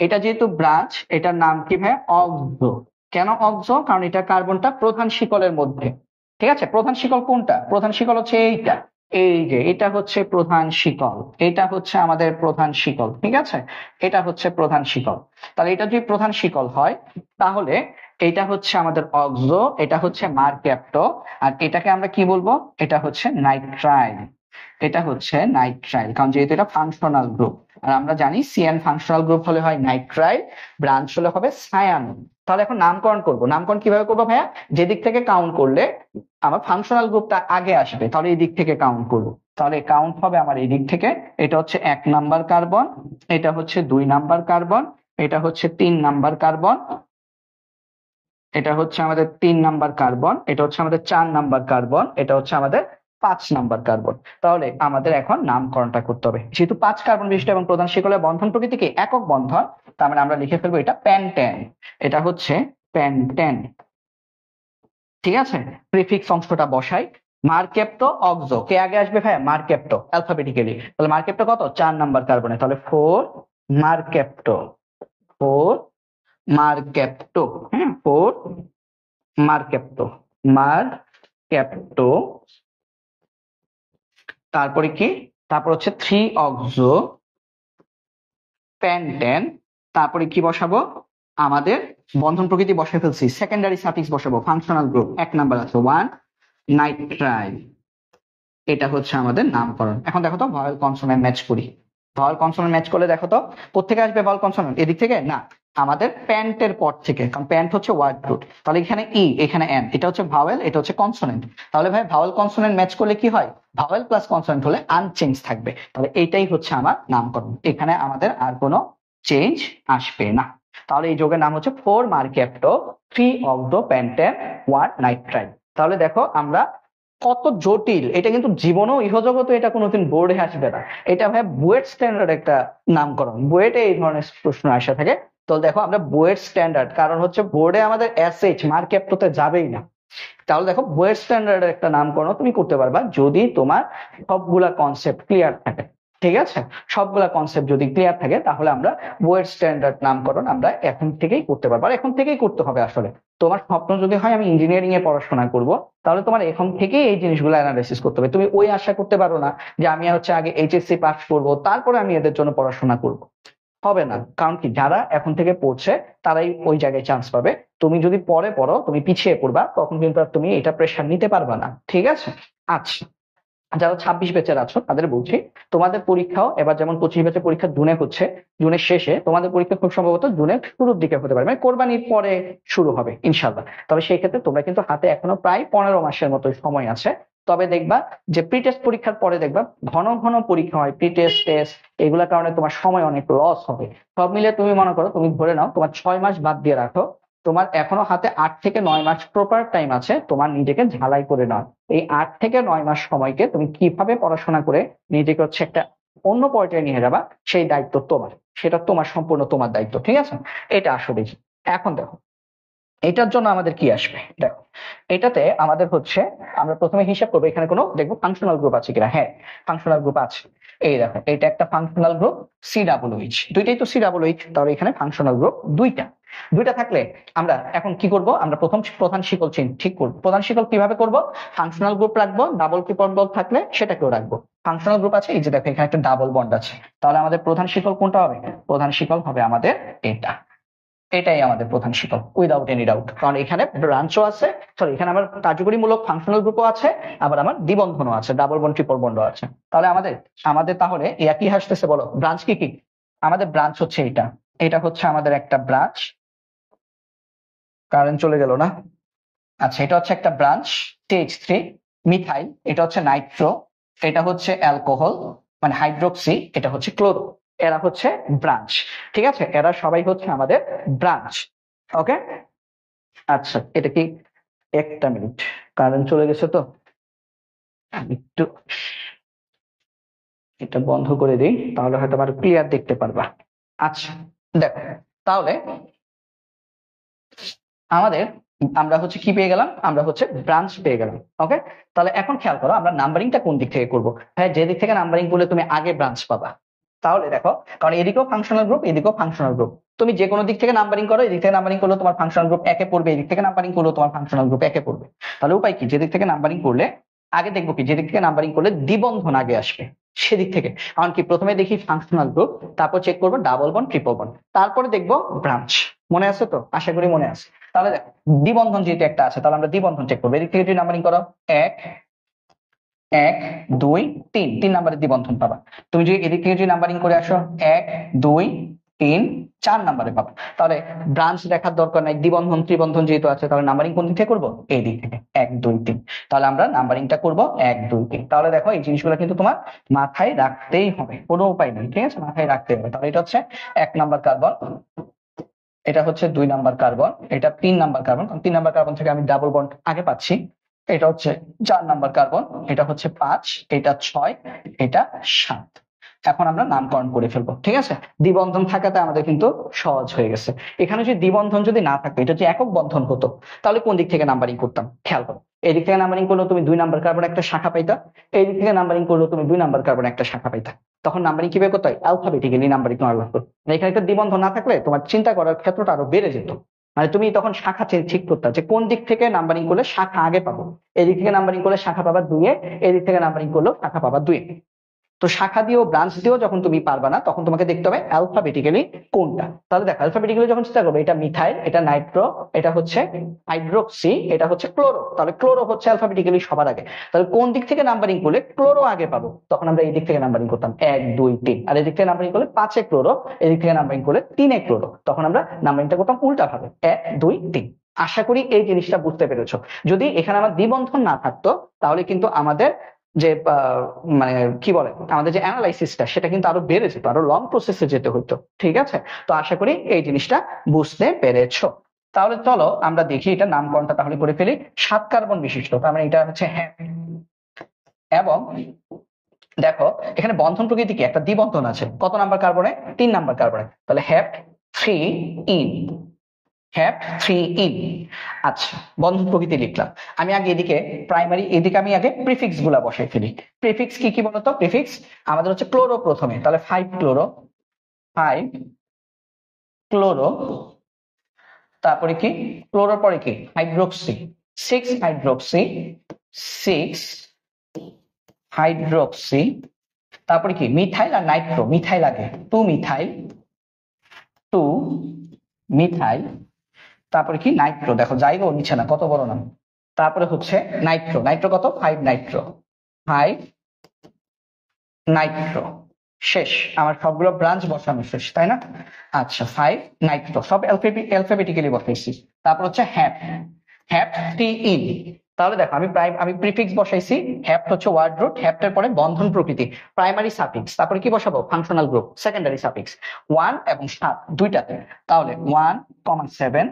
এটা যেহেতু ব্রাঞ্চ, এটার নাম কি ভাই? অক্সো। কেন অক্সো? কারণ এটা কার্বনটা প্রধান শিকলের মধ্যে। ঠিক আছে, প্রধান শিকল কোনটা? প্রধান শিকল হচ্ছে এইটা, এই যে এটা হচ্ছে প্রধান শিকল, এটা হচ্ছে আমাদের প্রধান শিকল। ঠিক আছে, এটা হচ্ছে প্রধান শিকল। তাহলে এটা যদি প্রধান শিকল হয় তাহলে এটা হচ্ছে আমাদের অক্সো, এটা হচ্ছে মার্কেপ্টো। আর এটাকে আমরা কি বলবো? এটা হচ্ছে নাইট্রাইল। এটা হচ্ছে নাইট্রাইল, কারণ যেহেতু এটা ফাংশনাল গ্রুপ। আর আমরা জানি CN ফাংশনাল গ্রুপ হলে হয় নাইট্রাইল, ব্রাঞ্চ হলে হবে সায়ানো। তাহলে এখন নামকরণ করব। নামকরণ কিভাবে করবো ভাইয়া? যে দিক থেকে কাউন্ট করলে আমার ফাংশনাল গ্রুপটা আগে আসবে তাহলে এই দিক থেকে কাউন্ট করবো। তাহলে কাউন্ট হবে আমার এই দিক থেকে। এটা হচ্ছে 1 নাম্বার কার্বন, এটা হচ্ছে 2 নাম্বার কার্বন, এটা হচ্ছে 3 নাম্বার কার্বন, এটা হচ্ছে আমাদের 3 নাম্বার কার্বন, এটা হচ্ছে আমাদের 4 নাম্বার কার্বন, এটা হচ্ছে আমাদের 5 নাম্বার কার্বন। তাহলে আমাদের এখন নামকরণটা করতে হবে। যেহেতু 5 কার্বন বিশিষ্ট এবং প্রধান শিকলের বন্ধন প্রকৃতি কি? একক বন্ধন, তার মানে আমরা লিখে ফেলবো এটা প্যান্টেন। এটা হচ্ছে প্যান্টেন। ঠিক আছে, প্রিফিক্স অংশটা বসাই। মার্কেপ্টো অক্সো, কে আগে আসবে ভাই? মার্কেপ্টো, অ্যালফাবেটিক্যালি। তাহলে মার্কেপ্টো কত? 4 নাম্বার কার্বনে, তাহলে 4 মার্কেপ্টো, 4 মার্কেপ্টো। হ্যাঁ, 4 মার্কেপ্টো। তারপরে কি? তারপর হচ্ছে 3 অক্সো প্যান্টেন। তারপরে কি বসাবো? আমাদের বন্ধন প্রকৃতি বসাই ফেলছি, সেকেন্ডারি সাফিক্স বসাবো। ফাংশনাল গ্রুপ 1 নাম্বার আছে 1 নাইট্রাইল। এটা হচ্ছে আমাদের নামকরণ। এখন দেখো তো ভয়েল কনসোনেন্ট ম্যাচ করি। ভয়েল কনসোনেন্ট ম্যাচ করলে দেখো তো কোত্থেকে আসবে ভয়েল কনসোনেন্ট? এদিক থেকে না, আমাদের প্যান্টের পর থেকে, কারণ প্যান্ট হচ্ছে ওয়ার্ড রুট। তাহলে এখানে ই, এখানে এন, এটা হচ্ছে ভাওয়েল, এটা হচ্ছে কনসোনেন্ট। তাহলে ভাই ভাওয়েল কনসোনেন্ট ম্যাচ করলে কি হয়? ভাওয়েল প্লাস কনসোনেন্ট হলে আনচেঞ্জ থাকবে। তাহলে এইটাই হচ্ছে আমার নামকরণ, এখানে আমাদের আর কোনো চেঞ্জ আসবে না। তাহলে এই যৌগের নাম হচ্ছে 4-marketo-3-octopentane-1-nitrile। তাহলে দেখো আমরা কত জটিল, এটা কিন্তু জীবনেও ইহজগতে এটা কোনোদিন বোর্ডে আসবে না। এটা ভাই বুয়েট স্ট্যান্ডার্ড একটা নামকরণ, বুয়েটে এই ধরনের প্রশ্ন আসা থাকে। তো দেখো আমরা বুয়েট স্ট্যান্ডার্ড, কারণ হচ্ছে বোর্ডে আমাদের এসএইচ মার্কেপ্টোতে যাবেই না। তাহলে দেখো বুয়েট স্ট্যান্ডার্ডের একটা নামকরণ তুমি করতে পারবা যদি তোমার সবগুলা কনসেপ্ট ক্লিয়ার থাকে। ঠিক আছে, সবগুলা কনসেপ্ট যদি ক্লিয়ার থাকে তাহলে আমরা বুয়েট স্ট্যান্ডার্ড নামকরণ আমরা এখন থেকেই করতে পারবো। আর এখন থেকেই করতে হবে আসলে। তোমার স্বপ্ন যদি হয় আমি ইঞ্জিনিয়ারিং এ পড়াশোনা করব, তাহলে তোমার এখন থেকেই এই জিনিসগুলো অ্যানালাইসিস করতে হবে। তুমি ওই আশা করতে পারো না যে আমি হচ্ছে আগে এইচএসসি পাস করবো তারপরে আমি এদের জন্য পড়াশোনা করব, হবে না। কারণ কি, যারা এখন থেকে পড়ছে তারাই ওই জায়গায় চান্স পাবে। তুমি যদি পরে পড়ো তুমি পিছিয়ে পড়বা, তখন কিন্তু আর তুমি এটা প্রেশার নিতে পারবা না। ঠিক আছে, আচ্ছা যারা 26 ব্যাচের আছো তাদের বলছি, তোমাদের পরীক্ষাও এবার যেমন 25 ব্যাচের পরীক্ষা জুনে হচ্ছে, জুনের শেষে, তোমাদের পরীক্ষা খুব সম্ভবত জুনের শুরুর দিকে হতে পারে, মানে কোরবানির পরে শুরু হবে ইনশাল্লাহ। তবে সেই ক্ষেত্রে তোমরা কিন্তু হাতে এখনো প্রায় 15 মাসের মতো সময় আছে। তবে দেখবা যে প্রি টেস্ট পরীক্ষার পরে দেখবা ঘন ঘন পরীক্ষা হয়, প্রি টেস্ট টেস্ট, এগুলোর কারণে তোমার সময় অনেক লস হবে। সব মিলে তুমি মনে করো, তুমি ধরে নাও তোমার 6 মাস বাদ দিয়ে রাখো, তোমার এখনো হাতে 8 থেকে 9 মাস প্রপার টাইম আছে তোমার নিজেকে ঝালাই করে নাও। এই 8 থেকে 9 মাস সময়কে তুমি কিভাবে পড়াশোনা করে নিজেকে হচ্ছে একটা অন্য পর্যায়ে নিয়ে যাবা, সেই দায়িত্ব তোমার, সেটা তোমার সম্পূর্ণ তোমার দায়িত্ব। ঠিক আছে, এটা আসলে এখন দেখো এটার জন্য আমাদের কি আসবে। দেখো এটাতে আমাদের হচ্ছে, আমরা প্রথমে হিসাব করবো এখানে কোনো দেখবো ফাংশনাল গ্রুপ আছে কিনা। হ্যাঁ, ফাংশনাল গ্রুপ আছে। এই দেখো এটা একটা ফাংশনাল গ্রুপ COOH, দুইটাই তো COOH, তাহলে এখানে ফাংশনাল গ্রুপ দুইটা। দুইটা থাকলে আমরা এখন কি করব, আমরা প্রথম প্রধান শিকল চেইন ঠিক করবো। প্রধান শিকল কিভাবে করব, ফাংশনাল গ্রুপ রাখবো, ডাবল ট্রিপল বন্ড থাকলে সেটাকেও রাখবো। ফাংশনাল গ্রুপ আছে, এই যে দেখো এখানে একটা ডাবল বন্ড আছে, তাহলে আমাদের প্রধান শিকল কোনটা হবে, প্রধান শিকল হবে আমাদের এটা, এটাই আমাদের প্রধান শিকল উইদাউট এনি ডাউট। কারণ এখানে ব্রাঞ্চও আছে, সরি এখানে আমার কার্যকরীমূলক ফাংশনাল গ্রুপও আছে, আবার আমার দ্বিবন্ধনও আছে, ডাবল বন্ড ট্রিপল বন্ডও আছে। তাহলে আমাদের আমাদের তাহলে একই আসতেছে, বলো ব্রাঞ্চ কি কি। আমাদের ব্রাঞ্চ হচ্ছে এটা, এটা হচ্ছে আমাদের একটা ব্রাঞ্চ, কারেন্ট চলে গেল না। আচ্ছা এটা হচ্ছে একটা ব্রাঞ্চ TH3 মিথাইল, এটা হচ্ছে নাইট্রো, এটা হচ্ছে অ্যালকোহল মানে হাইড্রোক্সি, এটা হচ্ছে ক্লোরো, এরা হচ্ছে ব্রাঞ্চ। ঠিক আছে, এরা সবাই হচ্ছে আমাদের ব্রাঞ্চ। ওকে, আচ্ছা এটা কি, একটা মিনিট, কারেন্ট চলে গেছে তো আমি একটু এটা বন্ধ করে দিই, তাহলে হয়তো আবার ক্লিয়ার দেখতে পারবা। আচ্ছা দেখো তাহলে আমাদের, আমরা হচ্ছে কি পেয়ে গেলাম, আমরা হচ্ছে ব্রাঞ্চ পেয়ে গেলাম। ওকে, তাহলে এখন খেয়াল করো আমরা নাম্বারিংটা কোন দিক থেকে করবো। হ্যাঁ, যে দিক থেকে নাম্বারিং করলে তুমি আগে ব্রাঞ্চ পাবা। তাহলে দেখো, কারণ এদিকেও ফাংশনাল গ্রুপ এদিকেও ফাংশনাল গ্রুপ, তুমি যে কোনো দিক থেকে নাম্বারিং করো, এদিক থেকে নাম্বারিং করলে তোমার ফাংশনাল গ্রুপ একে পড়বে, এদিক থেকে নাম্বারিং করলে তোমার ফাংশনাল গ্রুপ একে পড়বে। তাহলে উপায় কি, যেদিক থেকে নাম্বারিং করলে আগে দেখবো কি, যেদিক থেকে নাম্বারিং করলে দ্বিবন্ধন আগে আসবে সেদিক থেকে। কারণ কি, প্রথমে দেখি ফাংশনাল গ্রুপ, তারপর চেক করবো ডাবল বন্ড ট্রিপল বন্ড, তারপরে দেখবো ব্রাঞ্চ। মনে আছে তো, আশা করি মনে আছে। তাহলে দেখো দ্বিবন্ধন যেহেতু একটা আছে, তাহলে আমরা দ্বিবন্ধন চেক করবো। এদিক থেকে যদি নাম্বারিং করো, 1 1 2 3, 3 নাম্বারের দ্বিবন্ধন পাবা। তুমি যদি এদিক থেকে যদি নাম্বারিং করে আসো, 1 2 3 4 নাম্বারে পাবা। তাহলে ব্রাঞ্চ দেখার দরকার নাই, দ্বিবন্ধন ত্রিবন্ধন যেহেতু আছে, তাহলে নাম্বারিং কোন দিক থেকে করবো, এই দিক থেকে 1 2 3। তাহলে আমরা নাম্বারিংটা করবো 1 2 3। তাহলে দেখো এই জিনিসগুলো কিন্তু তোমার মাথায় রাখতেই হবে, কোনো উপায় নেই। ঠিক আছে, মাথায় রাখতে হবে। তাহলে এটা হচ্ছে 1 নাম্বার কার্বন, এটা হচ্ছে 2 নাম্বার কার্বন, এটা 3 নাম্বার কার্বন, 3 নাম্বার কার্বন থেকে আমি ডাবল বন্ড আগে পাচ্ছি। এটা হচ্ছে 4 নাম্বার কার্বন, এটা হচ্ছে 5, এটা 6, এটা 7। এখন আমরা নামকরণ করে ফেলবো। ঠিক আছে, দ্বিবন্ধন থাকাতে আমাদের কিন্তু সহজ হয়ে গেছে। এখানে যদি দ্বিবন্ধন যদি না থাকতো, এটা যে একক বন্ধন হতো, তাহলে কোন দিক থেকে নাম্বারিং করতাম খেয়াল করো। এই দিক থেকে নাম্বারিং করলেও তুমি 2 নাম্বার কার্বন একটা শাখা পাইতা, এই দিক থেকে নাম্বারিং করলেও তুমি 2 নাম্বার কার্বন একটা শাখা পাইতা। তখন নাম্বারিং কিভাবে করতে হয়, অ্যালফাবেটিক্যালি নাম্বারিং করতে। এখানে একটা দ্বিবন্ধন না থাকলে তোমার চিন্তা করার ক্ষেত্রটা আরো বেড়ে যেত। মানে তুমি তখন শাখা ঠিক করতে যে কোন দিক থেকে নাম্বারিং করলে শাখা আগে পাবো। এদিক থেকে নাম্বারিং করলে শাখা পাবা 2 এ, এদিক থেকে নাম্বারিং করলেও শাখা পাবা 2 এ। তো শাখা দিয়েও ব্রাঞ্চ দিয়েও যখন তুমি পারবা না, তখন তোমাকে দেখতে হবে অ্যালফাবেটিক্যালি কোনটা। তাহলে দেখো অ্যালফাবেটিক্যালি যখন চিন্তা করবে, এটা মিথাইল, এটা নাইট্রো, এটা হচ্ছে হাইড্রোক্সি, এটা হচ্ছে ক্লোরো, তাহলে ক্লোরো হচ্ছে অ্যালফাবেটিক্যালি সবার আগে। তাহলে কোন দিক থেকে নাম্বারিং করলে ক্লোরো আগে পাবো, তখন আমরা এই দিক থেকে নাম্বারিং করতাম 1 2 3। আর এদিক থেকে নাম্বারিং করলে 5 এ ক্লোরো, এদিক থেকে নাম্বারিং করলে 3 এ ক্লোরো, তখন আমরা নাম্বারিংটা করতাম উল্টা ভাবে 1 2 3। আশা করি এই জিনিসটা বুঝতে পেরেছো। যদি এখানে আমার দ্বিবন্ধন না থাকতো, তাহলে কিন্তু আমাদের যে মানে কি বলে আমাদের যে অ্যানালাইসিসটা সেটা কিন্তু আরো বেড়ে যেত, আরো লং প্রসেসে যেতে হতো। ঠিক আছে, তো আশা করি এই জিনিসটা বুঝতে পেরেছো। তাহলে চলো আমরা দেখি এটা নামকরণটা তাহলে করে ফেলি। 7 কার্বন বিশিষ্ট, তার মানে এটা হচ্ছে হ্যাপ। এবং দেখো এখানে বন্ধন প্রকৃতি কি, একটা দ্বিবন্ধন আছে কত নাম্বার কার্বনে, 3 নাম্বার কার্বনে, তাহলে হ্যাপ 3 ইন, হ্যাভ 3 ইন। আচ্ছা, বন্ধন প্রকৃতি লিখলাম। আমি আগে এদিকে প্রাইমারি, এদিকে আমি আগে প্রিফিক্স গুলা বসাই ফেলি। প্রিফিক্স কি কি বলতো? প্রিফিক্স আমাদের হচ্ছে ক্লোরো প্রথমে, তাহলে 5 ক্লোরো, 5 ক্লোরো, তারপরে কি ক্লোরোর পরে কি হাইড্রোক্সি, 6 হাইড্রোক্সি, 6 হাইড্রোক্সি, তারপরে কি মিথাইল আর নাইট্রো, মিথাইল আগে 2 মিথাইল, 2 মিথাইল, তারপরে কি নাইট্রো, দেখো যাইগো নিচ্ছে না, কত বড় নাম। তারপরে হচ্ছে নাইট্রো, নাইট্রো কত 5 নাইট্রো, 5 নাইট্রো। শেষ, আমার সবগুলো ব্রাঞ্চ বসানো শেষ, তাই না? আচ্ছা 5 নাইট্রো সব অ্যালফাবেটিক্যালি বসাইছি। তারপর হচ্ছে হ্যাপ, হ্যাপ 3 ইন। তাহলে দেখো আমি প্রিফিক্স বসাইছি, হ্যাপ হচ্ছে ওয়ার্ড রুট, হ্যাপটার পরে বন্ধন প্রকৃতি, প্রাইমারি সাফিক্স, তারপরে কি বসাবো ফাংশনাল গ্রুপ, সেকেন্ডারি সাফিক্স 1 এবং 7 দুইটাতে। তাহলে 1,7,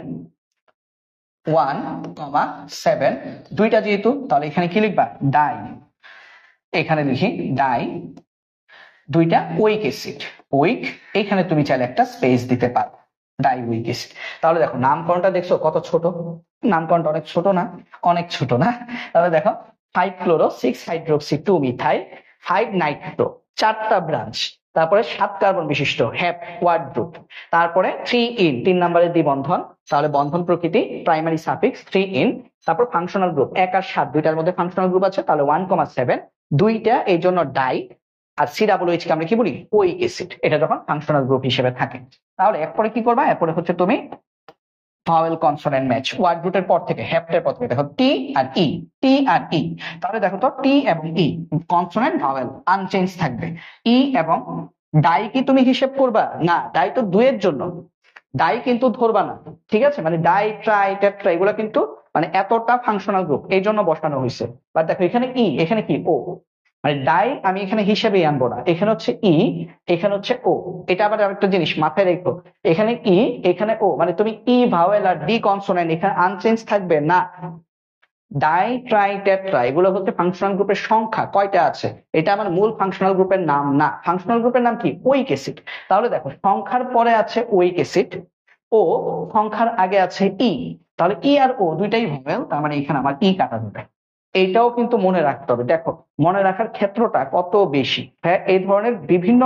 1,7 দুইটা যেহেতু, তাহলে এখানে কি লিখবা ডাই, এখানে লিখি ডাই, দুইটা উইক অ্যাসিড, উইক, এখানে তুমি চাইলে একটা স্পেস দিতে পারো, ডাই উইক অ্যাসিড। তাহলে দেখো নামকরণটা দেখছো কত ছোট, নামকরণটা অনেক ছোট না, অনেক ছোট না? তাহলে দেখো 5 ক্লোরো, 6 হাইড্রোক্সি, 2 মিথাইল, 5 নাইট্রো, 4টা ব্রাঞ্চ, তারপরে 7 কার্বন বিশিষ্ট হ্যাপ ওয়ার্ড গ্রুপ, তারপরে 3 ইন 3 নম্বরের দ্বিবন্ধন, তাহলে বন্ধন প্রকৃতি প্রাইমারি সাফিক্স 3 ইন, তারপর ফাংশনাল গ্রুপ 1 আর 7 দুইটার মধ্যে ফাংশনাল গ্রুপ আছে, তাহলে 1,7 দুইটা, এই জন্য ডাই। আর COOH কে আমরা কি বলি ওইক অ্যাসিড, এটা যখন ফাংশনাল গ্রুপ হিসেবে থাকে। তাহলে এরপরে কি করবা, এরপরে হচ্ছে তুমি ভাওয়েল কনসোনেন্ট ম্যাচ, ওয়ার্ড রুটের পর থেকে হ্যাপটের পর থেকে, দেখো টি আর ই, টি আর ই, তাহলে দেখো তো টি এবং ই কনসোনেন্ট ভাওয়েল আনচেঞ্জ থাকবে। ই এবং ডাই কি তুমি হিসেব করবা না, ডাই তো দুইয়ের জন্য, ডাই কিন্তু ধরবা না। ঠিক আছে, মানে ডাই ট্রাই টেট্রা এগুলো কিন্তু মানে এতটা ফাংশনাল গ্রুপ এই জন্য বসানো হয়েছে। বাট দেখো এখানে ই, এখানে কি ও, মানে ডাই আমি এখানে হিসেবেই আনবো না, এখানে হচ্ছে ই, এখানে হচ্ছে ও। এটা আবার আরেকটা জিনিস মাথায় রেখো, এখানে ই, এখানে ও, মানে তুমি ই ভাওয়েল আর ডি কনসোনেন্ট এখানে আনচেঞ্জ থাকবে না। ডাই ট্রাই টেট্রা এগুলো হচ্ছে ফাংশনাল গ্রুপের সংখ্যা কয়টা আছে, এটা আমার মূল ফাংশনাল গ্রুপের নাম না। ফাংশনাল গ্রুপের নাম কি ওইক অ্যাসিড। তাহলে দেখো সংখ্যার পরে আছে ওইক অ্যাসিড, ও সংখ্যার আগে আছে ই, তাহলে ই আর ও দুইটাই ভাওয়েল, তার মানে এখানে আমার ই কাটা যাবে। এইটাও কিন্তু মনে রাখতে হবে, দেখো মনে রাখার ক্ষেত্রটা কত বেশি। হ্যাঁ, এই ধরনের বিভিন্ন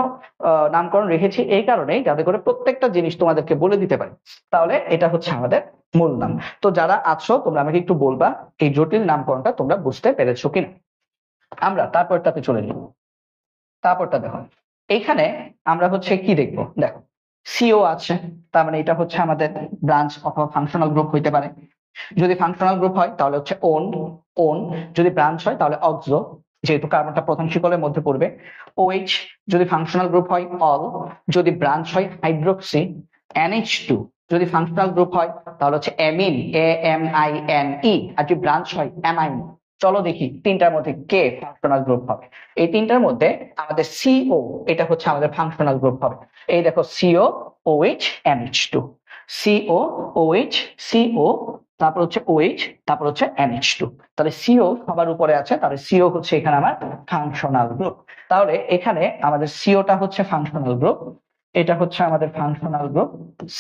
নামকরণ রেখেছি এই কারণেই যাতে করে প্রত্যেকটা জিনিস তোমাদেরকে বলে দিতে পারি। তাহলে এটা হচ্ছে আমাদের মূল নাম। তো যারা আছো তোমরা আমাকে একটু বলবা এই জটিল নামকরণটা তোমরা বুঝতে পেরেছো কিনা। আমরা তারপরটাতে চলে যাব। তারপরটা দেখো, এইখানে আমরা হচ্ছে কি দেখবো, দেখো সিও আছে, তার মানে এটা হচ্ছে আমাদের ব্রাঞ্চ অথবা ফাংশনাল গ্রুপ হইতে পারে। যদি ফাংশনাল গ্রুপ হয় তাহলে হচ্ছে ওন, ওন, যদি ব্রাঞ্চ হয় তাহলে অক্সো, যেহেতু কার্বনটা প্রথম শিকলের মধ্যে পড়বে। OH যদি ফাংশনাল গ্রুপ হয় অল, যদি ব্রাঞ্চ হয় হাইড্রোক্সি। NH2 যদি ফাংশনাল গ্রুপ হয় তাহলে হচ্ছে অ্যামিন, AMINE, আর যদি ব্রাঞ্চ হয় অ্যামাইন। চলো দেখি তিনটার মধ্যে কে ফাংশনাল গ্রুপ হবে। এই তিনটার মধ্যে আমাদের CO, এটা হচ্ছে আমাদের ফাংশনাল গ্রুপ হবে। এই দেখো CO OH NH2, CO OH CO, তারপর হচ্ছে OH, তারপর হচ্ছে NH2। তাহলে CO সবার উপরে আছে, তাহলে CO হচ্ছে এখানে আমার ফাংশনাল গ্রুপ। তাহলে এখানে আমাদের COটা হচ্ছে ফাংশনাল গ্রুপ, এটা হচ্ছে আমাদের ফাংশনাল গ্রুপ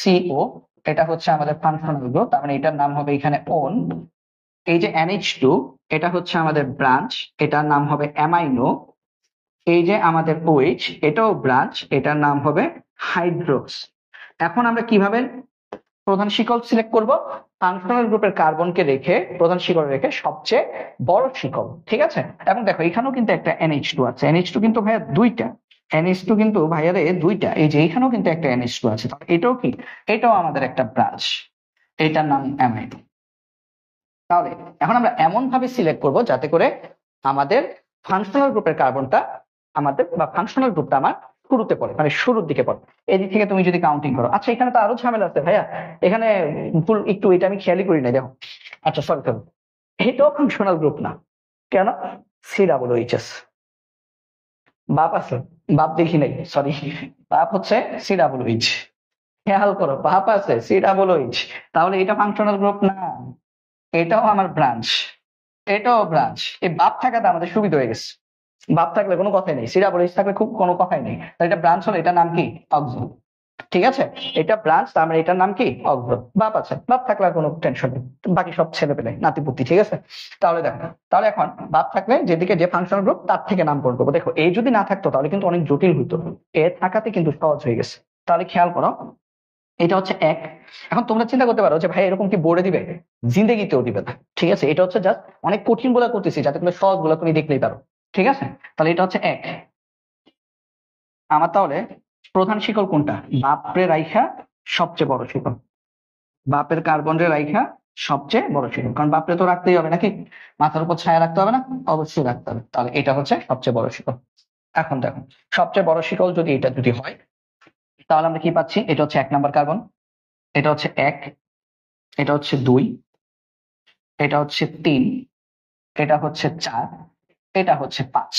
CO, এটা হচ্ছে আমাদের ফাংশনাল গ্রুপ, তার মানে এটার নাম হবে এখানে ওন। এই যে NH2 এটা হচ্ছে আমাদের ব্রাঞ্চ, এটার নাম হবে অ্যামাইনো। এই যে আমাদের OH এটাও ব্রাঞ্চ, এটার নাম হবে হাইড্রোক্স। এখন আমরা কিভাবে প্রধান শিকল সিলেক্ট করব, ফাংশনাল গ্রুপের কার্বনকে রেখে প্রধান শিকল রেখে সবচেয়ে বড় শিকল। ঠিক আছে, এবং দেখো এখানেও কিন্তু একটা NH2 আছে, NH2 কিন্তু ভাইয়া দুইটা, NH2 কিন্তু ভাইয়া রে দুইটা, এই যে এখানেও কিন্তু একটা NH2 আছে, এটাও কি, এটাও আমাদের একটা ব্রাঞ্চ, এটার নাম অ্যামাইনো। তাহলে এখন আমরা এমন ভাবে সিলেক্ট করব যাতে করে আমাদের ফাংশনাল গ্রুপের কার্বনটা আমাদের বা ফাংশনাল গ্রুপটা আমার শুরুতে পড়ে, মানে শুরুর দিকে পড়ে। এদিক থেকে তুমি যদি কাউন্টিং করো, আচ্ছা এখানে তো আরো ঝামেলা আছে ভাইয়া, এখানে ভুল একটু, এটা আমি খেয়ালই করি না, দেখো। আচ্ছা সরি সরি, এটাও ফাংশনাল গ্রুপ না, কেন? COOH। বাপ আছে? বাপ দেখি নাই, সরি। বাপ হচ্ছে COOH। খেয়াল করো, বাপ আছে COOH, তাহলে এটা ফাংশনাল গ্রুপ না, এটাও আমার ব্রাঞ্চ, এটাও ব্রাঞ্চ। এই বাপ থাকাতে আমাদের সুবিধা হয়ে গেছে। বাপ থাকলে কোনো কথাই নেই, COOH থাকলে খুব কোনো কথাই নেই। তাহলে এটা ব্রাঞ্চ হলে এটার নাম কি? অক্সো। ঠিক আছে, এটা ব্রাঞ্চ, তার মানে এটার নাম কি? অক্সো। বাপ আছে, বাপ থাকলে আর কোনো টেনশন নেই, বাকি সব ছেলে পেলে নাতিপুতি। ঠিক আছে, তাহলে দেখো, তাহলে এখন বাপ থাকলে যেদিকে যে ফাংশনাল গ্রুপ তার থেকে নামকরণ করবো। দেখো এই যদি না থাকতো তাহলে কিন্তু অনেক জটিল হইতো, এ থাকাতে কিন্তু সহজ হয়ে গেছে। তাহলে খেয়াল করো, এটা হচ্ছে এক। এখন তোমরা চিন্তা করতে পারো যে ভাই এরকম কি বোর্ডে দিবে? জিন্দেগিতেও দিবে না। ঠিক আছে, এটা হচ্ছে জাস্ট অনেক কঠিন গুলা করতেছি যাতে তুমি সহজ গুলা তুমি দেখলেই পারো। ঠিক আছে, তাহলে এটা হচ্ছে এক। আমার তাহলে প্রধান শিকল কোনটা? বাপরে রাইখা সবচেয়ে বড় শিকল, বাপের কার্বন রে রাইখা সবচেয়ে বড় শিকল, কারণ বাপরে তো রাখতেই হবে নাকি, মাথার উপর ছায়া রাখতে হবে না? অবশ্যই রাখতে হবে। তাহলে এটা হচ্ছে সবচেয়ে বড় শিকল। এখন দেখো, সবচেয়ে বড় শিকল যদি এটা যদি হয়, তাহলে আমরা কি পাচ্ছি? এটা হচ্ছে 1 নাম্বার কার্বন, এটা হচ্ছে 1, এটা হচ্ছে 2, এটা হচ্ছে 3, এটা হচ্ছে 4, এটা হচ্ছে 5।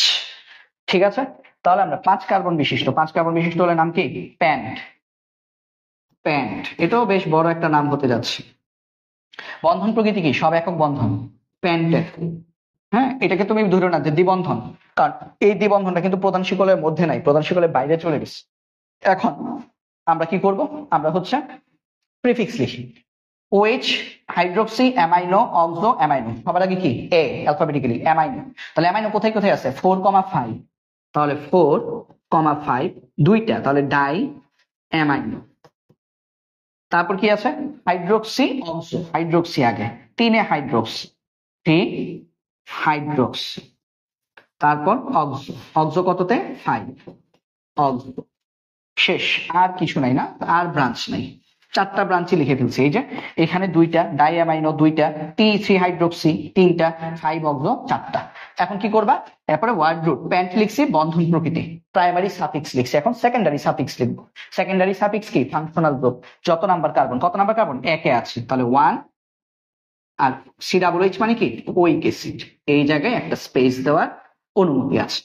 ঠিক আছে, তাহলে আমরা 5 কার্বন বিশিষ্ট, 5 কার্বন বিশিষ্ট হলে নাম কি? প্যান্ট। প্যান্ট, এটাও বেশ বড় একটা নাম হতে যাচ্ছে। বন্ধন প্রকৃতি কি? সব একক বন্ধন প্যান্টের। হ্যাঁ, এটাকে তুমি ধরো না যে দ্বিবন্ধন, কারণ এই দ্বিবন্ধনটা কিন্তু প্রধান শিকলের মধ্যে নাই, প্রধান শিকলের বাইরে চলে গেছে। এখন আমরা কি করব? আমরা হচ্ছে প্রিফিক্স লিখি। OH, hydroxy, amino, oxo, amino. সবার আগে কি? এ, অ্যালফাবেটিক্যালি অ্যামাইনো। তাহলে অ্যামাইনো কোথায় কোথায় আছে? 4,5। তাহলে 4,5 দুইটা, তাহলে ডাই অ্যামাইনো। তারপর কি আছে? Hydroxy, oxo. হাইড্রোক্সি আগে, 3 হাইড্রোক্সি, 3 হাইড্রোক্সি। তারপর অক্সো, অক্সো কততে? 5 অক্সো। শেষ, আর কিছু নাই না, আর ব্রাঞ্চ নাই। 4টা ব্রাঞ্চই লিখে ফেলছি। এই যে এখানে 2টা ডাইঅ্যামাইনো, 2টা T3 হাইড্রোক্সি, 3টা 5 অক্সো, 4টা। এখন কি করবা? এরপরে ওয়ার্ড রুট, প্যান্ট লিখছি, বন্ধন প্রকৃতি, প্রাইমারি সাফিক্স লিখছি। এখন সেকেন্ডারি সাফিক্স লিখবো। সেকেন্ডারি সাফিক্স কি? Functional group. যত নাম্বার কার্বন, কত নাম্বার কার্বন? 1-এ আছে, তাহলে 1। আর COOH মানে কি? ওইক অ্যাসিড। এই জায়গায় একটা স্পেস দেওয়ার অনুমতি আছে।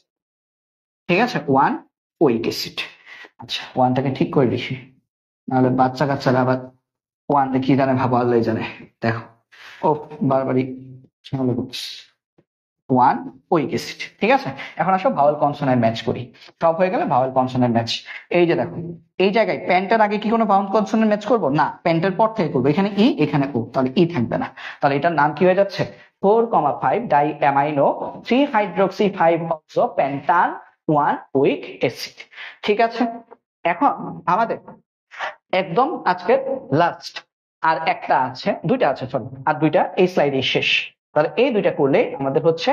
ঠিক আছে, 1 ওইক অ্যাসিড। আচ্ছা, 1টাকে ঠিক করে লিখি, নাহলে বাচ্চা কাচ্চারা আবার 1 কি জানে, ভাবা আল্লাহ জানে। দেখো, ও বারবারই ঝামেলা করছিস। 1 ওইক অ্যাসিড। ঠিক আছে, এখন আসো ভাওয়েল কনসোনেন্ট ম্যাচ করি। সব হয়ে গেলে ভাওয়েল কনসোনেন্ট ম্যাচ। এই যে দেখো, এই জায়গায় প্যান্টের আগে কি কোনো ভাওয়েল কনসোনেন্ট ম্যাচ করবো? না, প্যান্টের পর থেকে করবো। এখানে ই, এখানে ও, তাহলে ই থাকবে না। তাহলে এটার নাম কি হয়ে যাচ্ছে? 4,5 di amino 3 hydroxy 5 oxo pentan 1 oic acid. ঠিক আছে, এখন আমাদের একদম আজকের লাস্ট আর একটা আছে, 2টা আছে, সরি, আর 2টা এই স্লাইডে শেষ। তাহলে এই 2টা করলে আমাদের হচ্ছে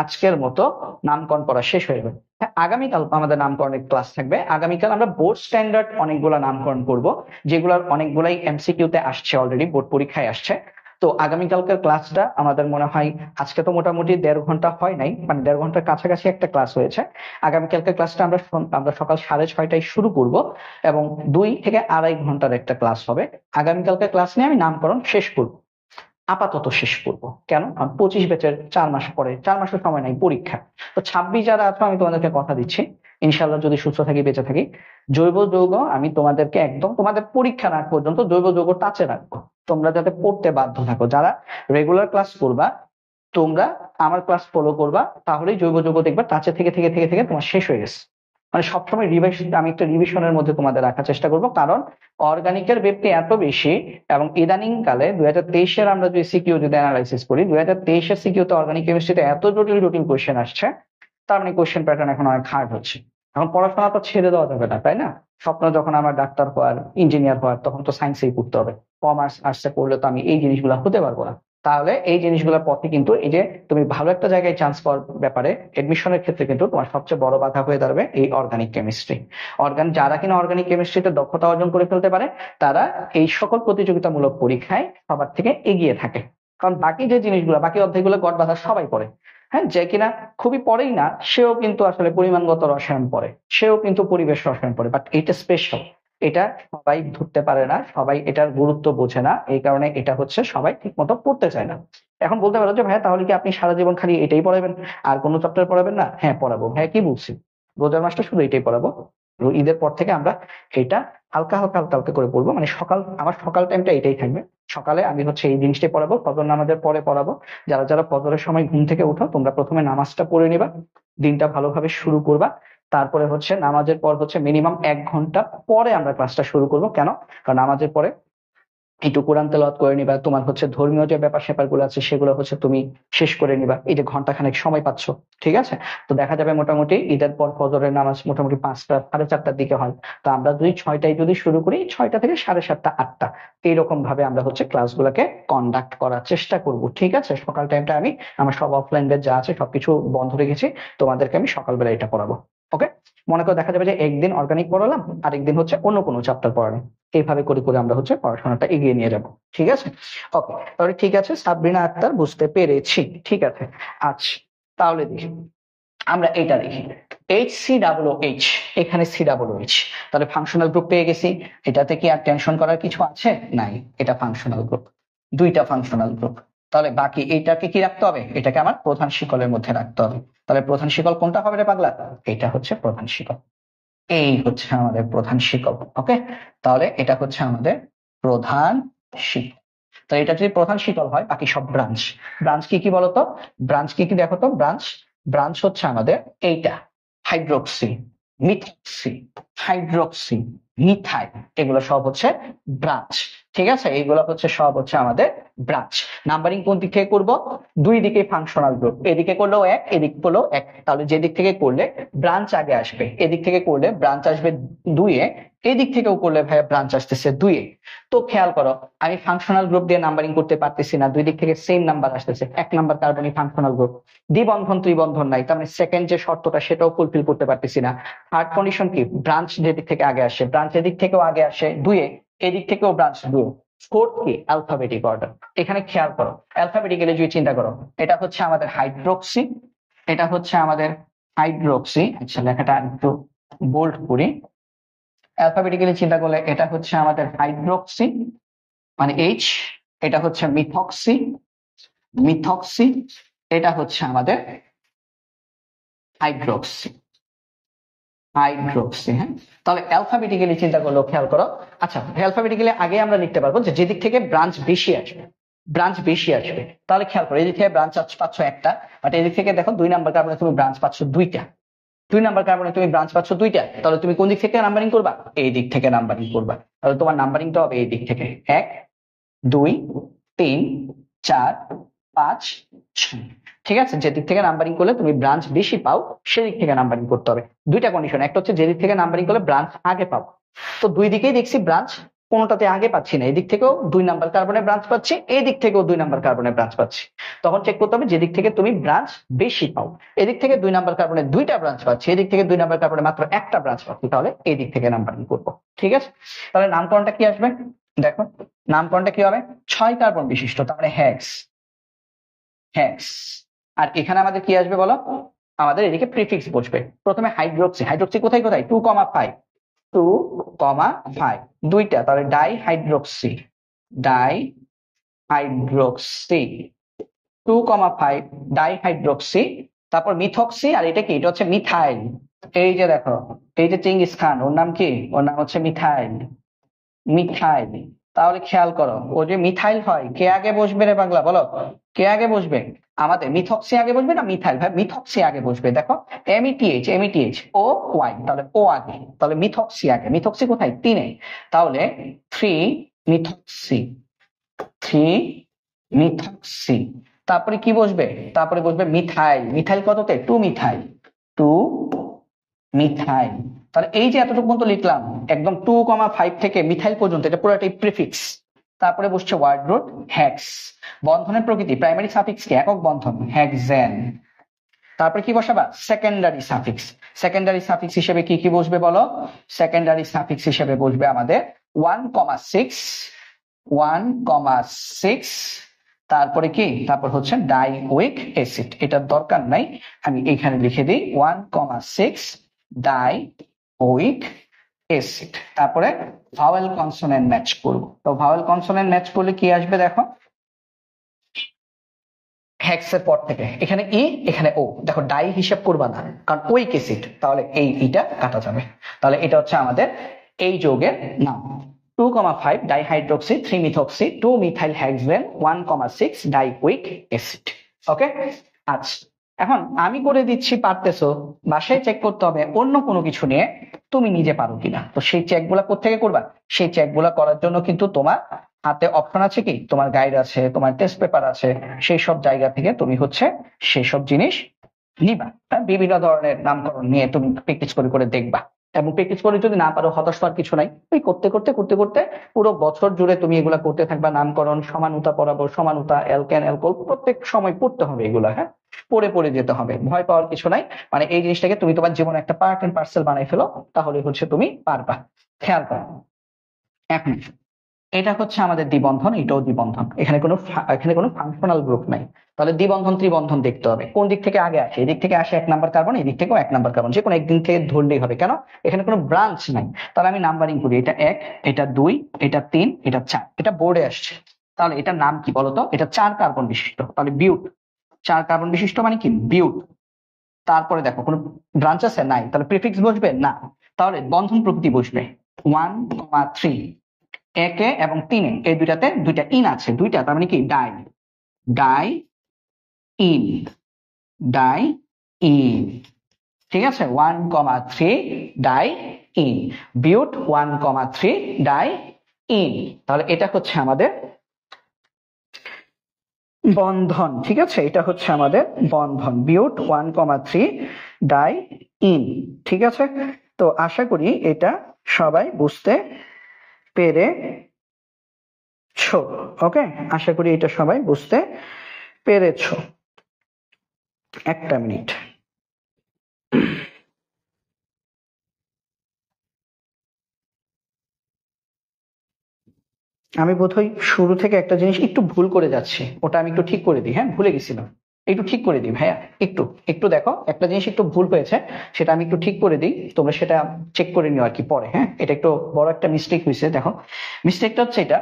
আজকের মতো নামকরণ করা শেষ হয়ে যাবে। হ্যাঁ, আগামীকাল আমাদের নামকরণের ক্লাস থাকবে। আগামীকাল আমরা বোর্ড স্ট্যান্ডার্ড অনেকগুলো নামকরণ করব, যেগুলোর অনেকগুলাই MCQ-তে আসছে, অলরেডি বোর্ড পরীক্ষায় আসছে। তো আগামীকালকের ক্লাসটা আমাদের মনে হয়, আজকে তো মোটামুটি 1.5 ঘন্টা হয় নাই, মানে 1.5 ঘন্টার কাছাকাছি একটা ক্লাস হয়েছে। আগামীকালকের ক্লাসটা আমরা সকাল 6:30টায় শুরু করব এবং 2 থেকে 2.5 ঘন্টার একটা ক্লাস হবে। আগামীকালকের ক্লাস নিয়ে আমি নামকরণ শেষ করব, আপাতত শেষ করব। কেন? কারণ 25 ব্যাচের 4 মাস পরে, 4 মাসের সময় নাই পরীক্ষা। তো 26 যারা আছো, আমি তোমাদেরকে কথা দিচ্ছি, ইনশাল্লাহ যদি সুস্থ থাকি, বেঁচে থাকি, জৈব যৌগ আমি তোমাদেরকে একদম তোমাদের পরীক্ষা না পর্যন্ত জৈব যৌগ টাচে রাখবো। তোমরা যাতে পড়তে বাধ্য থাকো, যারা রেগুলার ক্লাস করবা, তোমরা আমার ক্লাস ফলো করবা, তাহলেই জৈব যৌগ দেখবা টাচে থেকে থেকে থেকে থেকে তোমার শেষ হয়ে গেছে। মানে সবসময় রিভাইশন, আমি একটা রিভিশনের মধ্যে তোমাদের রাখার চেষ্টা করব, কারণ অর্গানিকের ব্যাপ্তি এত বেশি এবং ইদানিং কালে 2023-এর আমরা যদি সিকিউ যদি অ্যানালাইসিস করি, 2023-এর সিকিউতে অর্গানিক কেমিস্ট্রিতে এত জটিল জটিল কোয়েশ্চেন আসছে, তার মানে কোয়েশ্চেন প্যাটার্ন এখন অনেক হার্ড হচ্ছে। এখন পড়াশোনা তো ছেড়ে দেওয়া যাবে না, তাই না? স্বপ্ন যখন আমার ডাক্তার হওয়ার, ইঞ্জিনিয়ার হওয়ার, তখন তো সায়েন্সেই পড়তে হবে। কমার্স আর্টসে পড়লে তো আমি এই জিনিসগুলো হতে পারবো না। তাহলে এই জিনিসগুলোর পথে কিন্তু এই যে তুমি ভালো একটা জায়গায় চান্স পাওয়ার ব্যাপারে এডমিশনের ক্ষেত্রে কিন্তু তোমার সবচেয়ে বড় বাধা হয়ে দাঁড়াবে এই অর্গানিক কেমিস্ট্রি। যারা কিনা অর্গানিক কেমিস্ট্রিতে দক্ষতা অর্জন করে ফেলতে পারে, তারা এই সকল প্রতিযোগিতামূলক পরীক্ষায় সবার থেকে এগিয়ে থাকে। কারণ বাকি যে জিনিসগুলো, বাকি অধ্যায়গুলো গড় বাঁধা সবাই পড়ে। হ্যাঁ, যে কিনা খুবই পড়েই না, সেও কিন্তু আসলে পরিমাণগত রসায়ন পড়ে, সেও কিন্তু পরিবেশ রসায়ন পড়ে, বাট এটা স্পেশাল। এটা সবাই ধরতে পারে না, সবাই এটার গুরুত্ব বোঝে না, এই কারণে এটা হচ্ছে সবাই ঠিক মতো পড়তে চায় না। এখন বলতে পারো যে ভাইয়া তাহলে কি আপনি সারা জীবন খালি এটাই পড়াবেন, আর কোনো চ্যাপ্টার পড়াবেন না? হ্যাঁ পড়াবো। ভাইয়া কি বলছি, রোজার মাসটা শুধু এটাই পড়াবো। ঈদের পর থেকে আমরা এটা হালকা হালকা হালকা হালকা করে পড়বো, মানে আমার সকাল টাইমটা এটাই থাকবে। সকালে আমি হচ্ছে এই জিনিসটাই পড়াবো, ফজর নামাজের পরে পড়াবো। যারা যারা ফজরের সময় ঘুম থেকে উঠো, তোমরা প্রথমে নামাজটা পড়ে নিবা, দিনটা ভালোভাবে শুরু করবা। তারপরে হচ্ছে নামাজের পর হচ্ছে মিনিমাম 1 ঘন্টা পরে আমরা ক্লাসটা শুরু করব। কেন? কারণ নামাজের পরে একটু কোরআন তেলাওয়াত করে নিবা, তোমার হচ্ছে ধর্মীয় যে ব্যাপার স্যাপার গুলো আছে সেগুলো হচ্ছে তুমি শেষ করে নিবা, এই যে ঘন্টাখানেক সময় পাচ্ছ। ঠিক আছে? তো দেখা যাবে মোটামুটি ঈদের পর ফজরের নামাজ মোটামুটি 5টা 4:30টার দিকে হয়। তো আমরা যদি 6টায় যদি শুরু করি, 6টা থেকে 7:30 8টা এইরকম ভাবে আমরা হচ্ছে ক্লাসগুলোকে কন্ডাক্ট করার চেষ্টা করব। ঠিক আছে? সকাল টাইমটা আমি আমার সব অফলাইন ব্যাচ যা আছে সবকিছু বন্ধ রেখেছি, তোমাদেরকে আমি সকালবেলা এটা পড়াবো। ওকে? মনে করে দেখা যাবে যে একদিন অর্গানিক পড়ালাম, আরেকদিন হচ্ছে অন্য কোনো চ্যাপ্টার পড়ালাম, এইভাবে করে করে আমরা হচ্ছে পড়াশোনাটা এগিয়ে নিয়ে যাব। ঠিক আছে? ওকে, তাহলে ঠিক আছে, সাবরিনা আক্তার বুঝতে পেরেছি। ঠিক আছে, আচ্ছা তাহলে দেখি, আমরা এটা দেখি HCOOH, এখানে COOH, তাহলে ফাংশনাল গ্রুপ পেয়ে গেছি। এটাতে কি আর টেনশন করার কিছু আছে? নাই, এটা ফাংশনাল গ্রুপ, দুইটা ফাংশনাল গ্রুপ। তাহলে বাকি এইটাকে কি রাখতে হবে? এটাকে আমার প্রধান শিকলের মধ্যে রাখতে হবে। তাহলে প্রধান শিকল কোনটা হবে রে পাগলা? এটা হচ্ছে প্রধান শিকল, এই হচ্ছে আমাদের প্রধান শিকল। ওকে, তাহলে এটা হচ্ছে আমাদের প্রধান শিকল। তাহলে এটা যদি প্রধান শিকল হয়, বাকি সব ব্রাঞ্চ। ব্রাঞ্চ কি কি বলতো? ব্রাঞ্চ কি কি দেখো তো? ব্রাঞ্চ হচ্ছে আমাদের এইটা, হাইড্রোক্সি, মিথক্সি, হাইড্রোক্সি, মিথাইল, এগুলো সব হচ্ছে ব্রাঞ্চ। ঠিক আছে? এইগুলো হচ্ছে সব হচ্ছে আমাদের ব্রাঞ্চ। নাম্বারিং কোন দিক থেকে করব? দুই দিকে ফাংশনাল গ্রুপ, এদিকে করলেও এক, এদিক করলেও এক। তাহলে যেদিক থেকে করলে ব্রাঞ্চ আগে আসবে, এদিক থেকে করলে ব্রাঞ্চ আসবে 2-এ, এদিক থেকেও করলে ভাইয়া ব্রাঞ্চ আসতেছে 2-এ। তো খেয়াল করো, আমি ফাংশনাল গ্রুপ দিয়ে নাম্বারিং করতে পারতেছি না, দুই দিক থেকে সেম নাম্বার আসতেছে। 1 নাম্বার কার্বনই ফাংশনাল গ্রুপ, দ্বিবন্ধন ত্রিবন্ধন নাই, তার মানে সেকেন্ড যে শর্তটা সেটাও ফুলফিল করতে পারতেছি না। থার্ড কন্ডিশন কি? ব্রাঞ্চ যেদিক থেকে আগে আসে, ব্রাঞ্চ এদিক থেকেও আগে আসে 2-এ, এদিক থেকেও ব্রাঞ্চ 2-এ। ফোর্থ কি? Alphabetic order. এখানে খেয়াল করো, অ্যালফাবেটিক্যালি যদি চিন্তা করো, এটা হচ্ছে আমাদের হাইড্রোক্সি, এটা হচ্ছে আমাদের হাইড্রোক্সি। আচ্ছা লেখাটা একটু বোল্ড করি। অ্যালফাবেটিক্যালি চিন্তা করলে এটা হচ্ছে আমাদের হাইড্রোক্সি মানে H, এটা হচ্ছে মিথক্সি, মিথক্সি, এটা হচ্ছে আমাদের হাইড্রোক্সি, হাইড্রোক্সি। হ্যাঁ, তাহলে অ্যালফাবেটিক্যালি চিন্তা করলেও খেয়াল করো। আচ্ছা, অ্যালফাবেটিক্যালি আগে আমরা লিখতে পারবো যে যেদিক থেকে ব্রাঞ্চ বেশি আসবে, ব্রাঞ্চ বেশি আসবে। তাহলে খেয়াল করো, এদিক থেকে ব্রাঞ্চ পাচ্ছ একটা, বাট এদিক থেকে দেখো 2 নাম্বার কার্বনে তুমি ব্রাঞ্চ পাচ্ছ 2টা, 2 নাম্বার কার্বনে তুমি ব্রাঞ্চ পাচ্ছ 2টা। তাহলে তুমি কোন দিক থেকে নাম্বারিং করবা? এই দিক থেকে নাম্বারিং করবা। তাহলে তোমার নাম্বারিংটা হবে এই দিক থেকে 1 2 3 4 5 6। ঠিক আছে? যেদিক থেকে নাম্বারিং করলে তুমি ব্রাঞ্চ বেশি পাও সেদিক থেকে নাম্বারিং করতে হবে। দুইটা কন্ডিশন, একটা হচ্ছে যেদিক থেকে নাম্বারিং করলে ব্রাঞ্চ আগে পাও। তো দুই দিকেই দেখছি ব্রাঞ্চ কোনোটাতে আগে পাচ্ছি না, এদিক থেকেও 2 নাম্বার কার্বনের ব্রাঞ্চ পাচ্ছি, এদিক থেকেও 2 নাম্বার কার্বনের ব্রাঞ্চ পাচ্ছি। তখন চেক করতে হবে যেদিক থেকে তুমি ব্রাঞ্চ বেশি পাও। এদিক থেকে 2 নাম্বার কার্বনের 2টা ব্রাঞ্চ পাচ্ছি, এদিক থেকে 2 নাম্বার কার্বনের মাত্র একটা ব্রাঞ্চ পাচ্ছি, তাহলে এই দিক থেকে নাম্বারিং করবো। ঠিক আছে? তাহলে নামকরণটা কি আসবে দেখো, নামকরণটা কি হবে? 6 কার্বন বিশিষ্ট, তার মানে হেক্স, হেক্স। আর এখানে আমাদের কি আসবে বলো? আমাদের এদিকে প্রিফিক্স বসবে। প্রথমে হাইড্রোক্সি, হাইড্রোক্সি কোথায় কোথায়? 2,5, 2,5 দুইটা, তাহলে die hydroxy, die hydroxy 2,5 die hydroxy. তারপর মিথক্সি, আর এটা কি? এটা হচ্ছে মিথাইল। এই যে দেখো, এই যে চেঙ্গিস খান, ওর নাম কি? ওর নাম হচ্ছে মিথাইল, মিথাইল। তাহলে খেয়াল করো, ও যে মিথাইল হয়, কে আগে বসবে রে পাগলা বলো? কে আগে বসবে? আমাদের মিথক্সি আগে বসবে না মিথাইল? ভাই মিথক্সি আগে বসবে। দেখো এমইটিএইচ, এমইটিএইচ ও ওয়াই, তাহলে ও আগে, তাহলে মিথক্সি আগে। মিথক্সি কোথায়? 3-এ, তাহলে 3 মিথক্সি, 3 মিথক্সি। তারপরে কি বসবে? তারপরে বসবে মিথাইল। মিথাইল কততে? 2 মিথাইল, 2 মিথাইল। তাহলে এই যে এতটুকু পর্যন্ত লিখলাম, একদম 2,5 থেকে মিথাইল পর্যন্ত, এটা পুরোটাই প্রিফিক্স। তারপরে বসছে ওয়ার্ড রুট হেক্স। বন্ধনের প্রকৃতি, প্রাইমারি সাফিক্স কি? একক বন্ধন, হেক্সেন। তারপরে কি বসাবা? Secondary suffix. সেকেন্ডারি সাফিক্স হিসেবে কি কি বসবে বলো? সেকেন্ডারি সাফিক্স হিসেবে বসবে আমাদের 1,6, 1,6। তারপরে কি? তারপর হচ্ছে ডাইউইক অ্যাসিড, এটার দরকার নাই, আমি এখানে লিখে দিই 1,6 ডাইউইক অ্যাসিড। তারপরে ভাওয়েল কনসোনেন্ট ম্যাচ করব। তো ভাওয়েল কনসোনেন্ট ম্যাচ করলে কি আসবে দেখো, হেক্সের পর থেকে এখানে ই এখানে ও, দেখো ডাই হিসাব করবা না কারণ উইক অ্যাসিড, তাহলে এই ইটা কাটা যাবে। তাহলে এটা হচ্ছে আমাদের এই যৌগের নাম। 2,5 dihydroxy 3 methoxy 2 methyl hexane 1,6 die week acid. ওকে, আচ্ছা এখন আমি করে দিচ্ছি, পারতেছো, বাসায় চেক করতে হবে অন্য কোনো কিছু নিয়ে তুমি নিজে পারো কিনা। তো সেই চেক গুলা কোথেকে করবা? সেই চেক গুলা করার জন্য কিন্তু তোমার হাতে অপশন আছে, কি তোমার গাইড আছে, তোমার টেস্ট পেপার আছে, সেই সব জায়গা থেকে তুমি হচ্ছে সেই সব জিনিস নিবা। বিভিন্ন ধরনের নামকরণ নিয়ে তুমি প্র্যাকটিস করে করে দেখবা, এবং প্র্যাকটিস করে যদি না পারো হতাশ হওয়ার কিছু নাই, ওই করতে করতে করতে করতে পুরো বছর জুড়ে তুমি এগুলা করতে থাকবা। নামকরণ, সমানুতা পড়াবো, সমানুতা, অ্যালকেন, অ্যালকোহল প্রত্যেক সময় পড়তে হবে এগুলা। হ্যাঁ, পড়ে পড়ে যেতে হবে, ভয় পাওয়ার কিছু নাই। মানে এই জিনিসটাকে তুমি তোমার জীবনে একটা পার্ট এন্ড পার্সেল বানাই ফেলো, তাহলে হচ্ছে তুমি পারবা। খেয়াল করো, এখন এটা হচ্ছে আমাদের দ্বিবন্ধন, এটাও দ্বিবন্ধন, এখানে কোনো ফাংশনাল গ্রুপ নাই। তাহলে দ্বিবন্ধন ত্রিবন্ধন দেখতে হবে কোন দিক থেকে আগে আসে। এদিক থেকে আসে 1 নাম্বার কার্বন, এদিক থেকেও 1 নাম্বার কার্বন, যে কোনো একদিন থেকে ধরলেই হবে। কেন? এখানে কোনো ব্রাঞ্চ নাই। তাহলে আমি নাম্বারিং করি, এটা 1, এটা 2, এটা 3, এটা 4, এটা বোর্ডে আসছে। তাহলে এটার নাম কি বলতো? এটা 4 কার্বন বিশিষ্ট, তাহলে বিউট। 4 কার্বন বিশিষ্ট মানে কি? বিউট। তারপরে দেখো কোনো ব্রাঞ্চ আছে? নাই। তাহলে প্রিফিক্স বসবে না, তাহলে বন্ধন প্রকৃতি বসবে 1,3। 1 এবং 3 এই দুইটাতে দুইটা ইন আছে, দুইটা, তার মানে কি die, die in, die in. ঠিক আছে, 1,3 ডাই ইন, বিউট 1,3 ডাই ইন। তাহলে এটা হচ্ছে আমাদের বন্ধন। ঠিক আছে, এটা হচ্ছে আমাদের বন্ধন, বিউট 1,3 ডাই ইন। ঠিক আছে, তো আশা করি এটা সবাই বুঝতে পেরেছো। ওকে, আশা করি এটা সবাই বুঝতে পেরেছো। একটা মিনিট, আমি বোধহয় শুরু থেকে একটা জিনিস একটু ভুল করে যাচ্ছি, ওটা আমি একটু ঠিক করে দিই। হ্যাঁ, ভুলে গেছিলাম, একটু ঠিক করে দিই ভাইয়া। একটু একটু দেখো, একটা জিনিস একটু ভুল হয়েছে, সেটা আমি একটু ঠিক করে দিই, তোমরা সেটা চেক করে নিও আর কি পরে। হ্যাঁ, এটা একটু বড় একটা মিস্টেক হয়েছে। দেখো, মিস্টেকটা হচ্ছে এটা,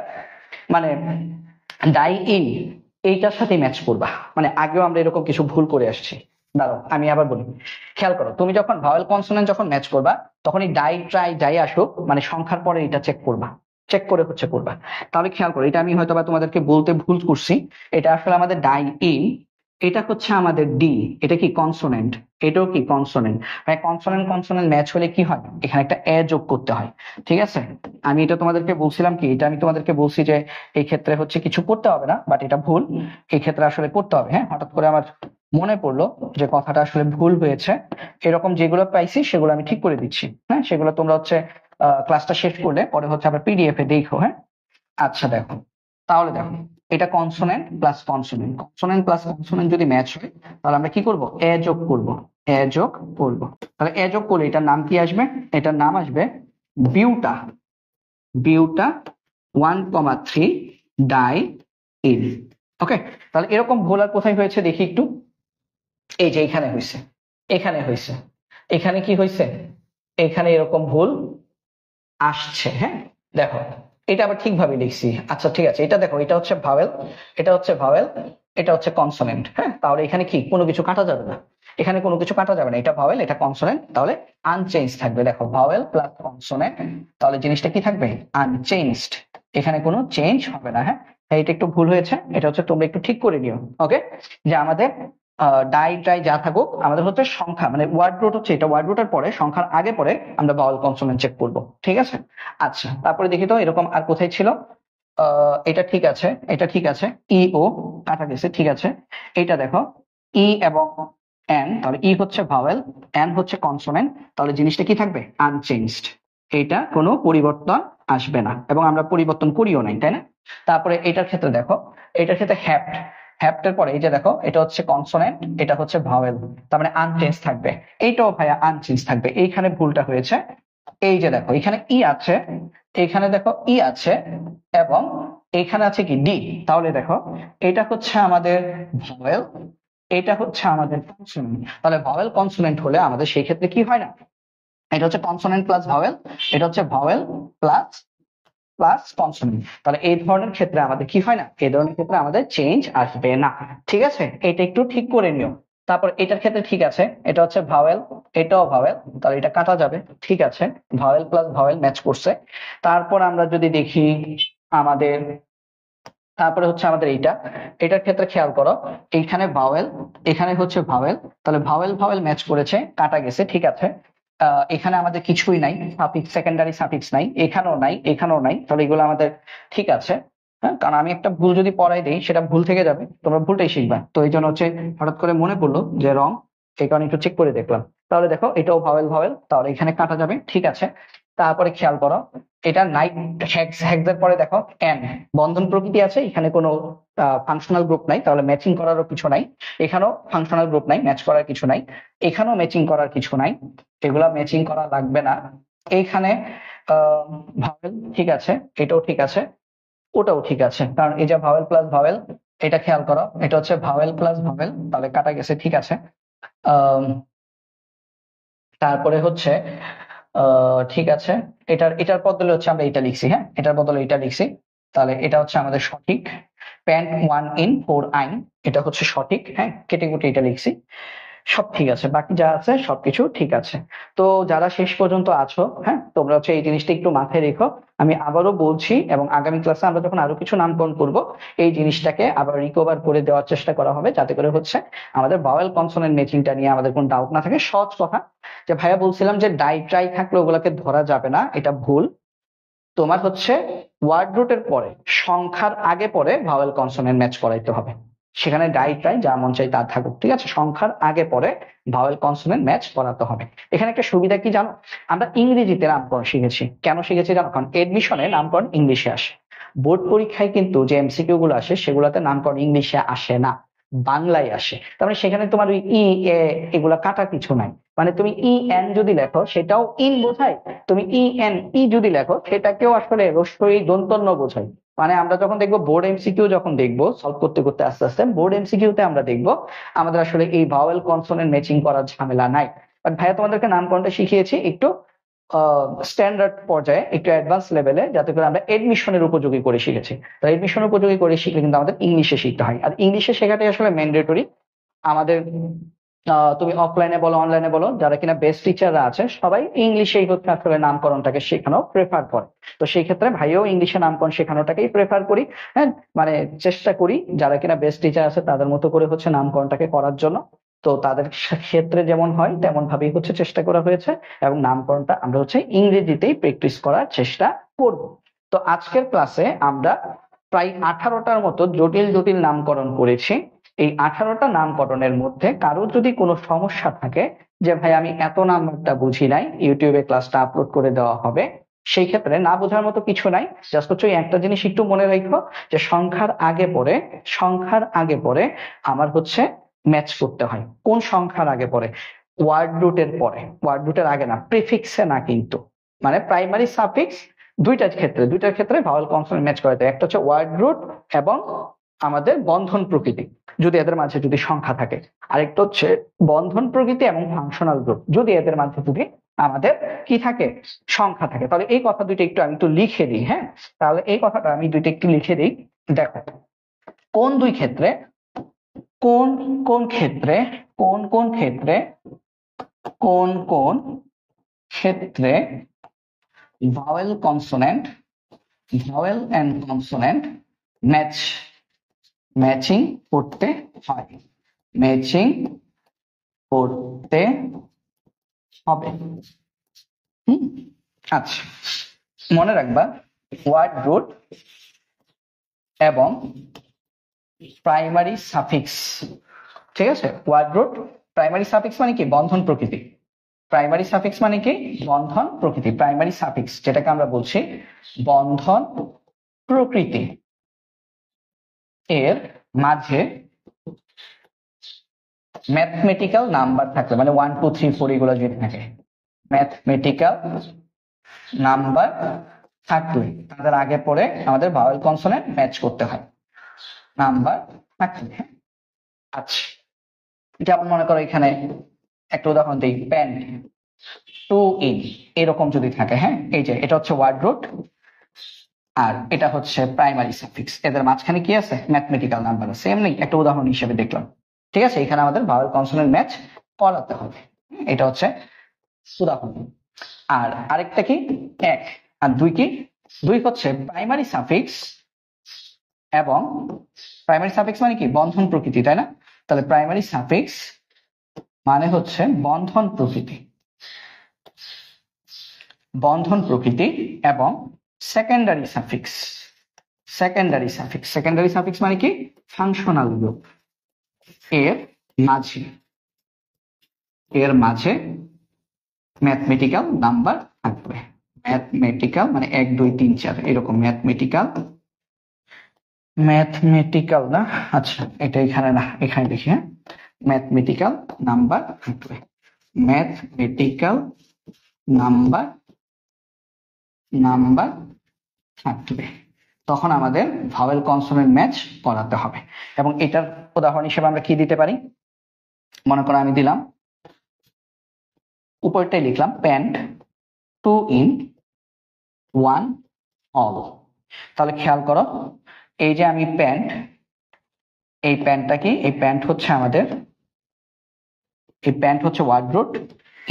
মানে ডাই ইন এইটার সাথে ম্যাচ করবা। মানে আগেও আমরা এরকম কিছু ভুল করে আসছি। দাঁড়াও আমি আবার বলি, খেয়াল করো, তুমি যখন ভাওয়েল কনসোনেন্ট যখন ম্যাচ করবা, তখন এই ডাই ট্রাই যাই আসুক, মানে সংখ্যার পরে এটা চেক করবা, চেক করে হচ্ছে করবা। তাহলে খেয়াল করো, এটা আমি হয়তো বা তোমাদেরকে বলতে ভুল করছি। এটা আসলে আমাদের ডাই ইন, এটা হচ্ছে আমাদের ডি, এটা কি কনসোনেন্ট, এটাও কি কনসোনেন্ট। মানে কনসোনেন্ট কনসোনেন্ট ম্যাচ হলে কি হয়? এখানে একটা এ যোগ করতে হয়। ঠিক আছে, আমি এটা তোমাদেরকে বলছিলাম কি, এটা আমি তোমাদেরকে বলছি যে এই ক্ষেত্রে হচ্ছে কিছু করতে হবে না, বাট এটা ভুল, এই ক্ষেত্রে আসলে করতে হবে। হ্যাঁ, হঠাৎ করে আমার মনে পড়লো যে কথাটা আসলে ভুল হয়েছে। এরকম যেগুলো পাইছি সেগুলো আমি ঠিক করে দিচ্ছি। হ্যাঁ, সেগুলো তোমরা হচ্ছে ক্লাসটা শেষ করলে পরে হচ্ছে আবার পিডিএফ এ দেখো। হ্যাঁ, আচ্ছা দেখো, তাহলে দেখো, এটা consonant plus consonant, consonant plus consonant যদি ম্যাচ হয়, তাহলে আমরা কি করব? এ যোগ করব, এ যোগ করব। তাহলে এ যোগ করলে এটার নাম কি আসবে? এটার নাম আসবে বিউটা, বিউটা 1,3 ডাই ইন। ওকে, তাহলে এরকম ভুল আর কোথায় হয়েছে দেখি একটু। এই যে এখানে হয়েছে, এখানে হয়েছে, এখানে কি হয়েছে? এখানে এরকম ভুল আসছে। হ্যাঁ, দেখো, এটা আবার ঠিকভাবে লিখছি। আচ্ছা ঠিক আছে, এটা দেখো, এটা হচ্ছে ভাওয়েল, এটা হচ্ছে ভাওয়েল, এটা হচ্ছে কনসোনেন্ট। হ্যাঁ, তাহলে এখানে কি কোনো কিছু কাটা যাবে না, এখানে কোনো কিছু কাটা যাবে না, এটা ভাওয়েল, এটা কনসোনেন্ট, তাহলে আনচেঞ্জ থাকবে। দেখো, ভাওয়েল প্লাস কনসোনেন্ট, তাহলে জিনিসটা কি থাকবে? আনচেঞ্জড, এখানে কোনো চেঞ্জ হবে না। হ্যাঁ, এটা একটু ভুল হয়েছে, এটা হচ্ছে তোমরা একটু ঠিক করে নিও। ওকে, যে আমাদের ডাই ট্রাই যা থাকুক, আমাদের হচ্ছে সংখ্যা, মানে ওয়ার্ড রুট হচ্ছে এটা, ওয়ার্ড রুটের পরে সংখ্যার আগে পরে আমরা ভাওয়েল কনসোনেন্ট চেক করব। ঠিক আছে, আচ্ছা তারপরে দেখি তো এরকম আর কোথায় ছিল। এটা ঠিক আছে, এটা ঠিক আছে, ই ও কাটা গেছে, ঠিক আছে। এটা দেখো, ই এবং এন, তাহলে ই হচ্ছে ভাওয়েল, এন হচ্ছে কনসোনেন্ট, তাহলে জিনিসটা কি থাকবে? আনচেঞ্জড, এটা কোনো পরিবর্তন আসবে না, এবং আমরা পরিবর্তন করিও নাই, তাই না? তারপরে এটার ক্ষেত্রে দেখো, এটার ক্ষেত্রে হ্যাপ্ট, হ্যাপ্টের পরে এই যে দেখো, এটা হচ্ছে কনসোনেন্ট, এটা হচ্ছে ভাওয়েল, তার মানে আনচেঞ্জ থাকবে। এইটাও ভাইয়া আনচেঞ্জ থাকবে, এইখানে ভুলটা হয়েছে। এই যে দেখো, এখানে ই আছে, এখানে দেখো ই আছে, এবং এখানে আছে কি ডি। তাহলে দেখো, এটা হচ্ছে আমাদের ভাওয়েল, এটা হচ্ছে আমাদের কনসোনেন্ট। তাহলে ভাওয়েল কনসোনেন্ট হলে আমাদের সেই ক্ষেত্রে কি হয় না, এটা হচ্ছে কনসোনেন্ট প্লাস ভাওয়েল, এটা হচ্ছে ভাওয়েল প্লাস প্লাস কনসোনেন্ট, তাহলে এই ধরনের ক্ষেত্রে আমাদের কি হয় না, এই ধরনের ক্ষেত্রে আমাদের চেঞ্জ আসবে না। ঠিক আছে, এটা একটু ঠিক করে নিও। তারপর এটার ক্ষেত্রে ঠিক আছে, এটা হচ্ছে ভাওয়েল, এটাও ভাওয়েল, তাহলে এটা কাটা যাবে। ঠিক আছে, ভাওয়েল প্লাস ভাওয়েল ম্যাচ করছে। তারপর আমরা যদি দেখি আমাদের, তারপরে হচ্ছে আমাদের এটার ক্ষেত্রে খেয়াল করো, এইখানে ভাওয়েল, এখানে হচ্ছে ভাওয়েল, তাহলে ভাওয়েল ভাওয়েল ম্যাচ করেছে, কাটা গেছে। ঠিক আছে, এখানে আমাদের কিছুই নাই, সাফিক্স, সেকেন্ডারি সাফিক্স নাই, এখানেও নাই, এখানেও নাই, তাহলে এগুলো আমাদের ঠিক আছে। হ্যাঁ, কারণ আমি একটা ভুল যদি পড়াই দিই সেটা ভুল থেকে যাবে, তোমরা ভুলটাই শিখবা, তো এই জন্য হচ্ছে হঠাৎ করে মনে পড়লো যে রং, এই কারণে একটু চেক করে দেখলাম। তাহলে দেখো এটাও ভাওয়েল ভাওয়েল, তাহলে এখানে কাটা যাবে। ঠিক আছে, তারপরে খেয়াল করো, এটা নাইট হ্যাক্সের পরে দেখো এন, বন্ধন প্রকৃতি আছে, এখানে কোনো ফাংশনাল গ্রুপ নাই, তাহলে ম্যাচিং করারও কিছু নাই। এখানেও ফাংশনাল গ্রুপ নাই, ম্যাচ করার কিছু নাই। এখানেও ম্যাচিং করার কিছু নাই, এগুলা ম্যাচিং করা লাগবে না। এইখানে ভাওয়েল ঠিক আছে, এটাও ঠিক আছে, ওটাও ঠিক আছে, কারণ এই যে ভাওয়েল প্লাস ভাওয়েল, এটা খেয়াল করো, এটা হচ্ছে ভাওয়েল প্লাস ভাওয়েল, তাহলে কাটা গেছে। ঠিক আছে, তারপরে হচ্ছে ঠিক আছে, এটার বদলে হচ্ছে আমরা এটা লিখছি, হ্যাঁ এটার বদলে এটা লিখছি, তাহলে এটা হচ্ছে আমাদের সঠিক। প্যান্ট 1 in 4 আইন, এটা হচ্ছে সঠিক। হ্যাঁ, কেটে কুটে এটা লিখছি, সব ঠিক আছে, বাকি যা আছে সবকিছু ঠিক আছে। তো যারা শেষ পর্যন্ত আছো, হ্যাঁ তোমরা হচ্ছে এই জিনিসটা একটু মাথায় রেখো। আমি আবারও বলছি, এবং আগামী ক্লাসে আমরা যখন আরো কিছু নামকরণ করব, এই জিনিসটাকে আবার রিকভার করে দেওয়ার চেষ্টা করা হবে, যাতে করে হচ্ছে আমাদের ভাওয়েল কনসোনেন্ট ম্যাচিংটা নিয়ে আমাদের কোনো ডাউট না থাকে। সহজ কথা, যে ভাইয়া বলছিলাম যে ডাই ট্রাই থাকলে ওগুলাকে ধরা যাবে না, এটা ভুল। তোমার হচ্ছে ওয়ার্ড রুটের পরে, সংখ্যার আগে পরে ভাওয়েল কনসোনেন্ট ম্যাচ করাইতে হবে, সেখানে ডাই ট্রাই যা মন চাই তা থাকুক। ঠিক আছে, সংখ্যার আগে পরে ভাওয়েল কনসোনেন্ট ম্যাচ করাতে হবে। এখানে একটা সুবিধা কি জানো, আমরা ইংরেজিতে নামকরণ শিখেছি, কেন শিখেছি জানো, কারণ এডমিশনে নামকরণ ইংলিশে আসে। বোর্ড পরীক্ষায় কিন্তু যে এমসিকিউ গুলো আসে সেগুলোতে নামকরণ ইংলিশে আসে না, বাংলায় আসে। তার মানে সেখানে তোমার ওই ই এ এগুলা কাটা কিছু নাই, মানে তুমি ই এন যদি লেখো সেটাও ইন বোঝায়, তুমি ই এন ই যদি লেখো সেটাকেও আসলে রস্বই দন্তন্য বোঝায়। মানে আমরা যখন দেখবো বোর্ড এমসিকিউ, যখন দেখবো সলভ করতে করতে আস্তে আস্তে বোর্ড এমসিকিউতে আমরা দেখবো আমাদের আসলে এই ভাওয়েল কনসোনেন্ট ম্যাচিং করার ঝামেলা নাই। বাট ভাইয়া তোমাদেরকে নামকরণটা শিখিয়েছি একটু স্ট্যান্ডার্ড পর্যায়ে, একটু অ্যাডভান্স লেভেলে, যাতে করে আমরা এডমিশনের উপযোগী করে শিখেছি। তো এডমিশনের উপযোগী করে শিখলে কিন্তু আমাদের ইংলিশে শিখতে হয়, আর ইংলিশে শেখাটাই আসলে ম্যান্ডেটরি আমাদের। তুমি অফলাইনে বলো অনলাইনে বলো, যারা কিনা বেস্ট টিচাররা আছে সবাই ইংলিশেই হচ্ছে আসলে নামকরণটাকে শেখানো প্রেফার করে। তো সেই ক্ষেত্রে ভাইও ইংলিশে নামকরণ শেখানোটাকেই প্রেফার করি। হ্যাঁ, মানে চেষ্টা করি যারা কিনা বেস্ট টিচার আছে তাদের মতো করে হচ্ছে নামকরণটাকে করার জন্য। তো তাদের ক্ষেত্রে যেমন হয় তেমন ভাবেই হচ্ছে চেষ্টা করা হয়েছে, এবং নামকরণটা আমরা হচ্ছে ইংরেজিতেই প্র্যাকটিস করার চেষ্টা করব। তো আজকের ক্লাসে আমরা প্রায় 18টার মতো জটিল জটিল নামকরণ করেছি। এই 18টা নামকরণের মধ্যে কারো যদি কোনো সমস্যা থাকে যে ভাই আমি এত নাম্বারটা বুঝি নাই, ইউটিউবে ক্লাসটা আপলোড করে দেওয়া হবে, সেই ক্ষেত্রে না বোঝার মতো কিছু নাই। জাস্ট হচ্ছে একটা জিনিস একটু মনে রাখো, যে সংখ্যার আগে পরে আমার হচ্ছে ম্যাচ করতে হয়। কোন সংখ্যার আগে পরে? ওয়ার্ড রুটের পরে, ওয়ার্ড রুটের আগে না, প্রিফিক্সে না কিন্তু। মানে প্রাইমারি সাফিক্স দুইটার ক্ষেত্রে ভাওয়েল কনসোনেন্ট ম্যাচ করাতে হয়। একটা হচ্ছে ওয়ার্ড রুট এবং আমাদের বন্ধন প্রকৃতি, যদি এদের মাঝে যদি সংখ্যা থাকে। আরেকটা হচ্ছে বন্ধন প্রকৃতি এবং ফাংশনাল গ্রুপ, যদি এদের মাঝে যদি আমাদের কি থাকে, সংখ্যা থাকে। তাহলে এই কথা দুইটা একটু আমি একটু লিখে দিই। হ্যাঁ, তাহলে এই কথাটা আমি দুইটা একটু লিখে দিই। দেখো, কোন দুই ক্ষেত্রে, কোন কোন ক্ষেত্রে, কোন কোন ক্ষেত্রে, কোন কোন ক্ষেত্রে vowel consonant, vowel and consonant matching করতে হয়, ম্যাচিং করতে হবে। আচ্ছা, মনে রাখবা ওয়ার্ড রুট এবং প্রাইমারি সাফিক্স। ঠিক আছে, ওয়ার্ড রুট, প্রাইমারি সাফিক্স মানে কি, বন্ধন প্রকৃতি। প্রাইমারি সাফিক্স মানে কি, বন্ধন প্রকৃতি। প্রাইমারি সাফিক্স যেটাকে আমরা বলছি বন্ধন প্রকৃতি, এর মাঝে ম্যাথমেটিক্যাল নাম্বার থাকলে, মানে 1 2 3 4 এগুলো যদি থাকে, ম্যাথমেটিক্যাল নাম্বার থাকলে তাদের আগে পরে আমাদের ভাওয়েল কনসোনেন্ট ম্যাচ করতে হয়, নাম্বার থাকলে। আচ্ছা, যেমন মনে করো এখানে একটা উদাহরণ দিই, পেন 2 in এরকম যদি থাকে, হ্যাঁ এই যে এটা হচ্ছে ওয়ার্ড রুট, আর এটা হচ্ছে প্রাইমারি সাফিক্স। এদের মাঝখানে কি আছে? ম্যাথমেটিক্যাল নাম্বার আছে। এমনি একটা উদাহরণ হিসেবে দেখলাম। ঠিক আছে, এখানে আমাদের ভাওয়েল কনসোনেন্ট ম্যাচ করাতে হবে। এটা হচ্ছে উদাহরণ। আর আরেকটা কি? 1 আর 2 কি? 2 হচ্ছে প্রাইমারি সাফিক্স, এবং প্রাইমারি সাফিক্স মানে কি? বন্ধন প্রকৃতি, তাই না? তাহলে প্রাইমারি সাফিক্স মানে হচ্ছে বন্ধন প্রকৃতি, বন্ধন প্রকৃতি। এবং secondary suffix, secondary suffix, secondary suffix মানে কি? Functional group. এর মাঝে, এর মাঝে ম্যাথমেটিক্যাল নাম্বার থাকবে। ম্যাথমেটিক্যাল মানে 1 2 3 4 এরকম ম্যাথমেটিক্যাল, ম্যাথমেটিক্যাল না, আচ্ছা এটা এখানে না, এখানে দেখি। হ্যাঁ, ম্যাথমেটিক্যাল নাম্বার থাকবে, ম্যাথমেটিক্যাল নাম্বার, নাম্বার থাকবে। তখন আমাদের ভাওয়েল কনসোনেন্ট ম্যাচ করাতে হবে। এবং এটার উদাহরণ হিসেবে আমরা কি দিতে পারি? মনে করো আমি দিলাম, উপরটাই লিখলাম প্যান্ট 2 in 1 all। তাহলে খেয়াল করো, এই যে আমি প্যান্ট, এই প্যান্টটা কি? এই প্যান্ট হচ্ছে আমাদের, এই প্যান্ট হচ্ছে ওয়ার্ড রুট,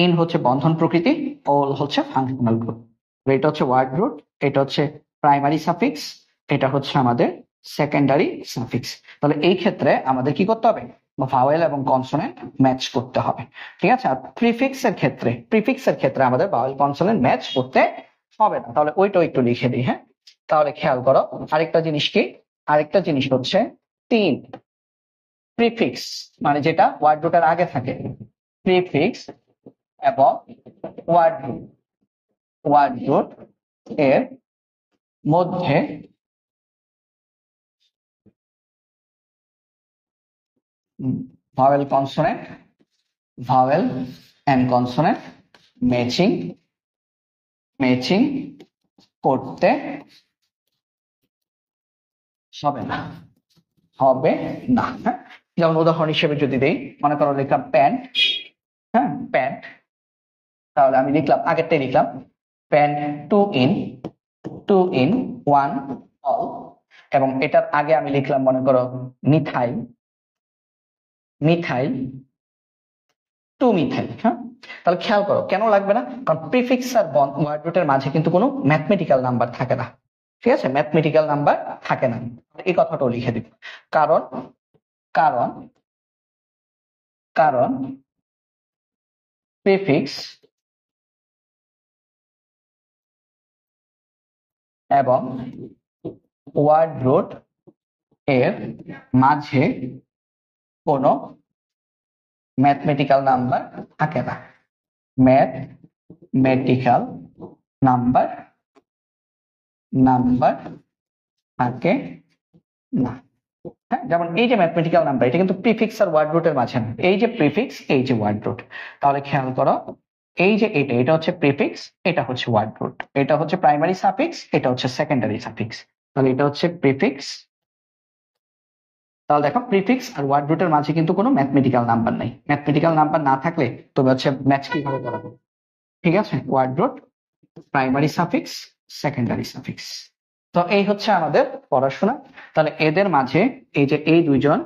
ইন হচ্ছে বন্ধন প্রকৃতি, অল হচ্ছে ফাংশনাল গ্রুপ। এটা হচ্ছে ওয়ার্ড রুট, এটা হচ্ছে প্রাইমারি সাফিক্স, এটা হচ্ছে আমাদের সেকেন্ডারি সাফিক্স। তাহলে এই ক্ষেত্রে আমাদের কি করতে হবে? ভাওয়েল এবং কনসোনেন্ট ম্যাচ করতে হবে। ঠিক আছে। আর প্রিফিক্সের ক্ষেত্রে, প্রিফিক্সের ক্ষেত্রে আমাদের ভাওয়েল কনসোনেন্ট ম্যাচ করতে হবে না। তাহলে ওইটাও একটু লিখে দিই। হ্যাঁ, তাহলে খেয়াল করো, আরেকটা জিনিস কি? আরেকটা জিনিস হচ্ছে 3 প্রিফিক্স, মানে যেটা ওয়ার্ড রুটের আগে থাকে, প্রিফিক্স এবং ওয়ার্ড রুট, ওয়ার্ড রুট এর মধ্যে vowel consonant, vowel and consonant matching, matching করতে হবে না, হবে না। হ্যাঁ, যেমন উদাহরণ হিসেবে যদি দেই, মনে করো লিখলাম প্যান্ট, হ্যাঁ প্যান্ট, তাহলে আমি লিখলাম, আগেরটাই লিখলাম প্যান্ট 2 in 1 all, এবং এটার আগে আমি লিখলাম মনে করো মিথাইল, মিথাইল 2 মিথাইল। হ্যাঁ, তাহলে খেয়াল করো কেন লাগবে না? কারণ প্রিফিক্স আর ওয়ার্ড রুটের মাঝে কিন্তু কোনো ম্যাথমেটিক্যাল নাম্বার থাকে না। ঠিক আছে, ম্যাথমেটিক্যাল নাম্বার থাকে না, এই কথাটাও লিখে দিব। কারণ কারণ কারণ প্রিফিক্স এবং ওয়ার্ড রুট এর মাঝে কোনো ম্যাথমেটিক্যাল নাম্বার থাকে না, ম্যাথমেটিক্যাল নাম্বার, নাম্বার থাকে না। হ্যাঁ, যেমন এই যে ম্যাথমেটিক্যাল নাম্বার, এটা কিন্তু প্রিফিক্স আর ওয়ার্ড রুটের মাঝে না, এই যে প্রিফিক্স, এই যে ওয়ার্ড রুট। তাহলে খেয়াল করো, এই যে এটা, এটা হচ্ছে প্রিফিক্স, এটা হচ্ছে ওয়ার্ড রুট, এটা হচ্ছে প্রাইমারি সাফিক্স, এটা হচ্ছে সেকেন্ডারি সাফিক্স। তাহলে এটা হচ্ছে প্রিফিক্স। তাহলে দেখো, প্রিফিক্স আর ওয়ার্ড রুটের মাঝে কিন্তু কোনো ম্যাথমেটিক্যাল নাম্বার নাই। ম্যাথমেটিক্যাল নাম্বার না থাকলে তুমি হচ্ছে ম্যাচ কিভাবে করাবে? ঠিক আছে, word root, primary suffix, secondary suffix. তো এই হচ্ছে আমাদের পড়াশোনা। তাহলে এদের মাঝে, এই যে এই দুইজন,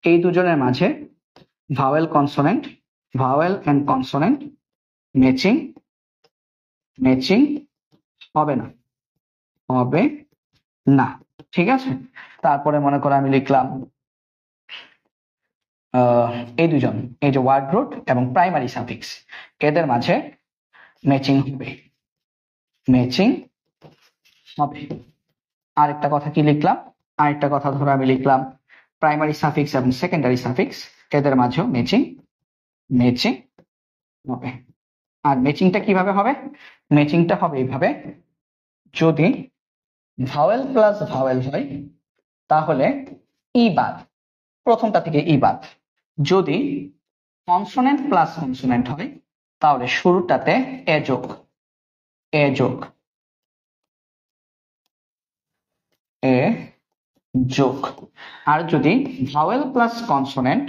এই দুজনের মাঝে vowel consonant, vowel and consonant matching, matching হবে না, হবে না। ঠিক আছে, তারপরে মনে করো আমি লিখলাম এই দুজন, এই যে ওয়ার্ড রুট এবং প্রাইমারি সাফিক্স, এদের মাঝে ম্যাচিং হবে, ম্যাচিং হবে। আরেকটা কথা কি লিখলাম? আরেকটা কথা ধরো আমি লিখলাম প্রাইমারি সাফিক্স এবং সেকেন্ডারি সাফিক্স, এদের মাঝেও ম্যাচিং, ম্যাচিং হবে। আর ম্যাচিংটা কিভাবে হবে? ম্যাচিংটা হবে এইভাবে, যদি ভাওয়েল প্লাস ভাওয়েল হয় তাহলে ই বাদ, প্রথমটা থেকে ই বাদ। যদি কনসোনেন্ট প্লাস কনসোনেন্ট হয় তাহলে শুরুটাতে এ যোগ, এ যোগ, এ যোগ। আর যদি ভাওয়েল প্লাস কনসোনেন্ট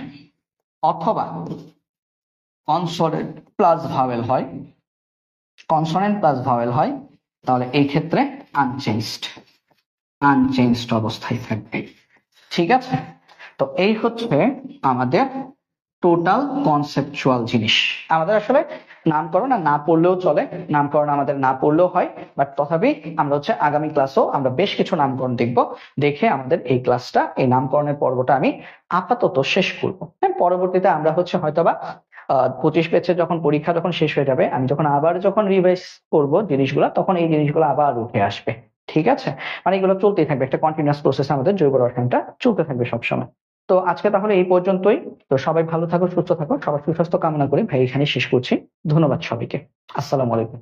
অথবা কনসোনেন্ট প্লাস ভাওয়েল হয়, কনসোনেন্ট প্লাস ভাওয়েল হয়, তাহলে এই ক্ষেত্রে আনচেঞ্জড, আনচেঞ্জড অবস্থায় থাকবে। ঠিক আছে, তো এই হচ্ছে আমাদের টোটাল কনসেপচুয়াল জিনিস। আমাদের আসলে নামকরণ আর না পড়লেও চলে, নামকরণ আমাদের না পড়লেও হয়, বাট তথাপি আমরা হচ্ছে আগামী ক্লাসেও আমরা বেশ কিছু নামকরণ দেখব। দেখে আমাদের এই ক্লাসটা, এই নামকরণের পর্বটা আমি আপাতত শেষ করবো। পরবর্তীতে আমরা হচ্ছে হয়তোবা 25 ব্যাচে যখন পরীক্ষা যখন শেষ হয়ে যাবে, আমি যখন রিভাইজ করব জিনিসগুলো, তখন এই জিনিসগুলো আবার উঠে আসবে। ঠিক আছে, মানে এগুলো চলতেই থাকবে, একটা কন্টিনিউয়াস প্রসেস আমাদের জৈব রসায়নটা চলতে থাকবে সবসময়। তো আজকে তাহলে এই পর্যন্তই। তো সবাই ভালো থাকো, সুস্থ থাকো, সবার সুস্বাস্থ্য কামনা করি ভাই এখানে শেষ করছি। ধন্যবাদ সবাইকে। আসসালামু আলাইকুম।